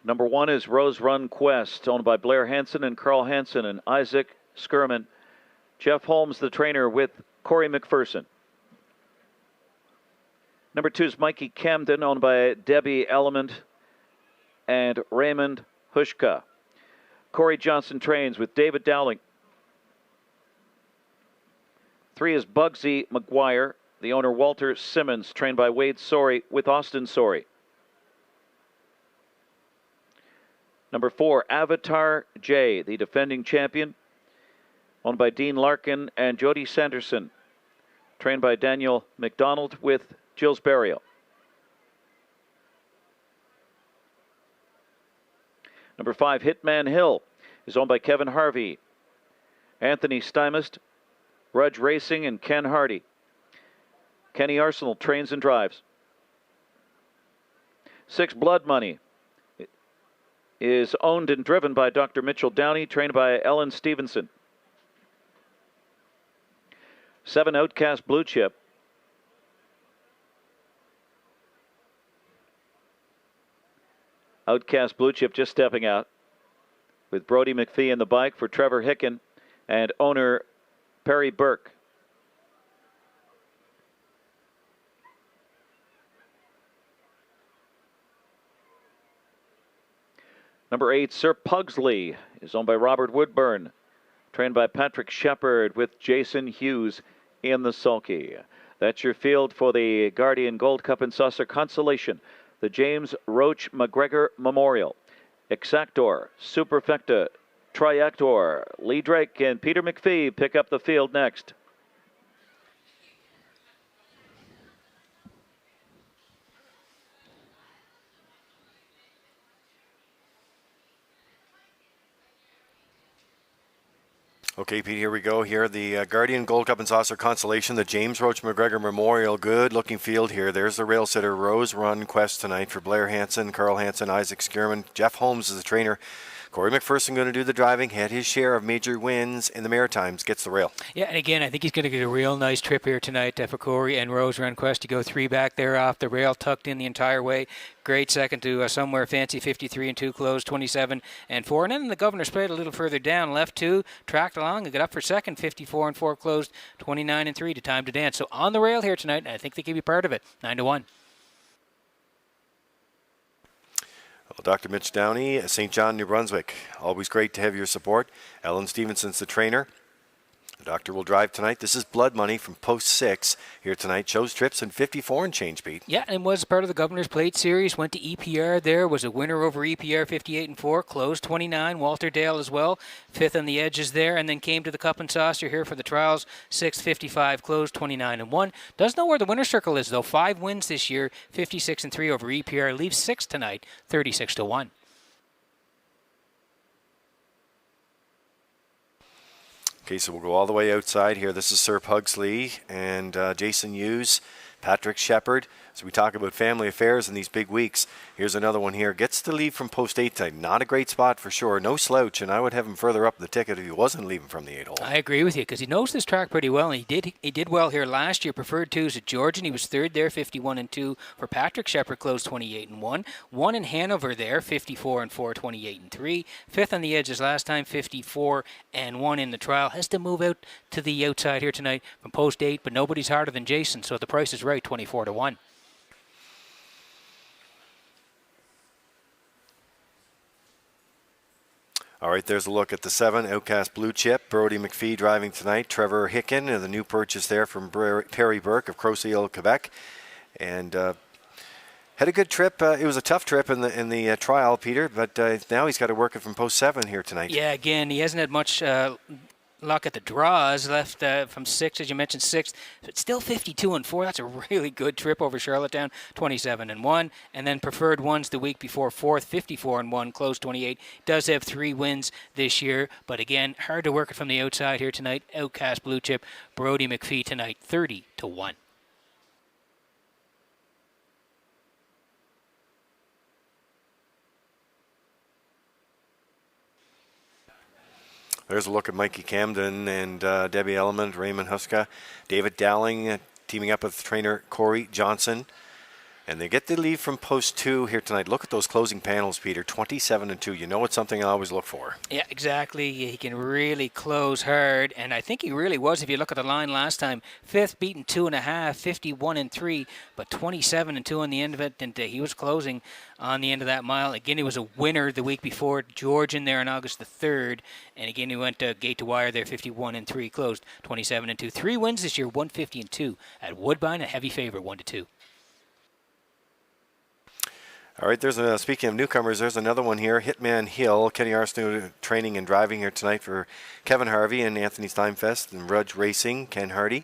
Number 1 is Rose Run Quest, owned by Blair Hansen and Carl Hansen and Isaac Skirman. Jeff Holmes, the trainer, with Corey McPherson. Number 2 is Mikey Camden, owned by Debbie Element and Raymond Hushka. Corey Johnson trains with David Dowling. 3 is Bugsy McGuire, the owner Walter Simmons, trained by Wade Sorey with Austin Sorey. Number 4, Avatar J, the defending champion, owned by Dean Larkin and Jody Sanderson, trained by Daniel McDonald with Gilles Barrio. Number 5, Hitman Hill, is owned by Kevin Harvey, Anthony Stymist, Rudge Racing, and Ken Hardy. Kenny Arsenal trains and drives. 6, Blood Money, is owned and driven by Dr. Mitchell Downey, trained by Ellen Stevenson. 7, Outcast Blue Chip, Outcast Blue Chip just stepping out with Brody McPhee in the bike for Trevor Hicken and owner Perry Burke. Number 8, Sir Pugsley, is owned by Robert Woodburn, trained by Patrick Shepard with Jason Hughes in the sulky. That's your field for the Guardian Gold Cup and Saucer Consolation, the James Roach McGregor Memorial. Exactor, Superfecta, Triactor, Lee Drake and Peter McPhee pick up the field next.
Okay, Pete, here we go. Here, the Guardian Gold Cup and Saucer Consolation, the James Roach McGregor Memorial. Good looking field here. There's the rail sitter Rose Run Quest tonight for Blair Hansen, Carl Hansen, Isaac Skierman. Jeff Holmes is the trainer. Corey McPherson going to do the driving, had his share of major wins in the Maritimes, gets the rail.
Yeah, and again, I think he's going to get a real nice trip here tonight for Corey and Rose Run Quest to go 3 back there off the rail, tucked in the entire way. Great second to somewhere fancy 53 and 2, closed 27 and 4. And then the Governor's Plate a little further down, left 2, tracked along and got up for second, 54 and 4, closed 29 and 3 to Time to Dance. So on the rail here tonight, and I think they can be part of it, 9-1.
Well, Dr. Mitch Downey, St. John, New Brunswick. Always great to have your support. Ellen Stevenson's the trainer. The doctor will drive tonight. This is Blood Money from Post 6 here tonight. Shows trips in 54 and change, Pete.
Yeah, and was part of the Governor's Plate Series. Went to EPR there. Was a winner over EPR 58 and 4. Closed 29. Walter Dale as well. 5th on the edges there. And then came to the Cup and Saucer here for the trials. 6:55. Closed 29 and 1. Does know where the winner's circle is, though. 5 wins this year. 56 and 3 over EPR. Leaves 6 tonight. 36-1.
Okay, so we'll go all the way outside here. This is Sir Pugsley and Jason Hughes, Patrick Shepard. So we talk about family affairs in these big weeks. Here's another one here. Gets to leave from post 8 tonight. Not a great spot for sure. No slouch, and I would have him further up the ticket if he wasn't leaving from the 8 hole.
I agree with you because he knows this track pretty well, and he did well here last year. Preferred 2s at Georgian. He was 3rd there, 51 and 2 for Patrick Shepard, closed 28 and 1. 1 in Hanover there, 54 and 4, 28 and 3. 5th on the edges last time, 54 and 1 in the trial. Has to move out to the outside here tonight from post 8, but nobody's harder than Jason, so the price is right, 24-1.
All right, there's a look at the 7, Outcast Blue Chip. Brody McPhee driving tonight. Trevor Hicken, the new purchase there from Perry Burke of Croceville, Quebec. And had a good trip. It was a tough trip in the trial, Peter, but now he's got to work it from post 7 here tonight.
Yeah, again, he hasn't had much luck at the draws. Left from 6, as you mentioned, 6th. But still 52 and 4. That's a really good trip over Charlottetown, 27 and 1. And then preferred 1s the week before, 4th, 54 and 1, closed 28. Does have 3 wins this year, but again, hard to work it from the outside here tonight. Outcast Blue Chip, Brody McPhee tonight, 30-1.
There's a look at Mikey Camden and Debbie Element, Raymond Huska, David Dowling teaming up with trainer Corey Johnson. And they get the lead from post 2 here tonight. Look at those closing panels, Peter. 27-2. You know it's something I always look for.
Yeah, exactly. He can really close hard, and I think he really was. If you look at the line last time, 5th beaten 2.5, 51-3, but 27-2 on the end of it. And he was closing on the end of that mile. Again, he was a winner the week before. George in there on August the 3rd, and again he went gate to wire there, 51-3, closed 27-2. 3 wins this year, 150-2 at Woodbine, a heavy favorite, 1-2.
All right, speaking of newcomers, there's another one here. Hitman Hill, Kenny Arsenault training and driving here tonight for Kevin Harvey and Anthony Steinfest and Rudge Racing, Ken Hardy.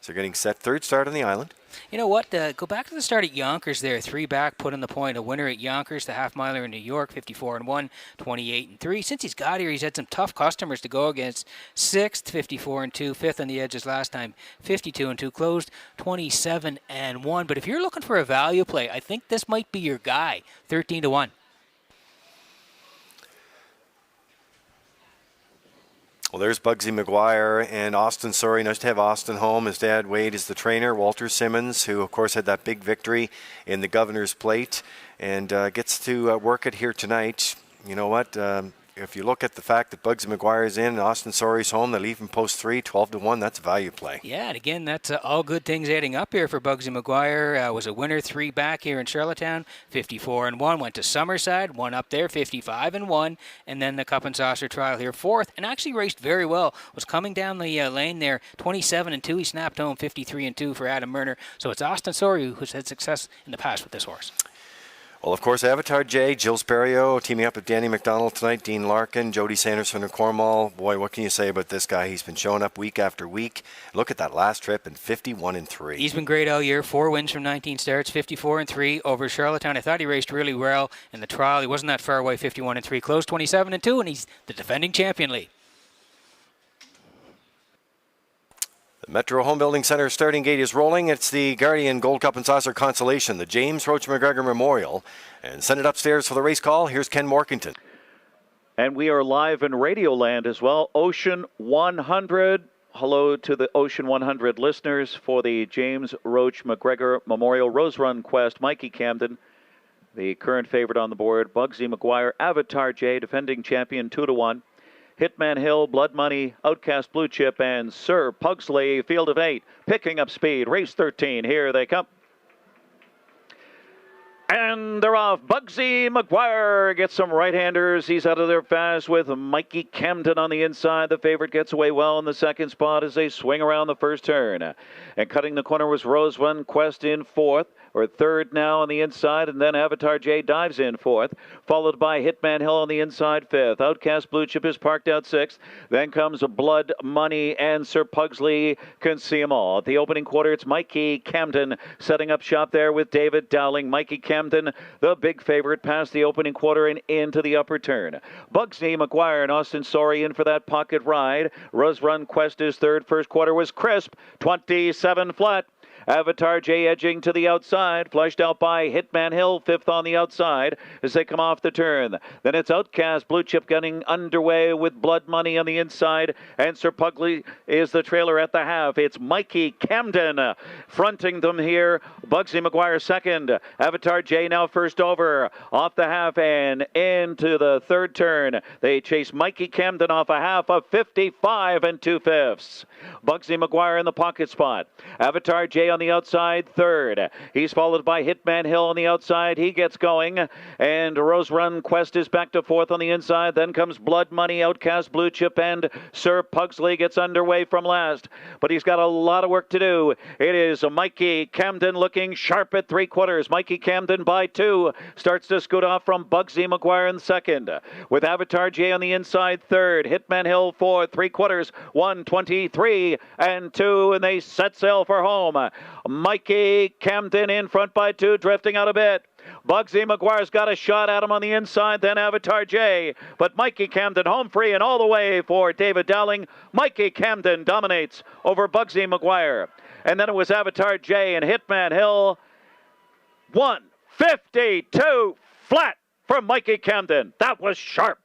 So they're getting set. 3rd start on the island.
You know what? Go back to the start at Yonkers there. 3 back, put in the point. A winner at Yonkers, the half-miler in New York, 54-1, 28-3. Since he's got here, he's had some tough customers to go against. 6th, 54-2. 5th on the edges last time, 52-2. Closed 27-1. But if you're looking for a value play, I think this might be your guy, 13-1.
Well, there's Bugsy McGuire and Austin Sorry. Nice to have Austin home. His dad, Wade, is the trainer. Walter Simmons, who, of course, had that big victory in the Governor's Plate and gets to work it here tonight. You know what? If you look at the fact that Bugsy McGuire is in and Austin Sorry's home, they leave him post 3, 12-1. That's a value play.
Yeah, and again, that's all good things adding up here for Bugsy McGuire. Was a winner 3 back here in Charlottetown, 54-1. Went to Summerside, won up there, 55-1. And then the Cup and Saucer trial here, 4th, and actually raced very well. Was coming down the lane there, 27-2. He snapped home 53-2 for Adam Murner. So it's Austin Sorry who's had success in the past with this horse.
Well, of course, Avatar J, Jill Sperrio teaming up with Danny McDonald tonight, Dean Larkin, Jody Sanderson and Cornwall. Boy, what can you say about this guy? He's been showing up week after week. Look at that last trip in 51-3.
He's been great all year. 4 wins from 19 starts, 54-3 over Charlottetown. I thought he raced really well in the trial. He wasn't that far away, 51-3. Closed 27-2, and he's the defending champion, Lee.
The Metro Home Building Center starting gate is rolling. It's the Guardian Gold Cup and Saucer Consolation, the James Roach McGregor Memorial. And send it upstairs for the race call. Here's Ken Morkington.
And we are live in Radioland as well. Ocean 100. Hello to the Ocean 100 listeners for the James Roach McGregor Memorial Rose Run Quest. Mikey Camden, the current favorite on the board. Bugsy McGuire, Avatar J, defending champion, 2-1. Hitman Hill, Blood Money, Outcast Blue Chip, and Sir Pugsley, field of 8, picking up speed. Race 13, here they come. And they're off. Bugsy McGuire gets some right-handers. He's out of there fast with Mikey Camden on the inside. The favorite gets away well in the second spot as they swing around the first turn. And cutting the corner was Rose Run Quest in 4th. Or 3rd now on the inside, and then Avatar J dives in 4th, followed by Hitman Hill on the inside 5th. Outcast Blue Chip is parked out 6th. Then comes Blood Money, and Sir Pugsley can see them all. At the opening quarter, it's Mikey Camden setting up shop there with David Dowling. Mikey Camden, the big favorite, past the opening quarter and into the upper turn. Bugsy McGuire and Austin Sorry in for that pocket ride. Rose Run Quest is 3rd. First quarter was crisp, 27 flat. Avatar J edging to the outside, flushed out by Hitman Hill, 5th on the outside as they come off the turn. Then it's Outcast Blue Chip getting underway with Blood Money on the inside, and Sir Pugsley is the trailer at the half. It's Mikey Camden fronting them here. Bugsy McGuire 2nd. Avatar J now first over, off the half and into the 3rd turn. They chase Mikey Camden off a half of 55 2/5. Bugsy McGuire in the pocket spot. Avatar J on the outside, 3rd. He's followed by Hitman Hill on the outside. He gets going. And Rose Run Quest is back to 4th on the inside. Then comes Blood Money, Outcast Blue Chip, and Sir Pugsley gets underway from last. But he's got a lot of work to do. It is Mikey Camden looking sharp at 3/4. Mikey Camden by 2. Starts to scoot off from Bugsy McGuire in 2nd. With Avatar J on the inside, 3rd. Hitman Hill 4th. 3/4. 1:23 and 2. And they set sail for home. Mikey Camden in front by 2, drifting out a bit. Bugsy McGuire's got a shot at him on the inside, then Avatar J. But Mikey Camden home free and all the way for David Dowling. Mikey Camden dominates over Bugsy McGuire. And then it was Avatar J and Hitman Hill. 1:52 flat for Mikey Camden. That was sharp.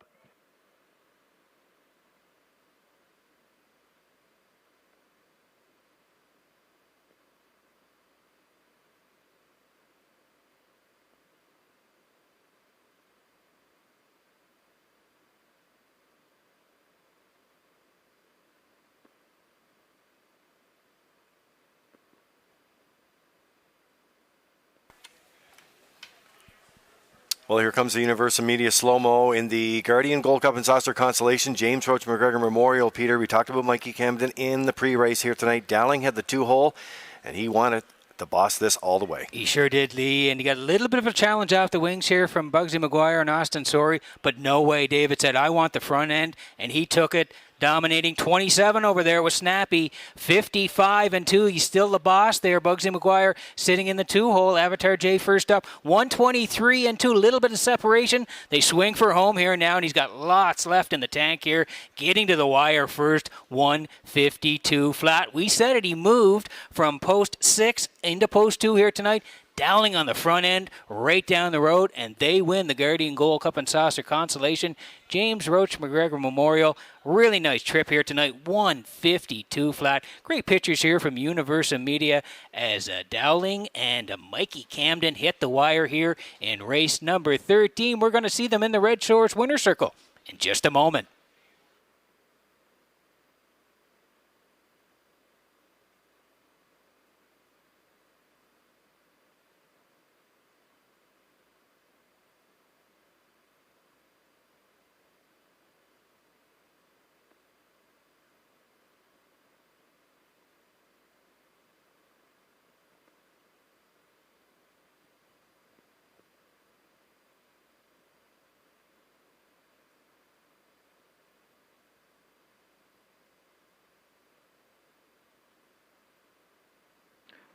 Well, here comes the Universal Media slow-mo in the Guardian Gold Cup and Saucer Consolation James Roach McGregor Memorial. Peter, we talked about Mikey Camden in the pre-race here tonight. Dowling had the 2-hole, and he wanted to boss this all the way.
He sure did, Lee, and he got a little bit of a challenge off the wings here from Bugsy McGuire and Austin Sorey, but no way. David said, I want the front end, and he took it. Dominating 27 over there was Snappy, 55-2. He's still the boss there. Bugsy McGuire sitting in the 2-hole. Avatar J first up, 123-2. A little bit of separation. They swing for home here now, and he's got lots left in the tank here. Getting to the wire first, 152 flat. We said it. He moved from post 6 into post 2 here tonight. Dowling on the front end, right down the road, and they win the Guardian Gold Cup and Saucer Consolation. James Roach McGregor Memorial. Really nice trip here tonight. 152 flat. Great pictures here from Universal Media as Dowling and Mikey Camden hit the wire here in race number 13. We're going to see them in the Red Shores Winner's Circle in just a moment.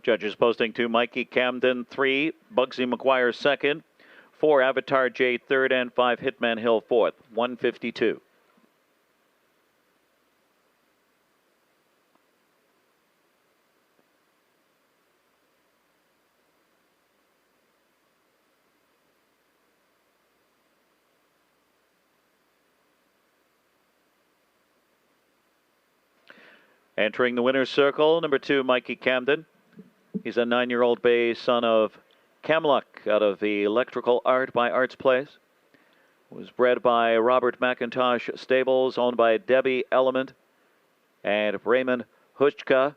Judges posting to Mikey Camden 3, Bugsy McGuire 2nd, 4 Avatar J 3rd, and 5 Hitman Hill 4th, 152. Entering the winner's circle, number 2, Mikey Camden. He's a 9-year-old bay son of Camluck out of the Electrical Art by Arts Place. Was bred by Robert McIntosh Stables, owned by Debbie Element and Raymond Huchka,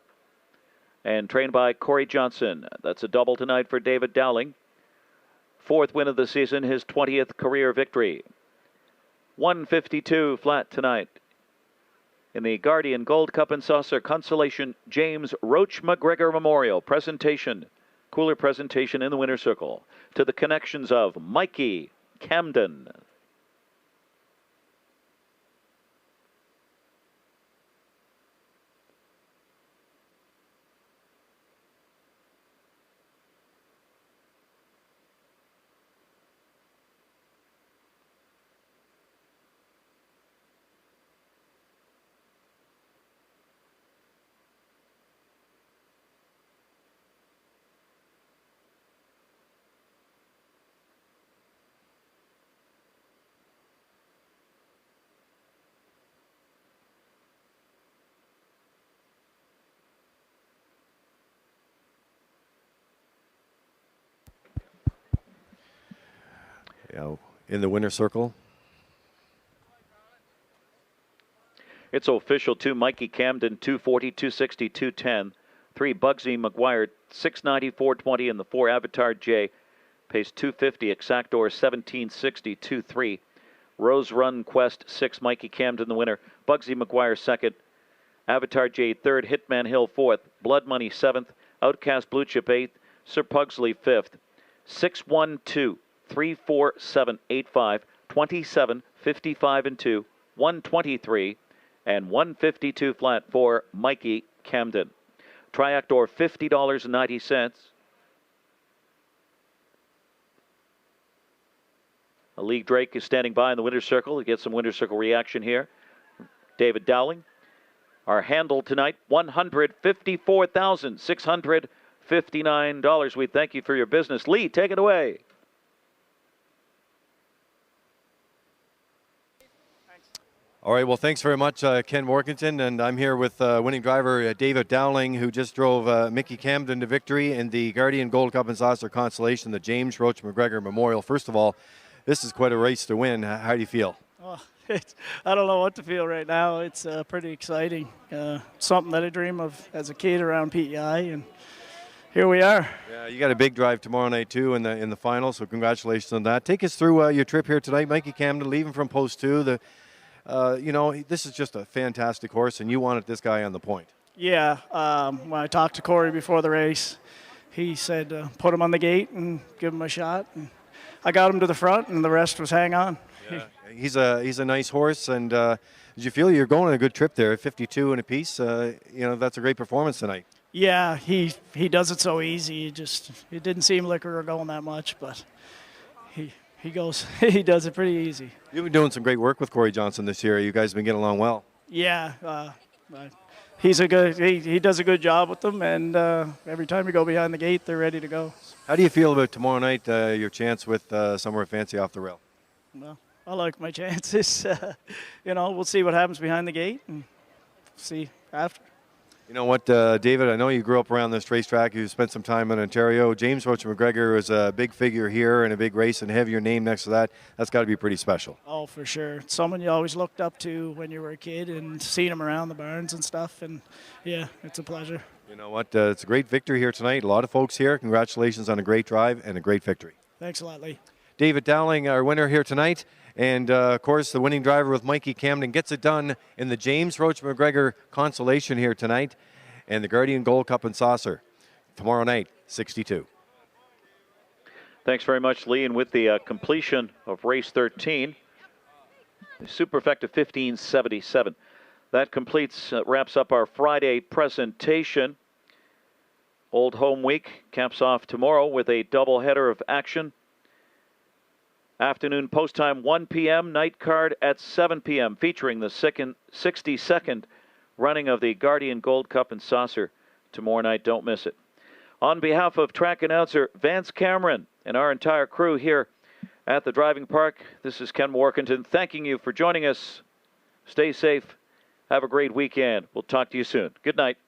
and trained by Corey Johnson. That's a double tonight for David Dowling. 4th win of the season, his 20th career victory. 152 flat tonight in the Guardian Gold Cup and Saucer Consolation James Roach McGregor Memorial presentation. Cooler presentation in the winner's circle to the connections of Mikey Camden.
In the winner's circle.
It's official. 2 Mikey Camden, 240, 260, 210. 3 Bugsy McGuire, 690, 420, and the 4 Avatar J pays 250. Exactor 1760, 23. Rose Run Quest 6, Mikey Camden the winner. Bugsy McGuire 2nd. Avatar J 3rd. Hitman Hill 4th. Blood Money 7th. Outcast Blue Chip 8th. Sir Pugsley 5th. 612. 34785, 27, 55-2, 123, and 152 flat for Mikey Camden. Triactor $50.90. Lee Drake is standing by in the winner's circle to get some winner's circle reaction here. David Dowling. Our handle tonight, $154,659. We thank you for your business. Lee, take it away.
All right, well, thanks very much, Ken Morganton, and I'm here with winning driver David Dowling, who just drove Mickey Camden to victory in the Guardian Gold Cup and Saucer Consolation, the James Roach McGregor Memorial. First of all, this is quite a race to win. How do you feel?
Oh, I don't know what to feel right now. It's pretty exciting. Something that I dream of as a kid around PEI, and here we are.
Yeah, you got a big drive tomorrow night too in the final, so congratulations on that. Take us through your trip here tonight, Mikey Camden, leaving from post 2. This is just a fantastic horse, and you wanted this guy on the point.
Yeah, when I talked to Corey before the race, he said put him on the gate and give him a shot. And I got him to the front, and the rest was hang on.
Yeah. He's a nice horse, and did you feel you're going on a good trip there? 52 and a piece. That's a great performance tonight.
Yeah, he does it so easy. It didn't seem like we were going that much, but he goes he does it pretty easy.
You've been doing some great work with Corey Johnson this year. You guys have been getting along well.
Yeah, he does a good job with them, and every time we go behind the gate, they're ready to go.
How do you feel about tomorrow night? Your chance with Somewhere Fancy off the rail.
Well, I like my chances. We'll see what happens behind the gate and see after.
You know what, David, I know you grew up around this racetrack. You spent some time in Ontario. James Roach McGregor was a big figure here in a big race, and have your name next to that, that's got to be pretty special.
Oh, for sure. It's someone you always looked up to when you were a kid and seen him around the barns and stuff, and yeah, it's a pleasure.
You know what, it's a great victory here tonight. A lot of folks here. Congratulations on a great drive and a great victory.
Thanks a lot, Lee.
David Dowling, our winner here tonight. And, of course, the winning driver with Mikey Camden gets it done in the James Roach McGregor consolation here tonight. And the Guardian Gold Cup and Saucer tomorrow night, 62.
Thanks very much, Lee. And with the completion of race 13, the Superfecta 1577. That wraps up our Friday presentation. Old Home Week caps off tomorrow with a doubleheader of action. Afternoon post time 1 p.m., night card at 7 p.m., featuring the 62nd running of the Guardian Gold Cup and Saucer tomorrow night. Don't miss it. On behalf of track announcer Vance Cameron and our entire crew here at the driving park, this is Ken Workington thanking you for joining us. Stay safe. Have a great weekend. We'll talk to you soon. Good night.